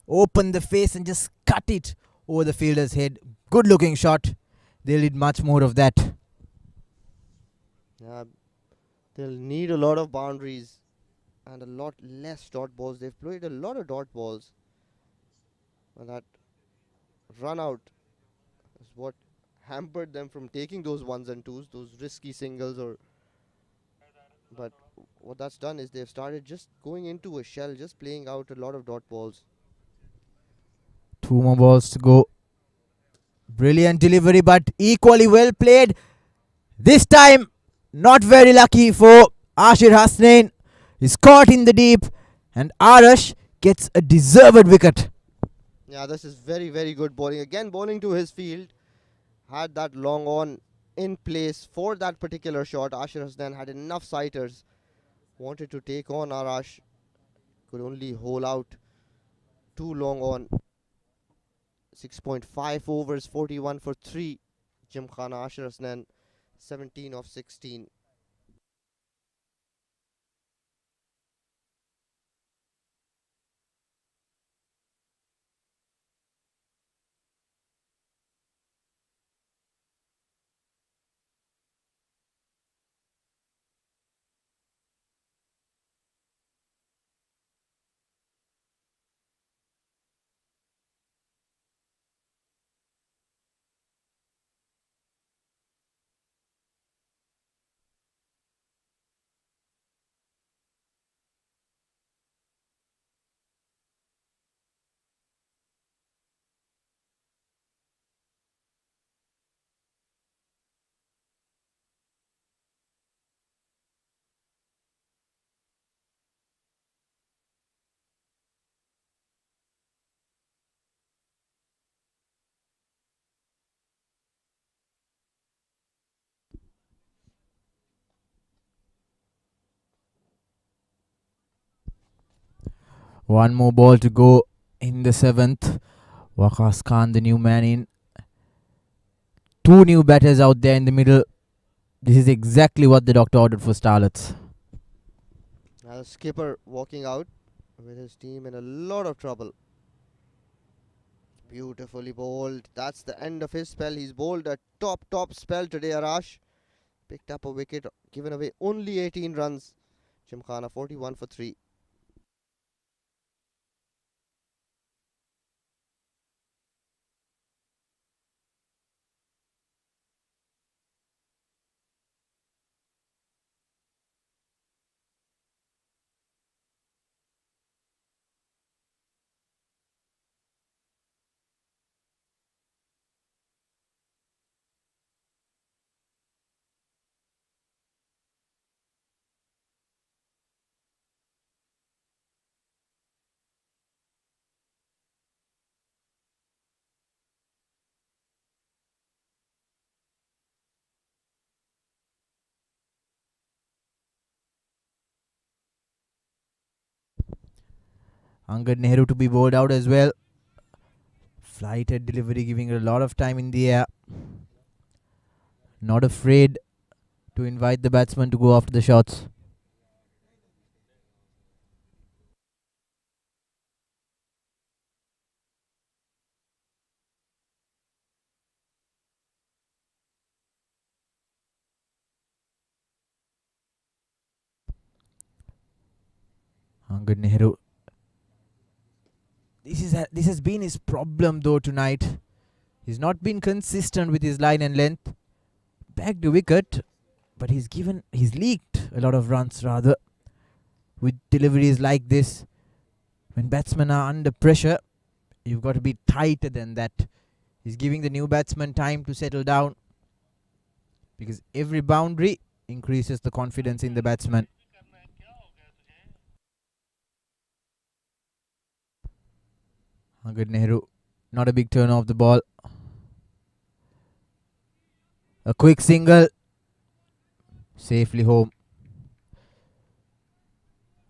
Opened the face and just cut it over the fielder's head. Good looking shot. They'll need much more of that. Yeah, they'll need a lot of boundaries and a lot less dot balls. They've played a lot of dot balls. And that run out is what hampered them from taking those ones and twos, those risky singles. Or but what that's done is they've started just going into a shell, just playing out a lot of dot balls. 2 more balls to go. Brilliant delivery, but equally well played. This time, not very lucky for Ashir Hasnain. He's caught in the deep, and Arash gets a deserved wicket. Yeah, this is very, very good bowling. Again, bowling to his field. Had that long on in place for that particular shot. Ashir Hasnan had enough sighters. Wanted to take on Arash. Could only hole out too long on. 6.5 overs, 41 for 3. Gymkhana Ashir Hasnan, 17 of 16. One more ball to go in the 7th. Waqas Khan, the new man in. 2 new batters out there in the middle. This is exactly what the doctor ordered for Starlets. Now the skipper walking out with his team in a lot of trouble. Beautifully bowled. That's the end of his spell. He's bowled a top spell today, Arash. Picked up a wicket, given away only 18 runs. Gymkhana 41 for 3. Angad Nehru to be bowled out as well. Flighted delivery, giving a lot of time in the air. Not afraid to invite the batsman to go after the shots. Angad Nehru. This has been his problem though tonight. He's not been consistent with his line and length. Bagged the wicket, but he's leaked a lot of runs rather. With deliveries like this, when batsmen are under pressure, you've got to be tighter than that. He's giving the new batsman time to settle down, because every boundary increases the confidence in the batsman. Angad Nehru, not a big turn off the ball. A quick single, safely home.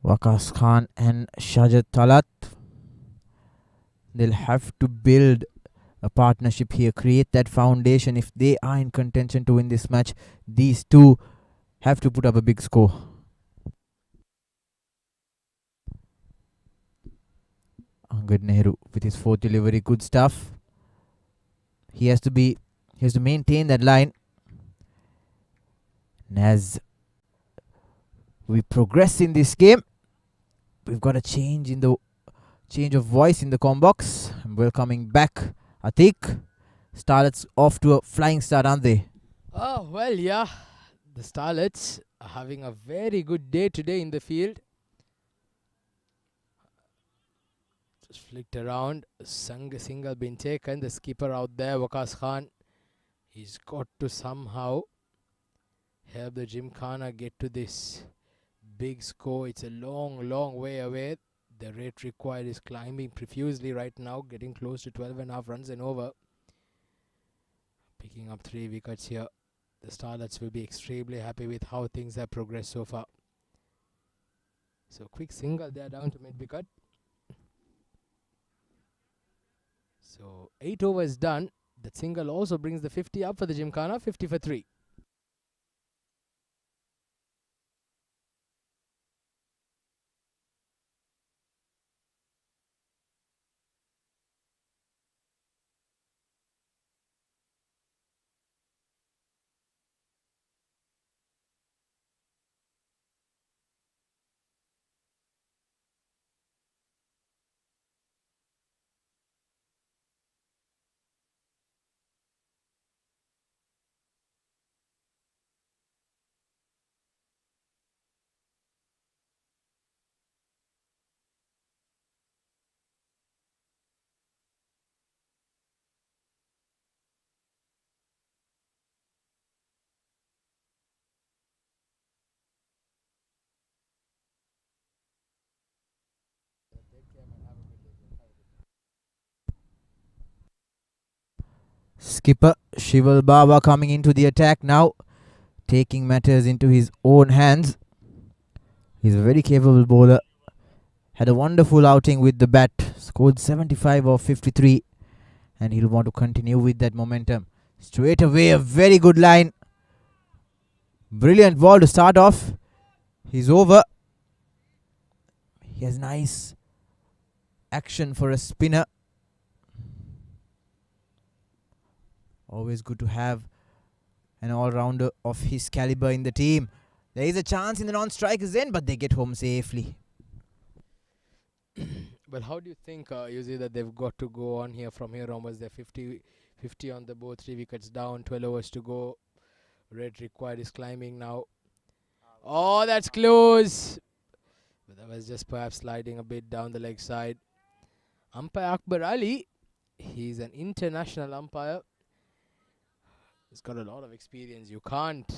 Waqas Khan and Shajat Talat, they'll have to build a partnership here, create that foundation. If they are in contention to win this match, these two have to put up a big score. Angad Nehru with his 4th delivery, good stuff. He has to maintain that line. And as we progress in this game, we've got a change of voice in the com box. I'm welcoming back Atik. Starlets off to a flying start, aren't they? Oh, well, yeah. The Starlets are having a very good day today in the field. Just flicked around. Single been taken. The skipper out there, Waqas Khan, he's got to somehow help the Gymkhana get to this big score. It's a long, long way away. The rate required is climbing profusely right now, getting close to 12.5 runs and over. Picking up 3 wickets here. The Starlets will be extremely happy with how things have progressed so far. So quick single there down to mid wicket. So 8 overs done. That single also brings the 50 up for the Gymkhana, 50 for 3. Skipper Shival Baba coming into the attack now, taking matters into his own hands. He's a very capable bowler. Had a wonderful outing with the bat. Scored 75 of 53. And he'll want to continue with that momentum. Straight away, a very good line. Brilliant ball to start off. He's over. He has nice action for a spinner. Always good to have an all-rounder of his caliber in the team. There is a chance in the non-strikers end, but they get home safely. Well, how do you think, you see that they've got to go on here from here onwards? They're 50 on the board, 3 wickets down, 12 overs to go. Rate required is climbing now. Oh, that's close. But that was just perhaps sliding a bit down the leg side. Umpire Akbar Ali, he's an international umpire. He's got a lot of experience. You can't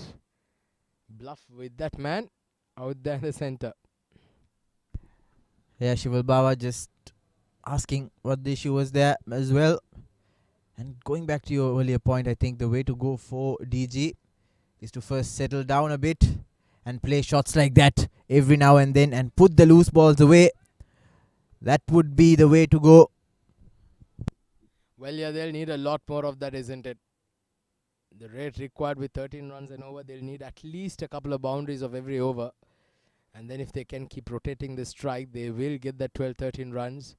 bluff with that man out there in the center. Yeah, Shival Baba just asking what the issue was there as well. And going back to your earlier point, I think the way to go for DG is to first settle down a bit and play shots like that every now and then and put the loose balls away. That would be the way to go. Well, yeah, they'll need a lot more of that, isn't it? The rate required with 13 runs and over, they'll need at least a couple of boundaries of every over. And then if they can keep rotating the strike, they will get that 12-13 runs.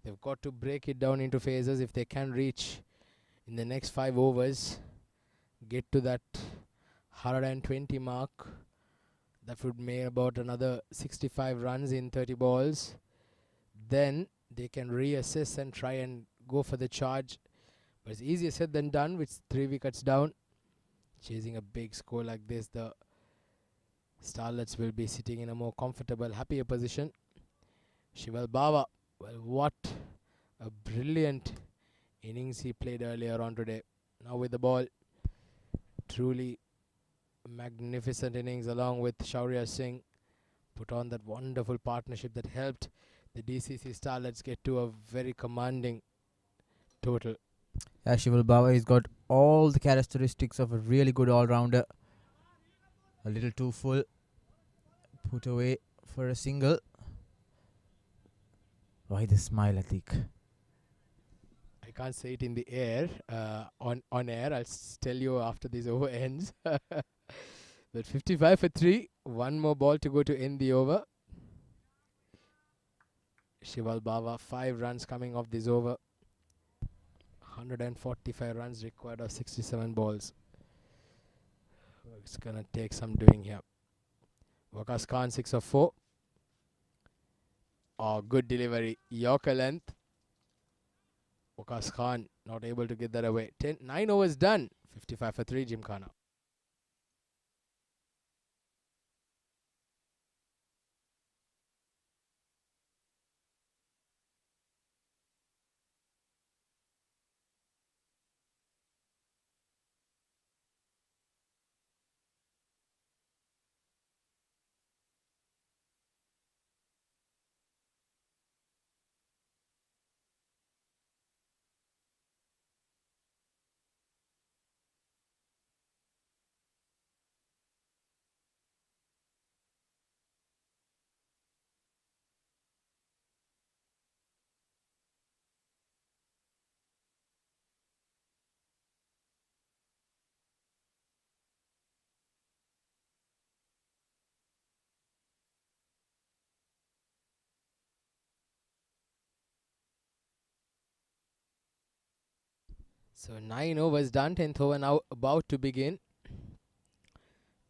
They've got to break it down into phases. If they can reach in the next 5 overs, get to that 120 mark, that would make about another 65 runs in 30 balls. Then they can reassess and try and go for the charge. But it's easier said than done with 3 wickets down. Chasing a big score like this, the Starlets will be sitting in a more comfortable, happier position. Shival Baba, well, what a brilliant innings he played earlier on today. Now with the ball, truly magnificent innings along with Shaurya Singh. Put on that wonderful partnership that helped the DCC Starlets get to a very commanding total. Yeah, Shival Baba, he's got all the characteristics of a really good all-rounder. A little too full. Put away for a single. Why the smile, Atik? I can't say it in the air, on air. I'll tell you after this over ends. But 55 for 3. One more ball to go to end the over. Shival Baba, 5 runs coming off this over. 145 runs required of 67 balls. It's gonna take some doing here. Waqas Khan 6 of 4. Oh, good delivery. Yorker length. Waqas Khan not able to get that away. 9 overs done. 55 for 3, Gymkhana. So 9 overs done. 10th over now about to begin.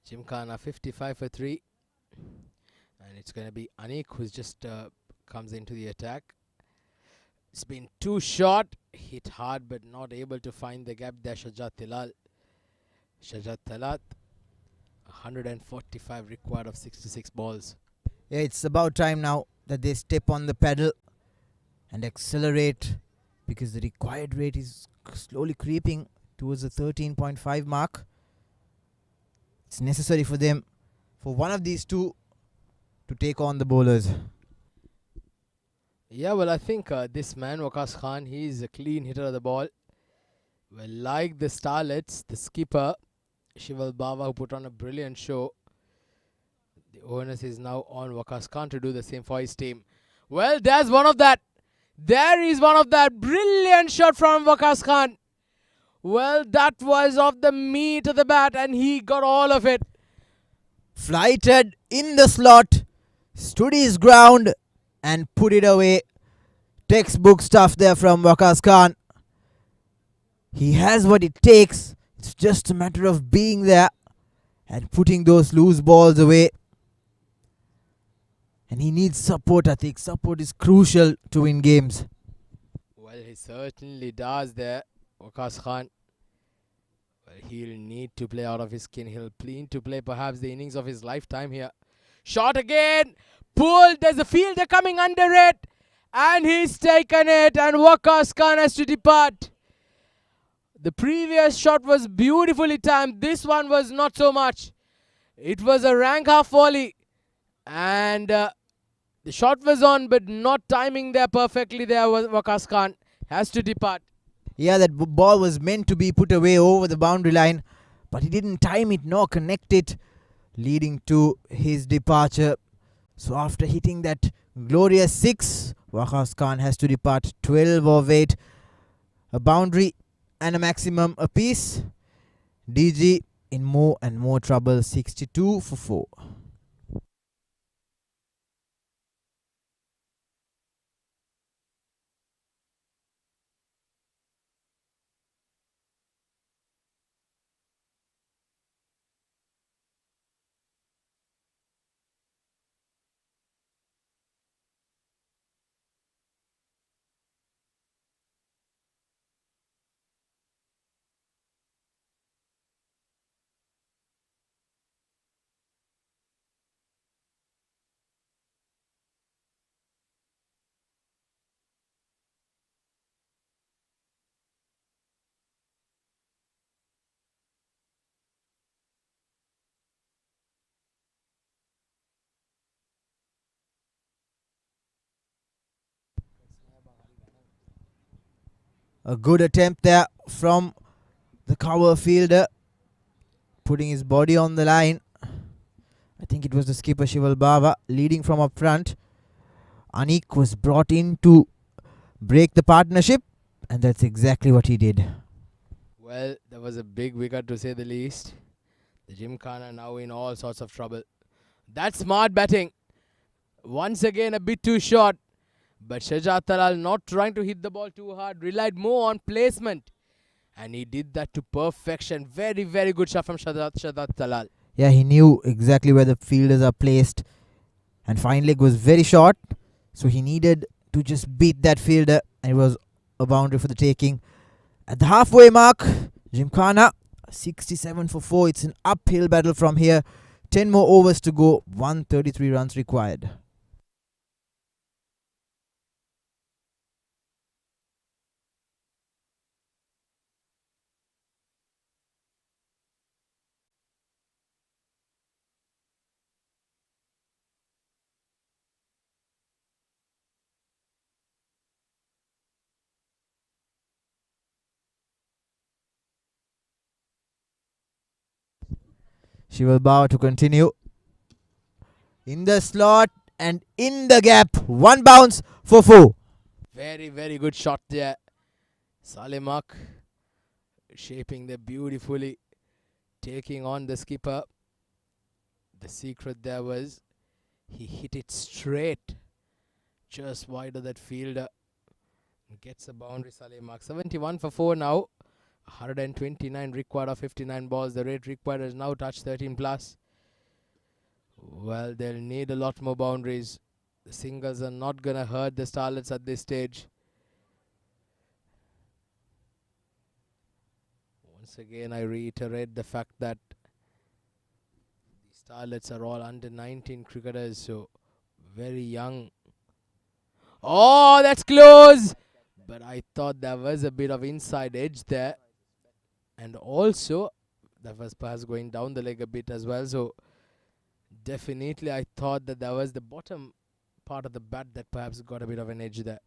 Gymkhana 55 for 3. And it's going to be Anik who's just comes into the attack. It's been too short. Hit hard but not able to find the gap there. Shajat Talat. 145 required of 66 balls. Yeah, it's about time now that they step on the pedal and accelerate, because the required rate is slowly creeping towards the 13.5 mark. It's necessary for them, for one of these two, to take on the bowlers. Yeah, well, I think this man, Waqas Khan, he's a clean hitter of the ball. Well, like the Starlets, the skipper, Shival Baba, who put on a brilliant show. The onus is now on Waqas Khan to do the same for his team. Well, there's one of that. There is one of that. Brilliant shot from Waqas Khan. Well, that was off the meat of the bat and he got all of it. Flighted in the slot, stood his ground and put it away. Textbook stuff there from Waqas Khan. He has what it takes. It's just a matter of being there and putting those loose balls away. And he needs support, I think. Support is crucial to win games. Well, he certainly does there, Waqas Khan. Well, he'll need to play out of his skin. He'll need to play perhaps the innings of his lifetime here. Shot again. Pulled. There's a fielder coming under it. And he's taken it. And Waqas Khan has to depart. The previous shot was beautifully timed. This one was not so much. It was a rank half volley. And the shot was on, but not timing there perfectly there. Waqas Khan has to depart. Yeah, that ball was meant to be put away over the boundary line, but he didn't time it nor connect it, leading to his departure. So after hitting that glorious 6, Waqas Khan has to depart. 12 of 8, a boundary and a maximum apiece. DG in more and more trouble, 62 for 4. A good attempt there from the cover fielder, putting his body on the line. I think it was the skipper Shival Baba leading from up front. Anik was brought in to break the partnership, and that's exactly what he did. Well, that was a big wicket to say the least. The Gymkhana now in all sorts of trouble. That's smart batting. Once again a bit too short. But Shajat Talal not trying to hit the ball too hard, relied more on placement. And he did that to perfection. Very, very good shot from Shajat Talal. Yeah, he knew exactly where the fielders are placed. And fine leg was very short. So he needed to just beat that fielder. And it was a boundary for the taking. At the halfway mark, Gymkhana 67 for 4. It's an uphill battle from here. 10 more overs to go. 133 runs required. She will bow to continue. In the slot and in the gap. One bounce for 4. Very, very good shot there. Salemak shaping there beautifully, taking on the skipper. The secret there was he hit it straight, just wide of that fielder. Gets a boundary, Salemak. 71 for 4 now. 129 required of 59 balls. The rate required has now touched 13 plus. Well, they'll need a lot more boundaries. The singles are not going to hurt the Starlets at this stage. Once again, I reiterate the fact that the Starlets are all under 19 cricketers, so very young. Oh, that's close! But I thought there was a bit of inside edge there. And also, that was perhaps going down the leg a bit as well. So, definitely I thought that was the bottom part of the bat that perhaps got a bit of an edge there.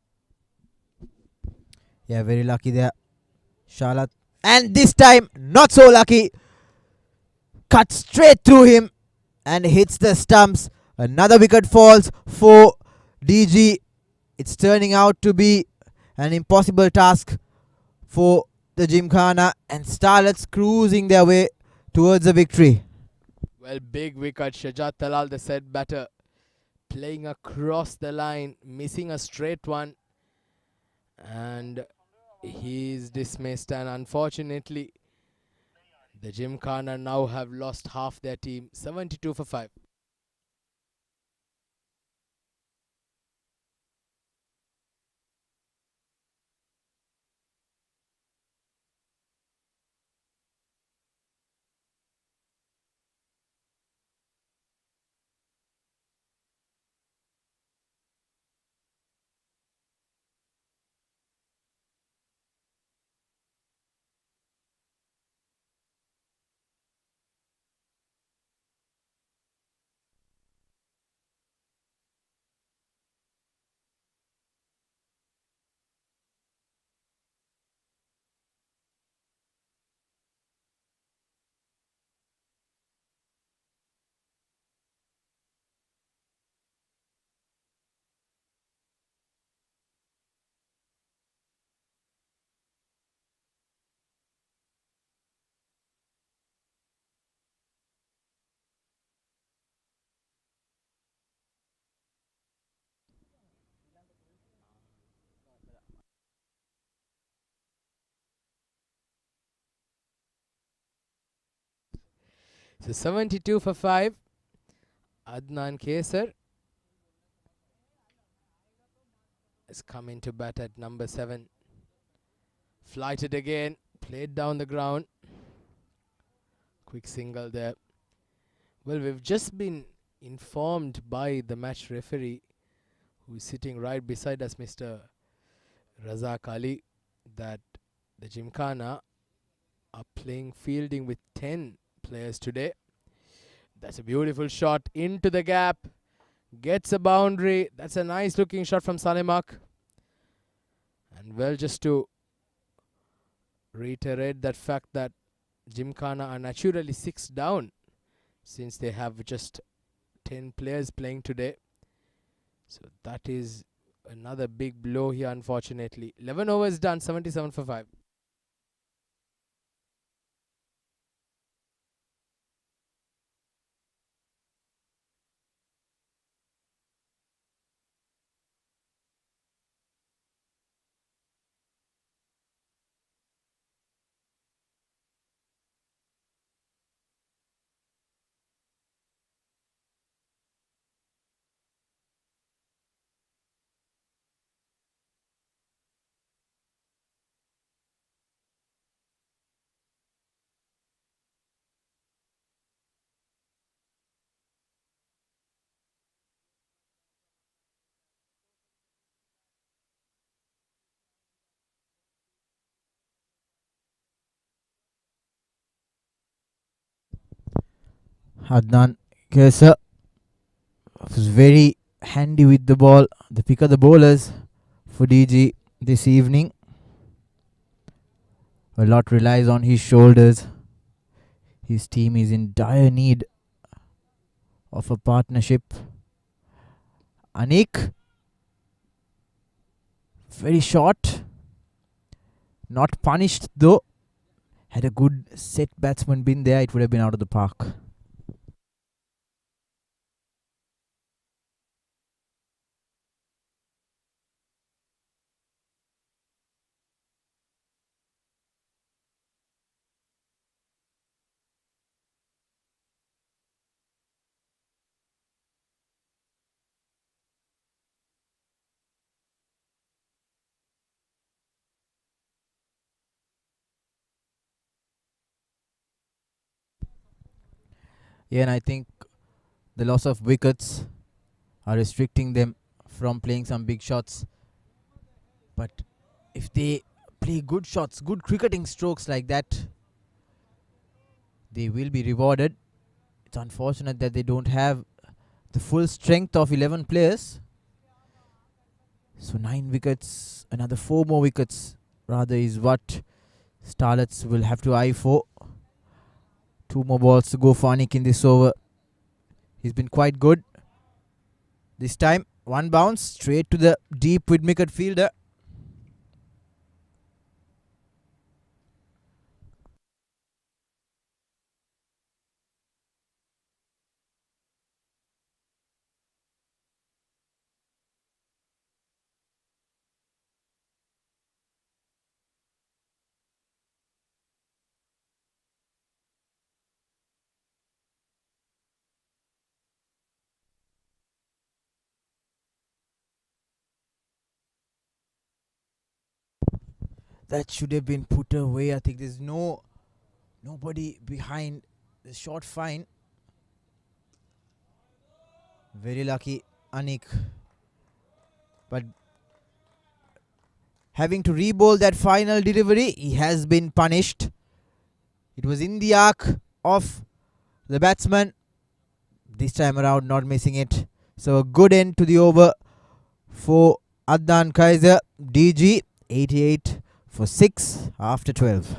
Yeah, very lucky there. Charlotte. And this time, not so lucky. Cut straight through him and hits the stumps. Another wicket falls for DG. It's turning out to be an impossible task for the Gymkhana, and Starlets cruising their way towards a victory. Well, big wicket. Shajat Talal, the set batter, playing across the line, missing a straight one. And he's dismissed, and unfortunately, the Gymkhana now have lost half their team. 72 for 5. So 72 for 5. Adnan Kesar is coming to bat at number 7. Flighted again, played down the ground. Quick single there. Well, we've just been informed by the match referee, who's sitting right beside us, Mr. Razak Ali, that the Gymkhana are playing fielding with 10 players today. That's a beautiful shot into the gap. Gets a boundary. That's a nice looking shot from Salemak. And well, just to reiterate that fact that Gymkhana are naturally 6 down, since they have just 10 players playing today. So that is another big blow here, unfortunately. 11 overs done, 77 for 5. Adnan Kesa was very handy with the ball. The pick of the bowlers for DG this evening. A lot relies on his shoulders. His team is in dire need of a partnership. Anik, very short. Not punished though. Had a good set batsman been there, it would have been out of the park. Yeah, and I think the loss of wickets are restricting them from playing some big shots. But if they play good shots, good cricketing strokes like that, they will be rewarded. It's unfortunate that they don't have the full strength of 11 players. So 9 wickets, another 4 more wickets rather is what Starlets will have to eye for. 2 more balls to go for Anik in this over. He's been quite good. This time, one bounce straight to the deep mid wicket fielder. That should have been put away. I think there's nobody behind the short fine. Very lucky Anik. But having to re-bowl that final delivery, he has been punished. It was in the arc of the batsman. This time around not missing it. So a good end to the over for Adnan Kaiser. DG 88 for 6 after 12.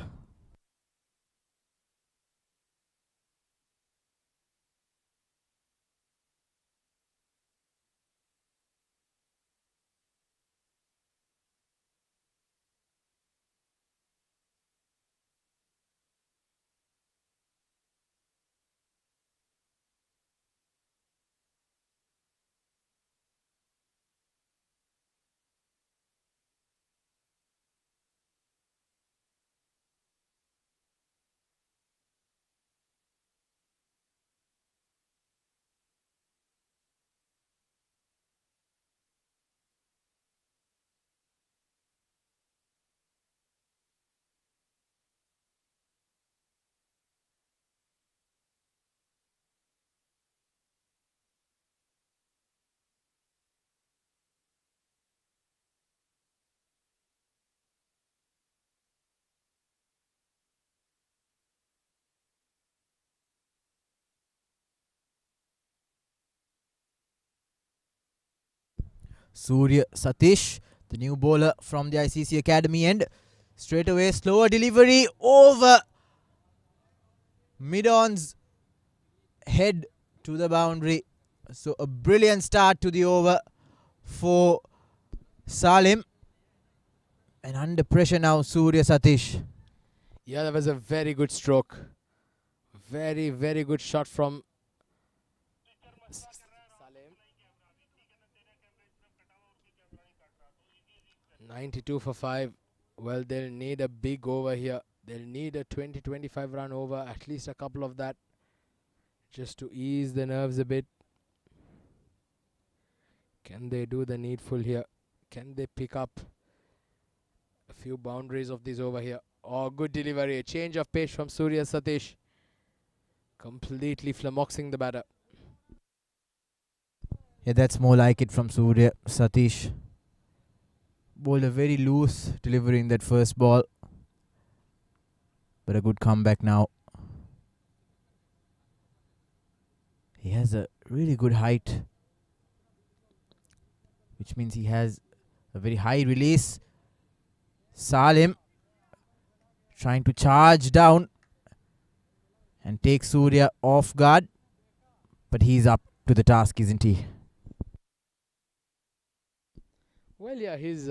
Surya Satish, the new bowler from the ICCA Academy, and straight away slower delivery over mid-on's head to the boundary. So a brilliant start to the over for Salim. And under pressure now, Surya Satish. Yeah, that was a very good stroke. Very, very good shot from Salim. 92 for 5. Well, they'll need a big over here. They'll need a 20-25 run over, at least a couple of that, just to ease the nerves a bit. Can they do the needful here? Can they pick up a few boundaries of this over here? Oh, good delivery. A change of pace from Surya Satish. Completely flummoxing the batter. Yeah, that's more like it from Surya Satish. Bowler very loose delivering that first ball. But a good comeback now. He has a really good height, which means he has a very high release. Salim trying to charge down and take Surya off guard, but he's up to the task, isn't he? Well, yeah, he's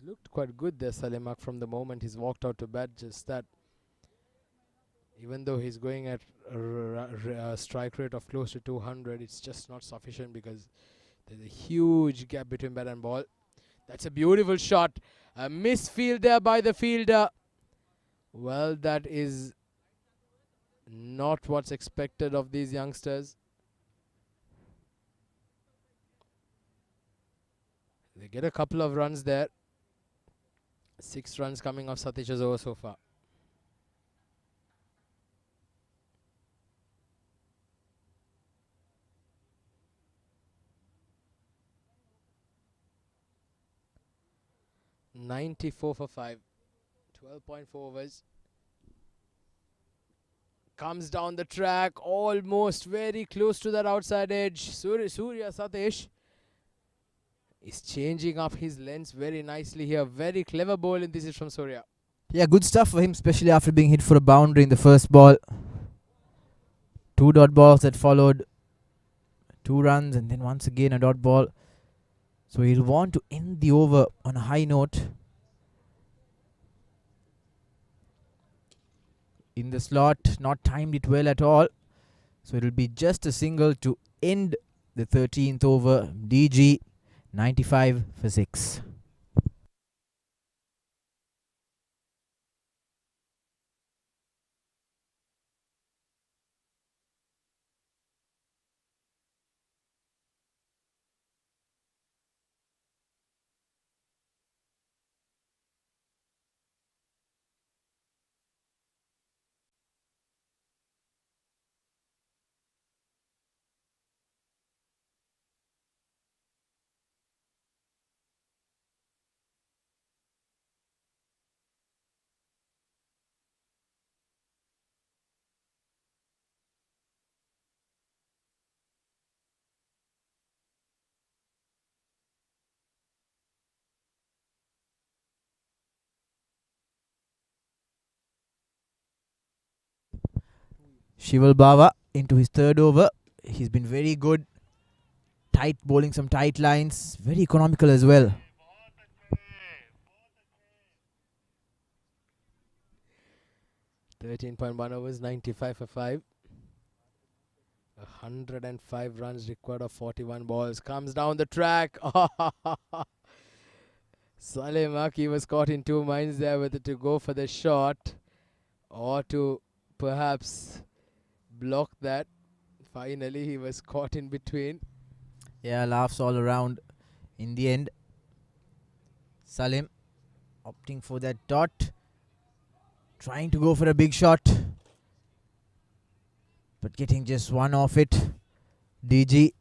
looked quite good there, Salemak, from the moment he's walked out to bat. Just that, even though he's going at a strike rate of close to 200, it's just not sufficient because there's a huge gap between bat and ball. That's a beautiful shot. A misfield there by the fielder. Well, that is not what's expected of these youngsters. They get a couple of runs there. 6 runs coming off Satish's over so far. .94 for 5. 12.4 overs. Comes down the track, almost very close to that outside edge. Surya Satish is changing up his lengths very nicely here. Very clever ball, and this is from Surya. Yeah, good stuff for him, especially after being hit for a boundary in the first ball. 2 dot balls that followed 2 runs, and then once again a dot ball. So he'll want to end the over on a high note. In the slot, not timed it well at all. So it'll be just a single to end the 13th over. DG 95 for 6. Shival Bava into his 3rd over. He's been very good. Tight, bowling some tight lines. Very economical as well. 13.1 overs, 95 for 5. 105 runs required of 41 balls. Comes down the track. Saleh Maki was caught in 2 minds there whether to go for the shot or to perhaps block that. Finally, he was caught in between. Yeah, laughs all around. In the end, Salim opting for that dot. Trying to go for a big shot, but getting just 1 off it. DG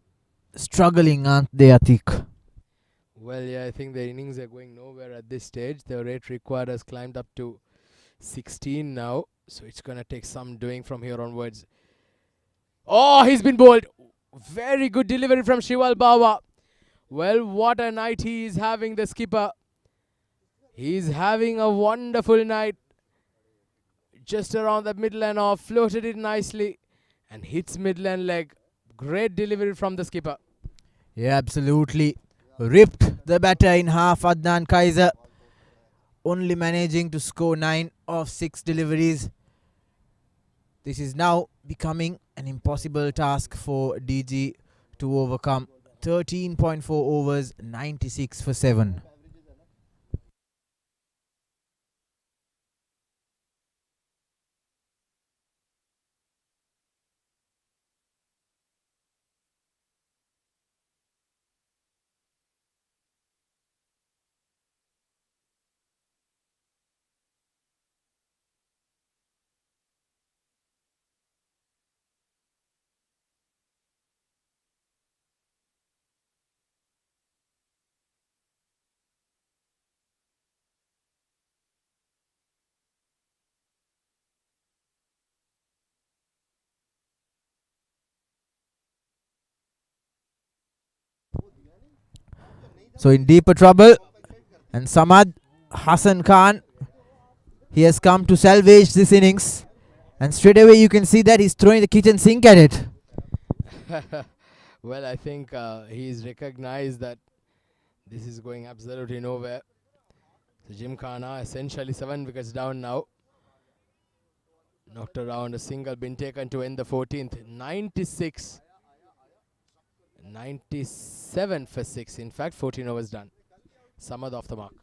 struggling, aren't they, Atik? Well, yeah, I think the innings are going nowhere at this stage. The rate required has climbed up to 16 now. So it's going to take some doing from here onwards. Oh, he's been bowled. Very good delivery from Shival Bawa. Well, what a night he is having, the skipper. He's having a wonderful night. Just around the middle and off. Floated it nicely. And hits middle and leg. Great delivery from the skipper. Yeah, absolutely. Ripped the batter in half, Adnan Kaiser. Only managing to score 9 of 6 deliveries. This is now becoming an impossible task for DG to overcome. 13.4 overs, 96 for 7. So in deeper trouble. And Samad Hassan Khan, he has come to salvage this innings. And straight away you can see that he's throwing the kitchen sink at it. Well, I think he's recognized that this is going absolutely nowhere. So Gymkhana essentially 7 wickets down now. Knocked around, a single been taken to end the 14th. 96. 97 for 6. In fact, 14 overs done. Samad off the mark.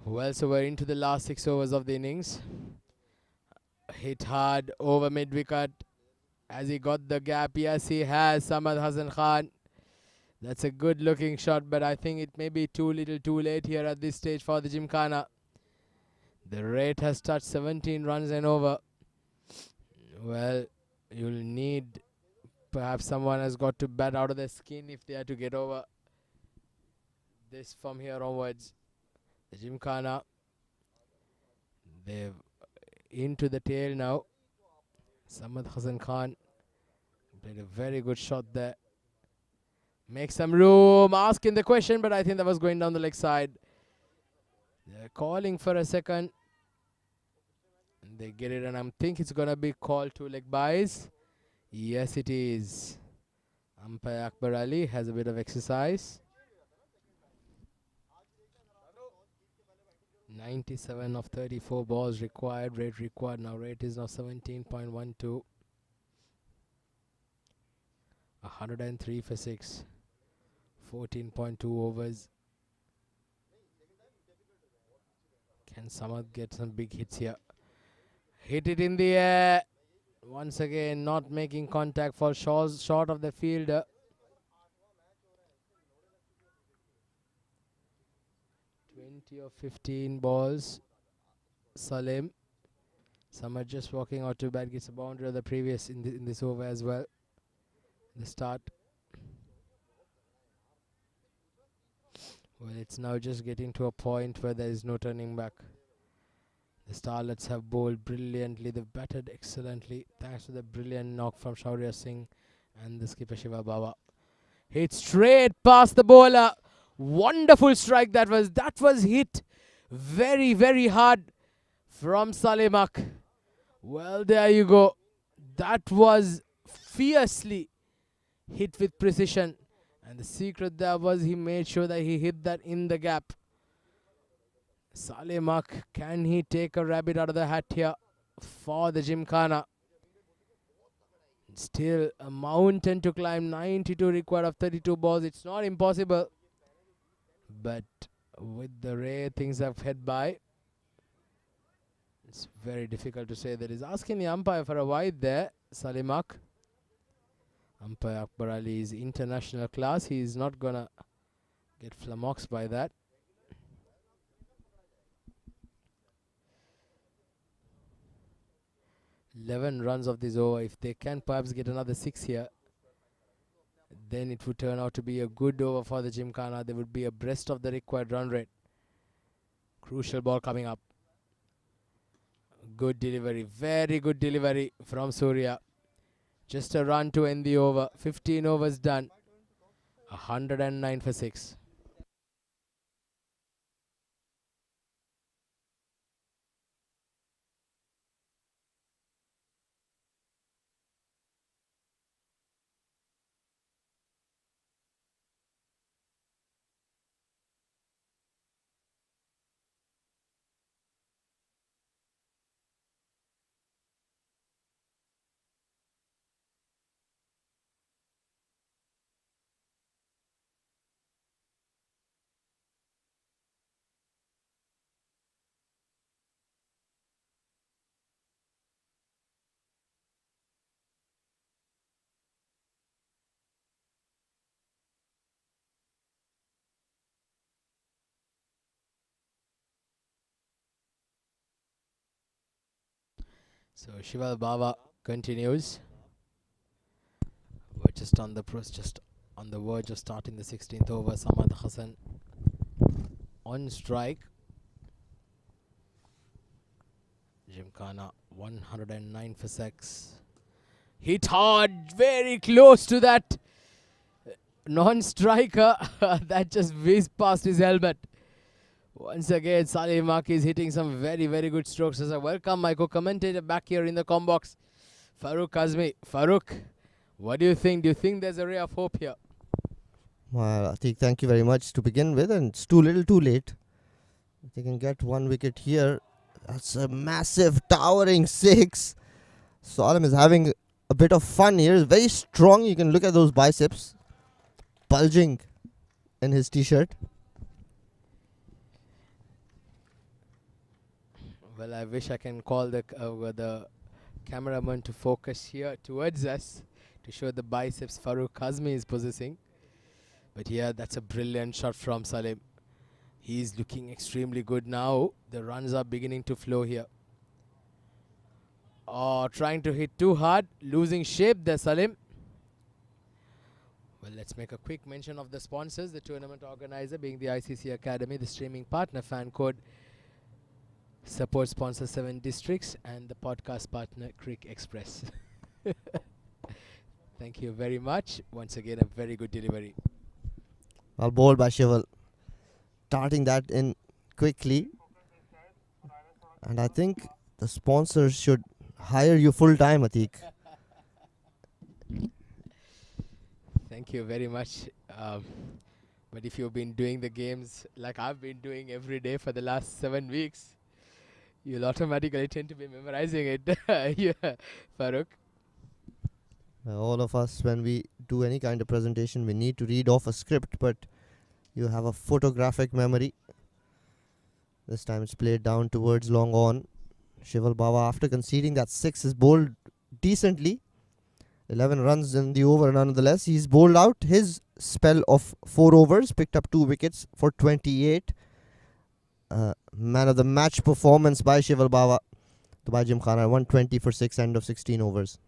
Well, so we're into the last 6 overs of the innings. Hit hard over mid wicket. As he got the gap, yes, he has. Samad Hassan Khan. That's a good looking shot, but I think it may be too little too late here at this stage for the Gymkhana. The rate has touched 17 runs and over. Well, you'll need, perhaps someone has got to bat out of their skin if they are to get over this from here onwards. The Gymkhana, they've into the tail now. Samad Hassan Khan played a very good shot there. Make some room, asking the question, but I think that was going down the leg side. They're calling for a second. They get it, and I think it's going to be called 2 leg byes. Yes, it is. Umpire Akbar Ali has a bit of exercise. 97 of 34 balls required, rate required. Now rate is now 17.12. 103 for 6. 14.2 overs. Can Samad get some big hits here? Hit it in the air. Once again, not making contact for short of the fielder. 20 of 15 balls. Salim. Samad just walking out to bat, gets a boundary of the previous in this over as well. The start. Well, it's now just getting to a point where there is no turning back. The Starlets have bowled brilliantly. They've batted excellently thanks to the brilliant knock from Shaurya Singh and the skipper Shiva Baba. Hit straight past the bowler. Wonderful strike that was. That was hit very, very hard from Salemak. Well, there you go. That was fiercely hit with precision. And the secret there was he made sure that he hit that in the gap. Salemak, can he take a rabbit out of the hat here for the Gymkhana? Still a mountain to climb. 92 required of 32 balls. It's not impossible. But with the rare things I've head by, it's very difficult to say that. He's asking the umpire for a wide there, Salemak. Umpire Akbar Ali is international class. He is not gonna get flummoxed by that. "11 runs of this over. If they can perhaps get another 6 here, then it would turn out to be a good over for the Gymkhana. They would be abreast of the required run rate. Crucial ball coming up. Good delivery. Very good delivery from Surya. Just a run to end the over. 15 overs done. 109 for 6. So Shival Baba continues. We're just on the verge of starting the 16th over. Samad Hassan on strike. Gymkhana 109 for 6. Hit hard, very close to that non-striker that just whizzed past his helmet. Once again, Salih Maki is hitting some very, very good strokes. As I welcome my co-commentator back here in the com box, Farooq Kazmi. Farooq, what do you think? Do you think there's a ray of hope here? Well, Atiq, thank you very much to begin with, and it's too little too late. If they can get one wicket here, that's a massive towering 6. Solemn is having a bit of fun here. He's very strong. You can look at those biceps bulging in his t-shirt. Well, I wish I can call the cameraman to focus here towards us to show the biceps Farooq Kazmi is possessing. But yeah, that's a brilliant shot from Salim. He's looking extremely good now. The runs are beginning to flow here. Oh, trying to hit too hard, losing shape there, Salim. Well, let's make a quick mention of the sponsors. The tournament organizer being the ICCA Academy, the streaming partner fan code, support sponsor 7 districts, and the podcast partner Crick Express. Thank you very much. Once again, a very good delivery. Well bowled by Shival. Starting that in quickly. And I think the sponsors should hire you full time, Atiq. Thank you very much. But if you've been doing the games like I've been doing every day for the last 7 weeks, you'll automatically tend to be memorizing it. Yeah, Farooq. All of us, when we do any kind of presentation, we need to read off a script, but you have a photographic memory. This time it's played down towards long on. Shival Baba, after conceding that 6, is bowled decently. 11 runs in the over nonetheless. He's bowled out his spell of 4 overs, picked up 2 wickets for 28. Man of the match performance by Shival Baba. By Gymkhana, 120 for 6, end of 16 overs.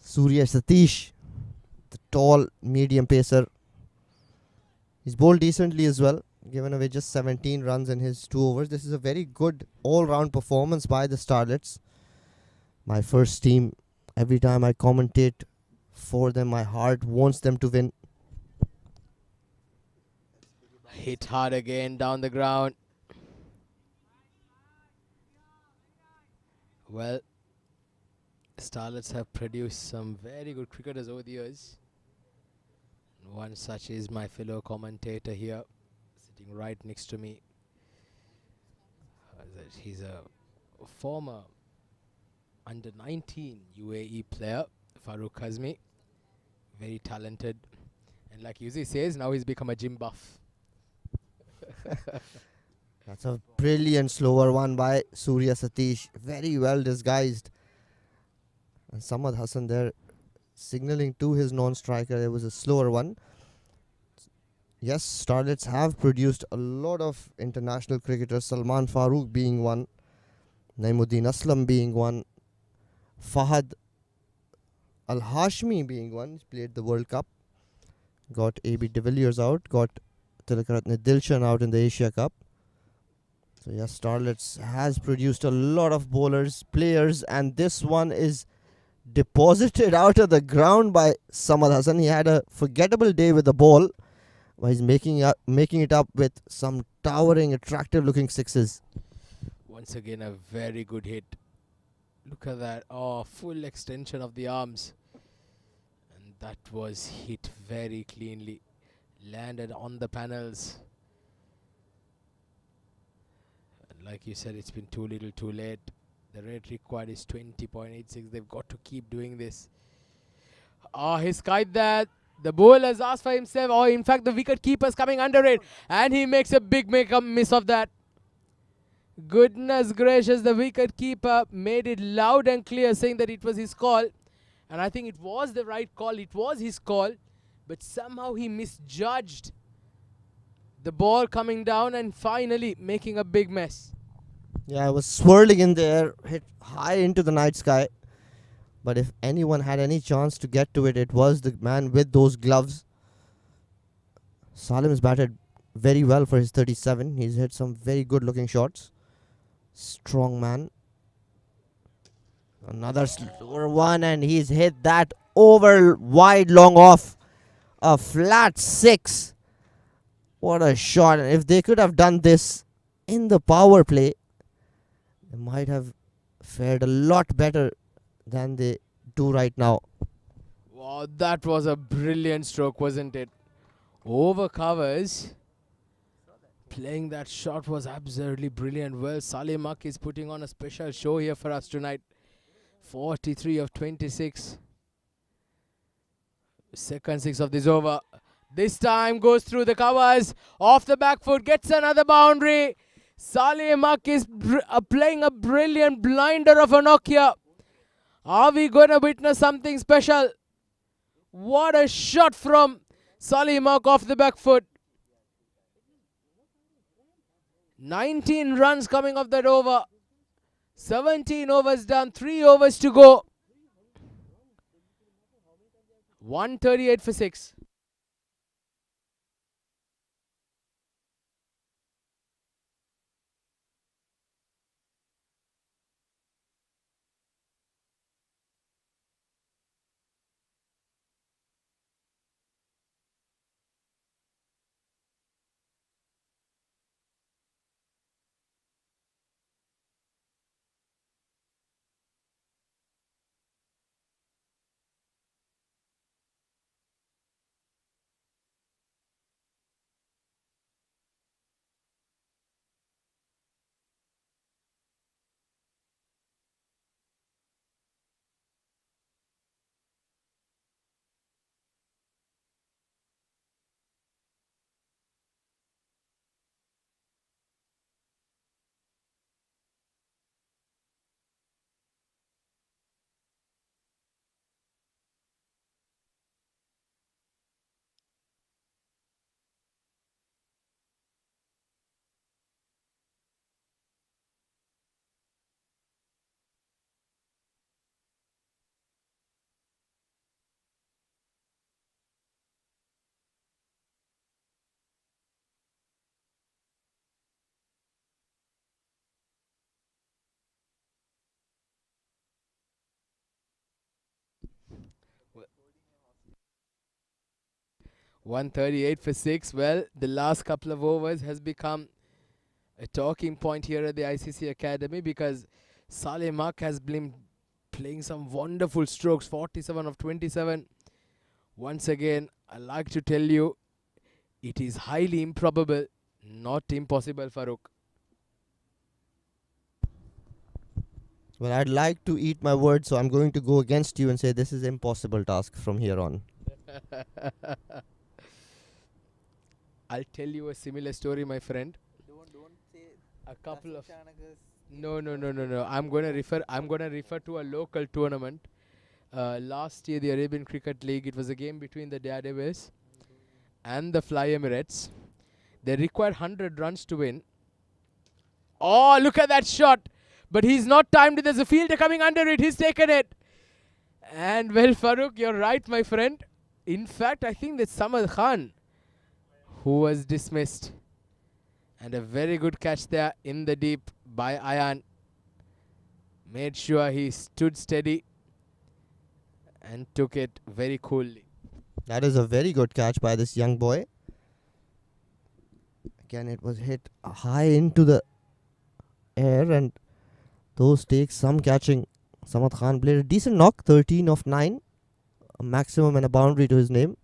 Surya Satish, the tall medium pacer. He's bowled decently as well, given away just 17 runs in his 2 overs. This is a very good all-round performance by the Starlets. My first team. Every time I commentate for them, my heart wants them to win. Hit hard again down the ground. Well, Starlets have produced some very good cricketers over the years. One such is my fellow commentator here, sitting right next to me. He's a former under-19 UAE player, Farooq Kazmi. Very talented. And like Yuzi says, now he's become a gym buff. That's a brilliant slower one by Surya Satish. Very well disguised. And Samad Hassan there signaling to his non-striker. It was a slower one. Yes, Starlets have produced a lot of international cricketers. Salman Farooq being one. Naimuddin Aslam being one. Fahad Al-Hashmi being one. He's played the World Cup. Got AB de Villiers out. Got Tilakaratne Dilshan out in the Asia Cup. So yes, Starlets has produced a lot of bowlers, players, and this one is deposited out of the ground by Samad Hassan. He had a forgettable day with the ball, but he's making it up with some towering, attractive looking 6s. Once again, a very good hit. Look at that. Oh, full extension of the arms. And that was hit very cleanly. Landed on the panels. And like you said, it's been too little too late. The rate required is 20.86. They've got to keep doing this. Oh, he's kite that. The bowler has asked for himself. Oh, in fact, the wicket keeper's coming under it. And he makes a big miss of that. Goodness gracious, the wicket keeper made it loud and clear saying that it was his call. And I think it was the right call. It was his call. But somehow he misjudged the ball coming down and finally making a big mess. Yeah, it was swirling in the air, hit high into the night sky. But if anyone had any chance to get to it, it was the man with those gloves. Salim has batted very well for his 37. He's hit some very good looking shots. Strong man. Another slower one, and he's hit that over wide long off. A flat 6. What a shot. And if they could have done this in the power play, they might have fared a lot better than they do right now. Wow, that was a brilliant stroke, wasn't it? Over covers. Playing that shot was absolutely brilliant. Well, Salim Mak is putting on a special show here for us tonight. 43 of 26. Second 6 of this over. This time goes through the covers. Off the back foot, gets another boundary. Salim Mak is playing a brilliant blinder of a knock here. Are we going to witness something special? What a shot from Salim Mak off the back foot. 19 runs coming off that over. 17 overs done, 3 overs to go. 138 for 6. Well, 138 for 6. Well, the last couple of overs has become a talking point here at the ICC Academy because Salim Mak has been playing some wonderful strokes. 47 of 27. Once again, I like to tell you, it is highly improbable, not impossible, Farooq. Well, I'd like to eat my words, so I'm going to go against you and say this is impossible task from here on. I'll tell you a similar story, my friend. Don't say A couple of no. I'm gonna refer to a local tournament. Last year, the Arabian Cricket League. It was a game between the Daredevils and the Fly Emirates. They required 100 runs to win. Oh, look at that shot! But he's not timed it. There's a fielder coming under it. He's taken it. And well, Farooq, you're right, my friend. In fact, I think that's Samad Khan who was dismissed. And a very good catch there in the deep by Ayan. Made sure he stood steady and took it very coolly. That is a very good catch by this young boy. Again, it was hit high into the air, and those take some catching. Samad Khan played a decent knock, 13 of 9, a maximum and a boundary to his name,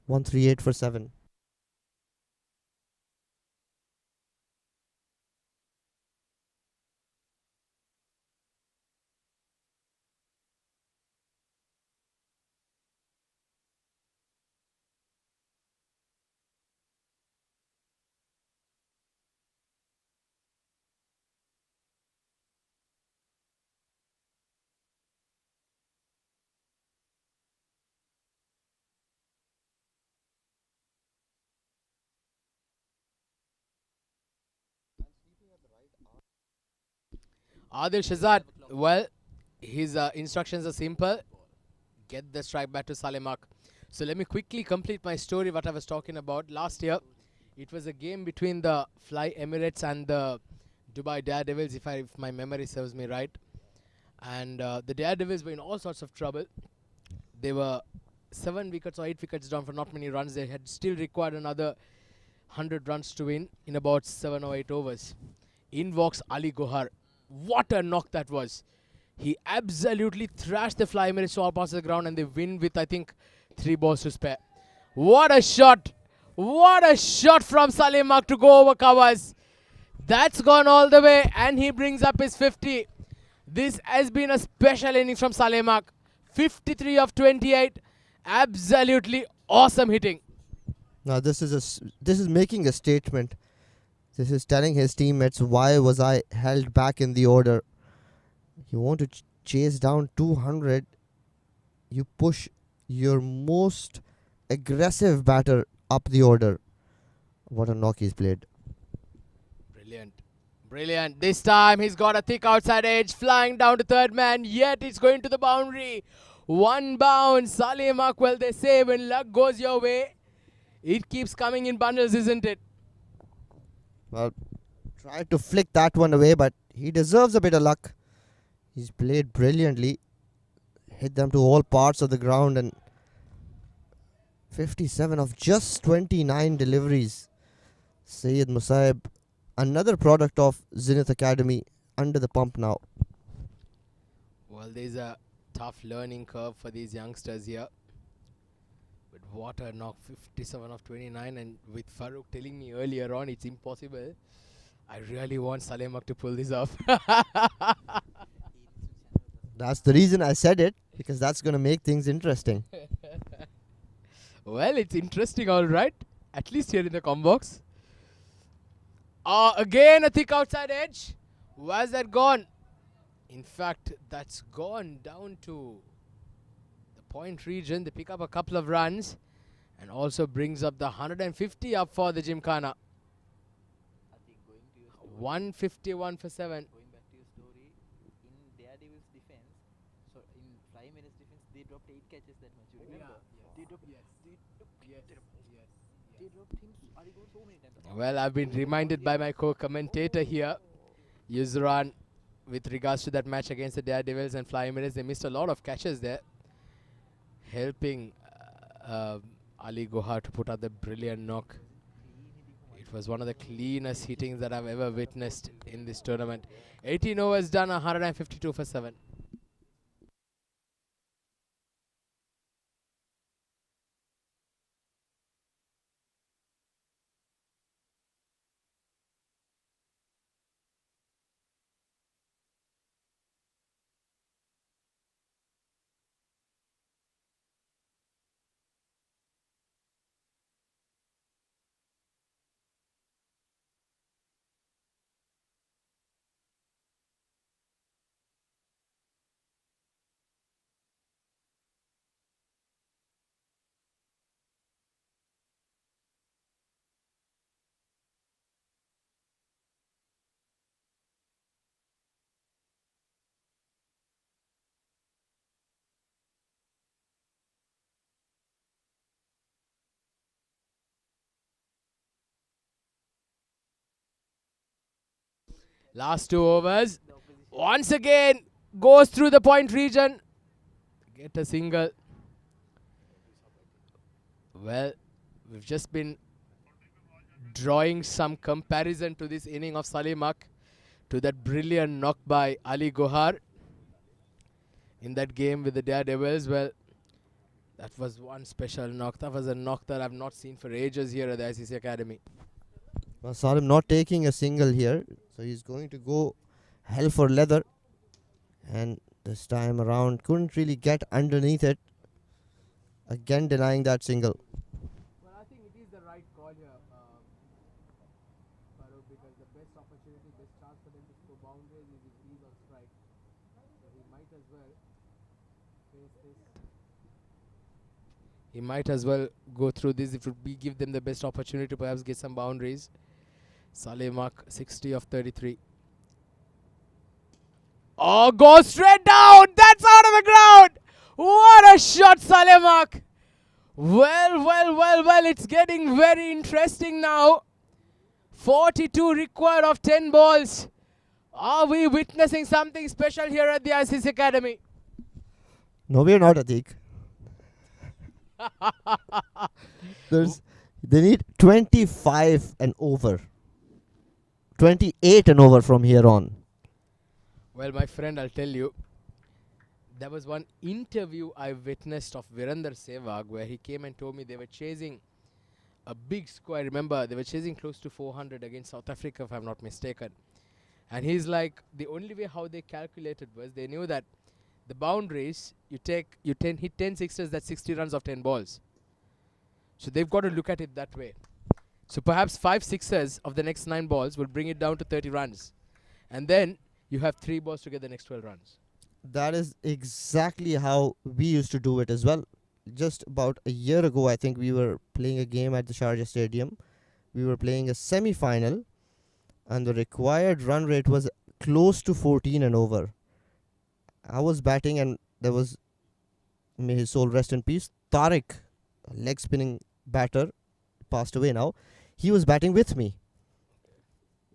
138 for 7. Adil Shazad, well, his instructions are simple. Get the strike back to Salemak. So let me quickly complete my story, what I was talking about. Last year, it was a game between the Fly Emirates and the Dubai Daredevils, if my memory serves me right. And the Daredevils were in all sorts of trouble. They were 7 wickets or 8 wickets down for not many runs. They had still required another 100 runs to win in about 7 or 8 overs. In walks Ali Gohar. What a knock that was. He absolutely thrashed the Fly Emirates to all parts of the ground, and they win with, I think, 3 balls to spare. What a shot! What a shot from Salemak to go over covers. That's gone all the way, and he brings up his 50. This has been a special innings from Salemak. 53 of 28. Absolutely awesome hitting. Now this is making a statement. This is telling his teammates, why was I held back in the order? You want to chase down 200, you push your most aggressive batter up the order. What a knock he's played. Brilliant. Brilliant. This time he's got a thick outside edge, flying down to third man, yet it's going to the boundary. One bounce. Salemak, well, they say when luck goes your way, it keeps coming in bundles, isn't it? Well, tried to flick that one away, but he deserves a bit of luck. He's played brilliantly, hit them to all parts of the ground, and 57 of just 29 deliveries. Syed Musaib, another product of Zenith Academy, under the pump now. Well, there's a tough learning curve for these youngsters here. But what a knock, 57 of 29, and with Farouk telling me earlier on it's impossible, I really want Salemak to pull this off. That's the reason I said it, because that's going to make things interesting. Well, it's interesting, all right. At least here in the combox. Again, a thick outside edge. Where's that gone? In fact, that's gone down to the point region. They pick up a couple of runs and also brings up the 150 up for the Gymkhana. 151 for 7. Going back to your story, in Daredevil's defense, so in Fly Emirates defense, they dropped 8 catches that much. You remember? They dropped him so many times. Well, I've been reminded by my co-commentator here, Yuzran, with regards to that match against the Daredevils and Fly Emirates. They missed a lot of catches there, helping Ali Gohar to put out the brilliant knock. It was one of the cleanest hittings that I've ever witnessed in this tournament. 18 overs done, 152 for 7. Last 2 overs. Once again, goes through the point region. Get a single. Well, we've just been drawing some comparison to this inning of Salemak to that brilliant knock by Ali Gohar in that game with the Daredevils. Well, that was one special knock. That was a knock that I've not seen for ages here at the ICC Academy. Well, Salim not taking a single here, so he's going to go hell for leather. And this time around, couldn't really get underneath it. Again denying that single. Well, I think it is the right call here, Farooq, because the best opportunity, best chance for them to score boundaries is if he's on strike. So he might as well face this. He might as well go through this. If it would give them the best opportunity to perhaps get some boundaries. Saleh mark 60 of 33. Oh, go straight down! That's out of the ground! What a shot, Saleh mark! Well, it's getting very interesting now. 42 required of 10 balls. Are we witnessing something special here at the ICC Academy? No, we're not, Atik. They need 25 and over. 28 and over from here on. Well, my friend, I'll tell you. There was one interview I witnessed of Virender Sehwag where he came and told me they were chasing a big score. I remember they were chasing close to 400 against South Africa, if I'm not mistaken. And he's like, the only way how they calculated was they knew that the boundaries, hit 10 sixes, that's 60 runs of 10 balls. So they've got to look at it that way. So perhaps 5 sixes of the next 9 balls will bring it down to 30 runs. And then you have 3 balls to get the next 12 runs. That is exactly how we used to do it as well. Just about a year ago, I think we were playing a game at the Sharjah Stadium. We were playing a semi-final, and the required run rate was close to 14 and over. I was batting, and there was, may his soul rest in peace, Tariq, a leg spinning batter, passed away now. He was batting with me.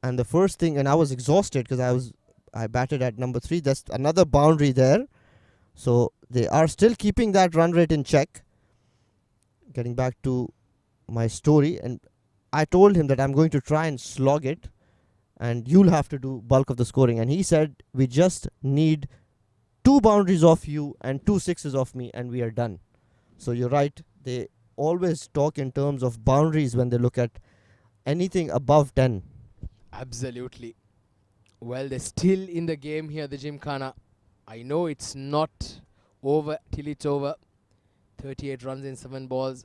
And the first thing, and I was exhausted because I batted at number 3. That's another boundary there. So they are still keeping that run rate in check. Getting back to my story, and I told him that I'm going to try and slog it, and you'll have to do bulk of the scoring. And he said, we just need 2 boundaries off you and 2 sixes off me, and we are done. So you're right. They always talk in terms of boundaries when they look at anything above 10. Absolutely. Well, they're still in the game here, the Gymkhana. I know it's not over till it's over. 38 runs in 7 balls.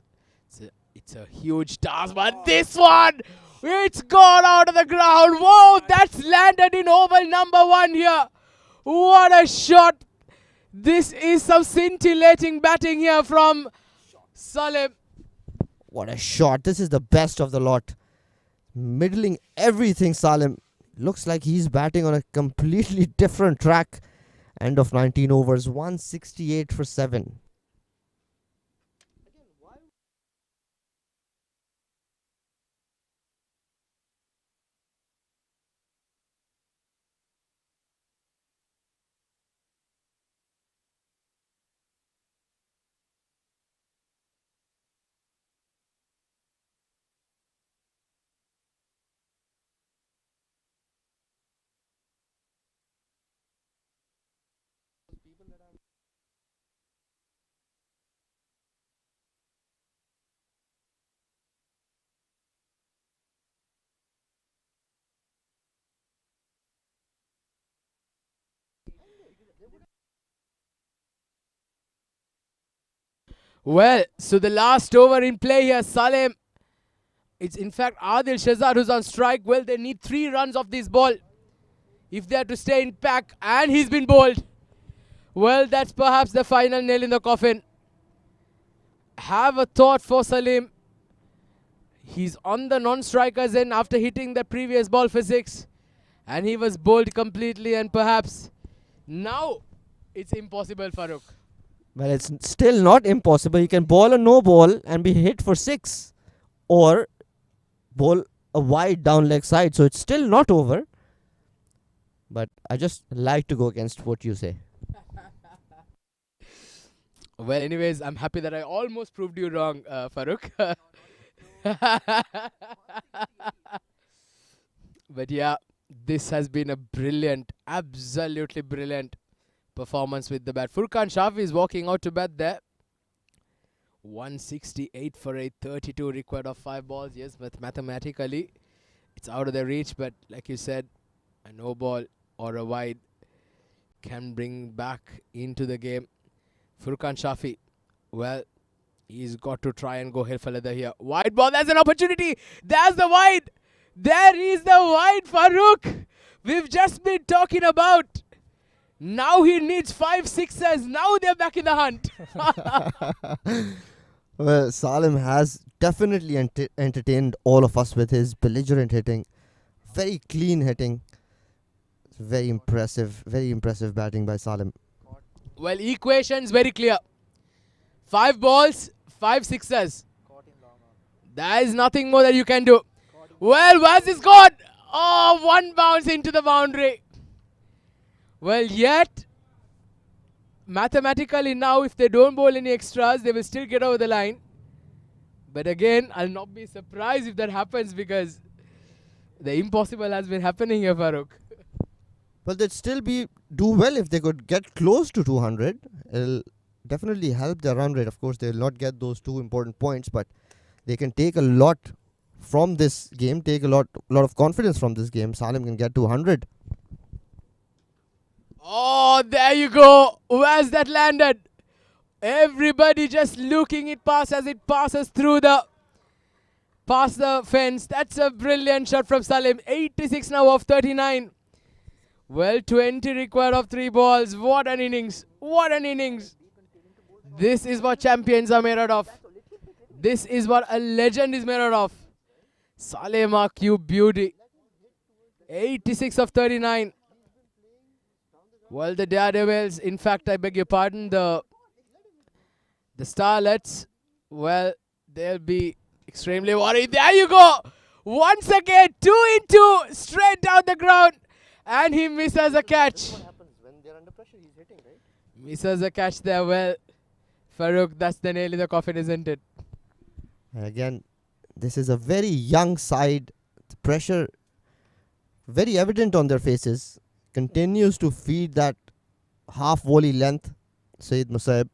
It's a huge task, but this one, it's gone out of the ground. Whoa, that's landed in oval number 1 here. What a shot. This is some scintillating batting here from Salim. What a shot. This is the best of the lot. Middling everything, Salim. Looks like he's batting on a completely different track. End of 19 overs, 168 for 7. Well, so the last over in play here, Salim. It's in fact Adil Shahzad who's on strike. Well, they need 3 runs off this ball if they are to stay in pack, and he's been bowled. Well, that's perhaps the final nail in the coffin. Have a thought for Salim. He's on the non-strikers end after hitting the previous ball for 6. And he was bowled completely, and perhaps now it's impossible, Farooq. Well, it's still not impossible. You can bowl a no ball and be hit for 6. Or bowl a wide down leg side. So it's still not over. But I just like to go against what you say. Well, anyways, I'm happy that I almost proved you wrong, Farooq. But yeah, this has been a brilliant, absolutely brilliant performance with the bat. Furkan Shafi is walking out to bat there. 168 for a 32 required of 5 balls. Yes, but mathematically it's out of their reach, but like you said, a no ball or a wide can bring back into the game. Furkan Shafi, well, he's got to try and go hell for leather here. Wide ball, there's an opportunity. There's the wide. There is the wide, Farooq. We've just been talking about. Now he needs 5 sixes. Now they're back in the hunt. Well, Salim has definitely entertained all of us with his belligerent hitting. Very clean hitting. It's very impressive batting by Salim. Well, equation's very clear. 5 balls, 5 sixes. There is nothing more that you can do. Well, where's this gone? Oh, 1 bounce into the boundary. Well, yet, mathematically now, if they don't bowl any extras, they will still get over the line. But again, I'll not be surprised if that happens, because the impossible has been happening here, Farooq. Well, they'd still do well if they could get close to 200. It'll definitely help their run rate. Of course, they'll not get those 2 important points, but they can take a lot from this game, take a lot of confidence from this game. Salim can get to 100. Oh, there you go. Where's that landed? Everybody just looking it past as it passes through past the fence. That's a brilliant shot from Salim. 86 now of 39. Well, 20 required of 3 balls. What an innings. What an innings. This is what champions are made out of. This is what a legend is made out of. Salim, you beauty. 86 of 39. Well, the Daredevils, in fact, I beg your pardon, the Starlets, well, they'll be extremely worried. There you go. Once again, 2 in 2, straight down the ground. And he misses a catch. What happens when they're under pressure? He's hitting, right? Misses a catch there. Well, Farooq, that's the nail in the coffin, isn't it? And again, this is a very young side. The pressure very evident on their faces. Continues to feed that half volley length, Saeed Musaib.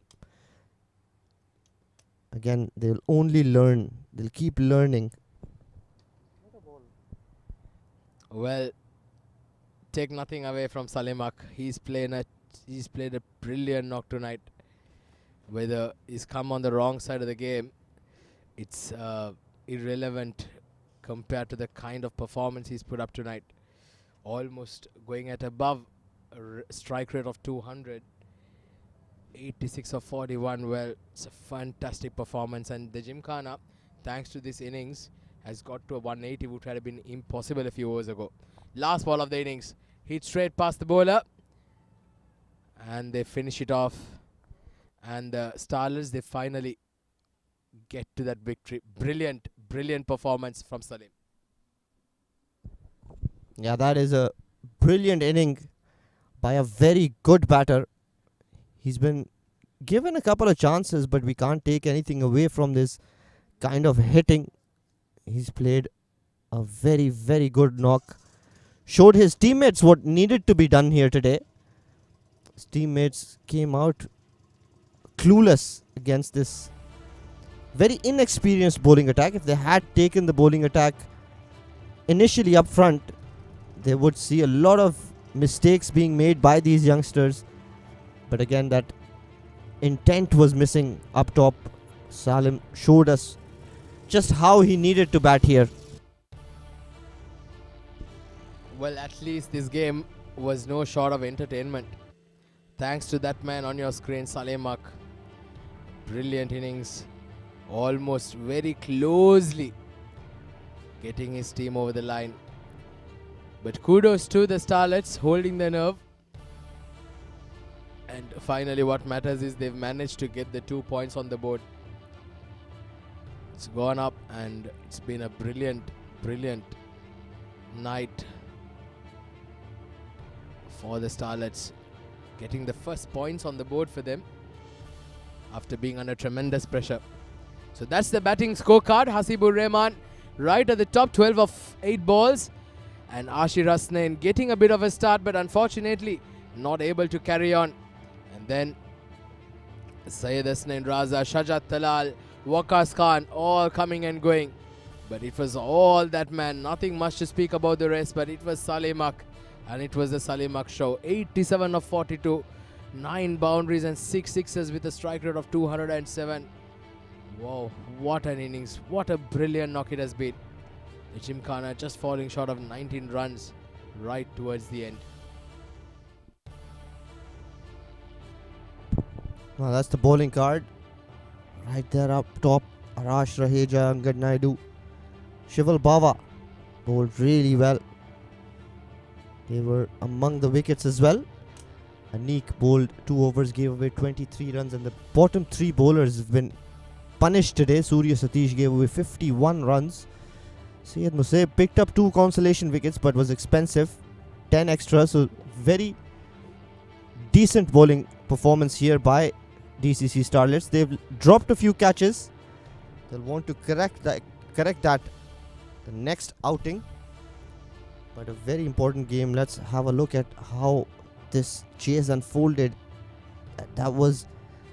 Again, they'll only learn. They'll keep learning. Well, take nothing away from Salimak. He's played a brilliant knock tonight. Whether he's come on the wrong side of the game, it's irrelevant compared to the kind of performance he's put up tonight. Almost going at above a strike rate of 200. 86 of 41. Well, it's a fantastic performance, and the Gymkhana, thanks to this innings, has got to a 180, which had been impossible a few overs ago. Last ball of the innings, hit straight past the bowler, and they finish it off. And the Starlets, they finally get to that victory. Brilliant performance from Salim. Yeah, that is a brilliant inning by a very good batter. He's been given a couple of chances, but we can't take anything away from this kind of hitting. He's played a very, very good knock. Showed his teammates what needed to be done here today. His teammates came out clueless against this very inexperienced bowling attack. If they had taken the bowling attack initially up front, they would see a lot of mistakes being made by these youngsters. But again, that intent was missing up top. Salim showed us just how he needed to bat here. Well, at least this game was no short of entertainment. Thanks to that man on your screen, Salimak. Brilliant innings. Almost very closely getting his team over the line. But kudos to the Starlets holding their nerve. And finally what matters is they've managed to get the 2 points on the board. It's gone up, and it's been a brilliant night for the Starlets. Getting the first points on the board for them after being under tremendous pressure. So that's the batting scorecard. Hasibur Rahman right at the top, 12 of 8 balls. And Ashir Hasnain getting a bit of a start, but unfortunately not able to carry on. And then Syed Hasnain Raza, Shajat Talal, Waqas Khan, all coming and going. But it was all that man, nothing much to speak about the rest, but it was Salemak. And it was the Salemak show. 87 of 42, 9 boundaries and 6 sixes with a strike rate of 207. Wow, what an innings. What a brilliant knock it has been. The Gymkhana just falling short of 19 runs right towards the end. Well, that's the bowling card. Right there up top, Arash Raheja, Angad Naidu. Shival Bava bowled really well. They were among the wickets as well. Anik bowled 2 overs, gave away 23 runs, and the bottom 3 bowlers have been punished today. Surya Satish gave away 51 runs. Syed Musaib picked up 2 consolation wickets but was expensive, 10 extra, so very decent bowling performance here by DCC Starlets. They've dropped a few catches. They'll want to correct that the next outing. But a very important game. Let's have a look at how this chase unfolded. That was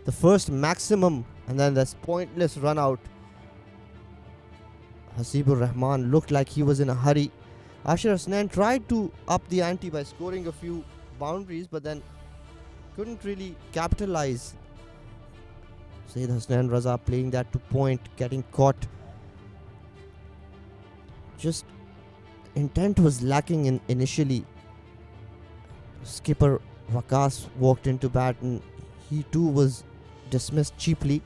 the first maximum, and then this pointless run out. Hasibur Rahman looked like he was in a hurry. Ashir Hasnain tried to up the ante by scoring a few boundaries, but then couldn't really capitalize. Syed Hasnain Raza playing that to point, getting caught. Just intent was lacking initially. Skipper Waqas walked into bat and he too was dismissed cheaply.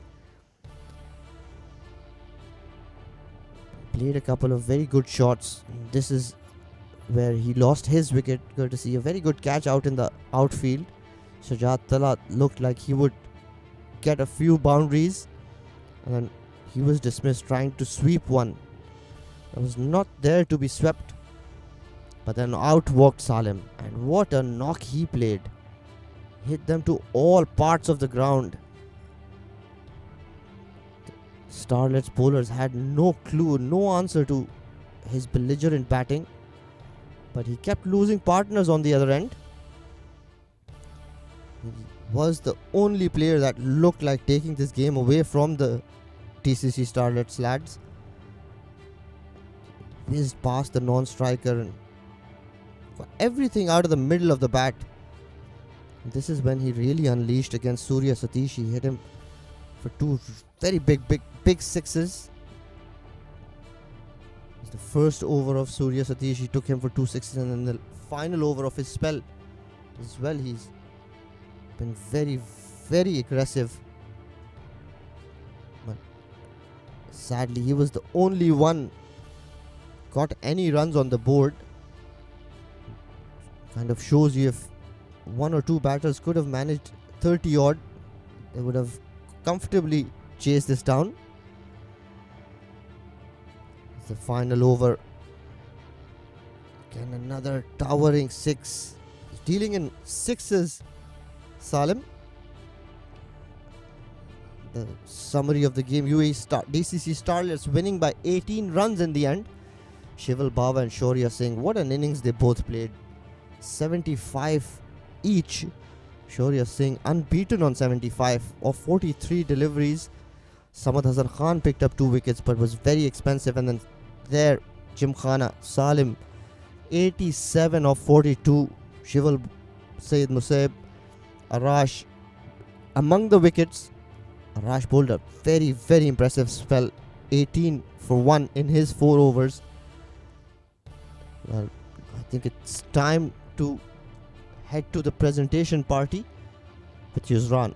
Played a couple of very good shots. This is where he lost his wicket, courtesy a very good catch out in the outfield. Shajat Tala looked like he would get a few boundaries, and then he was dismissed trying to sweep one that was not there to be swept. But then out walked Salim, and what a knock he played. Hit them to all parts of the ground. Starlets bowlers had no clue, no answer to his belligerent batting, but he kept losing partners on the other end. He was the only player that looked like taking this game away from the DCC Starlets lads. Whizzed past the non-striker and got everything out of the middle of the bat. This is when he really unleashed against Surya Satish. He hit him for 2 very big sixes. It's the first over of Surya Satish. He took him for 2 sixes, and then the final over of his spell as well. He's been very aggressive. But sadly, he was the only one got any runs on the board. Kind of shows you if 1 or 2 batters could have managed 30 odd, they would have comfortably chased this down. It's the final over. Again, another towering 6. He's dealing in 6s, Salim. The summary of the game: DCC Starlets winning by 18 runs in the end. Shival Bava and Shaurya Singh, what an innings they both played. 75 each. Shaurya Singh unbeaten on 75 of 43 deliveries. Samad Hasan Khan picked up 2 wickets but was very expensive. And then there, Gymkhana, Salim, 87 of 42. Shival, Syed Musaib, Arash among the wickets. Arash bowled a very impressive spell. 18 for 1 in his 4 overs. Well, I think it's time to head to the presentation party with Yusran.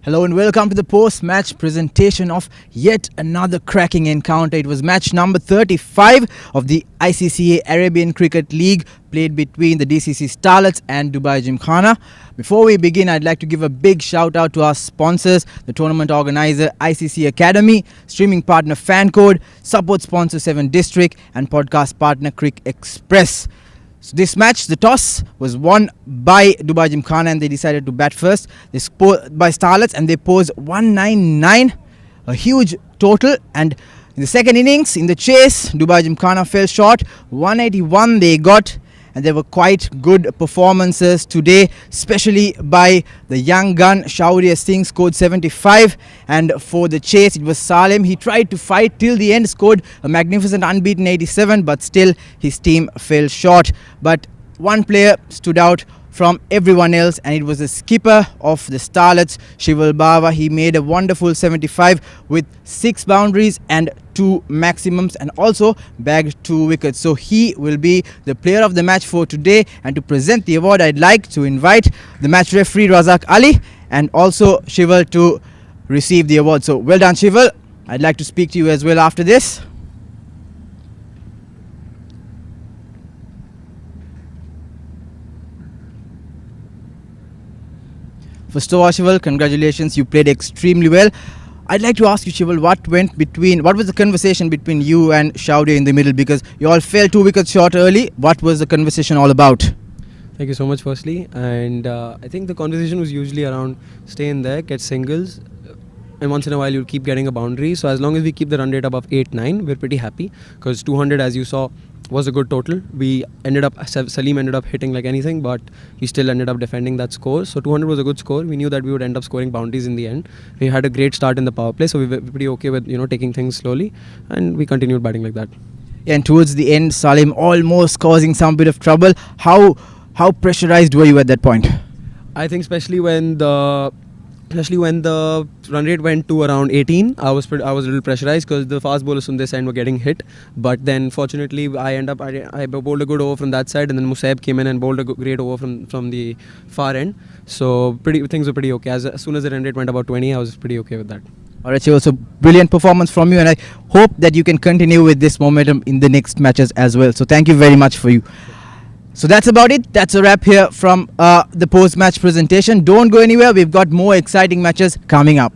Hello and welcome to the post-match presentation of yet another cracking encounter. It was match number 35 of the ICCA Arabian Cricket League, played between the DCC Starlets and Dubai Gymkhana. Before we begin, I'd like to give a big shout out to our sponsors, the tournament organizer ICC Academy, streaming partner Fancode, support sponsor 7 District and podcast partner Cric Express. So this match, the toss was won by Dubai Gymkhana and they decided to bat first. They scored by Starlets and they posed 199, a huge total. And in the second innings, in the chase, Dubai Gymkhana fell short. 181 they got, and there were quite good performances today, especially by the young gun Shaurya Singh, scored 75. And for the chase, it was Salem. He tried to fight till the end, scored a magnificent unbeaten 87, but still his team fell short. But one player stood out from everyone else, and it was the skipper of the Starlets, Shival Bava. He made a wonderful 75 with 6 boundaries and 2 maximums, and also bagged 2 wickets. So he will be the player of the match for today. And to present the award, I'd like to invite the match referee Razak Ali and also Shival to receive the award. So well done, Shival. I'd like to speak to you as well after this. First of all, Shival, congratulations. You played extremely well. I'd like to ask you, Shival, what was the conversation between you and Shaurya in the middle? Because you all fell 2 wickets short early. What was the conversation all about? Thank you so much, firstly. And I think the conversation was usually around stay in there, get singles, and once in a while you'll keep getting a boundary. So as long as we keep the run rate above 8-9, we're pretty happy. Because 200, as you saw, was a good total. Salim ended up hitting like anything, but he still ended up defending that score. So 200 was a good score. We knew that we would end up scoring boundaries in the end. We had a great start in the power play, so we were pretty okay with taking things slowly, and we continued batting like that. And towards the end, Salim almost causing some bit of trouble. How pressurized were you at that point? I think especially when the run rate went to around 18, I was a little pressurized because the fast bowlers from this end were getting hit. But then fortunately I bowled a good over from that side, and then Musaib came in and bowled a great over from the far end. So things were pretty okay. As soon as the run rate went about 20, I was pretty okay with that. Alright, Shival, so brilliant performance from you, and I hope that you can continue with this momentum in the next matches as well. So thank you very much for you. So that's about it. That's a wrap here from the post-match presentation. Don't go anywhere. We've got more exciting matches coming up.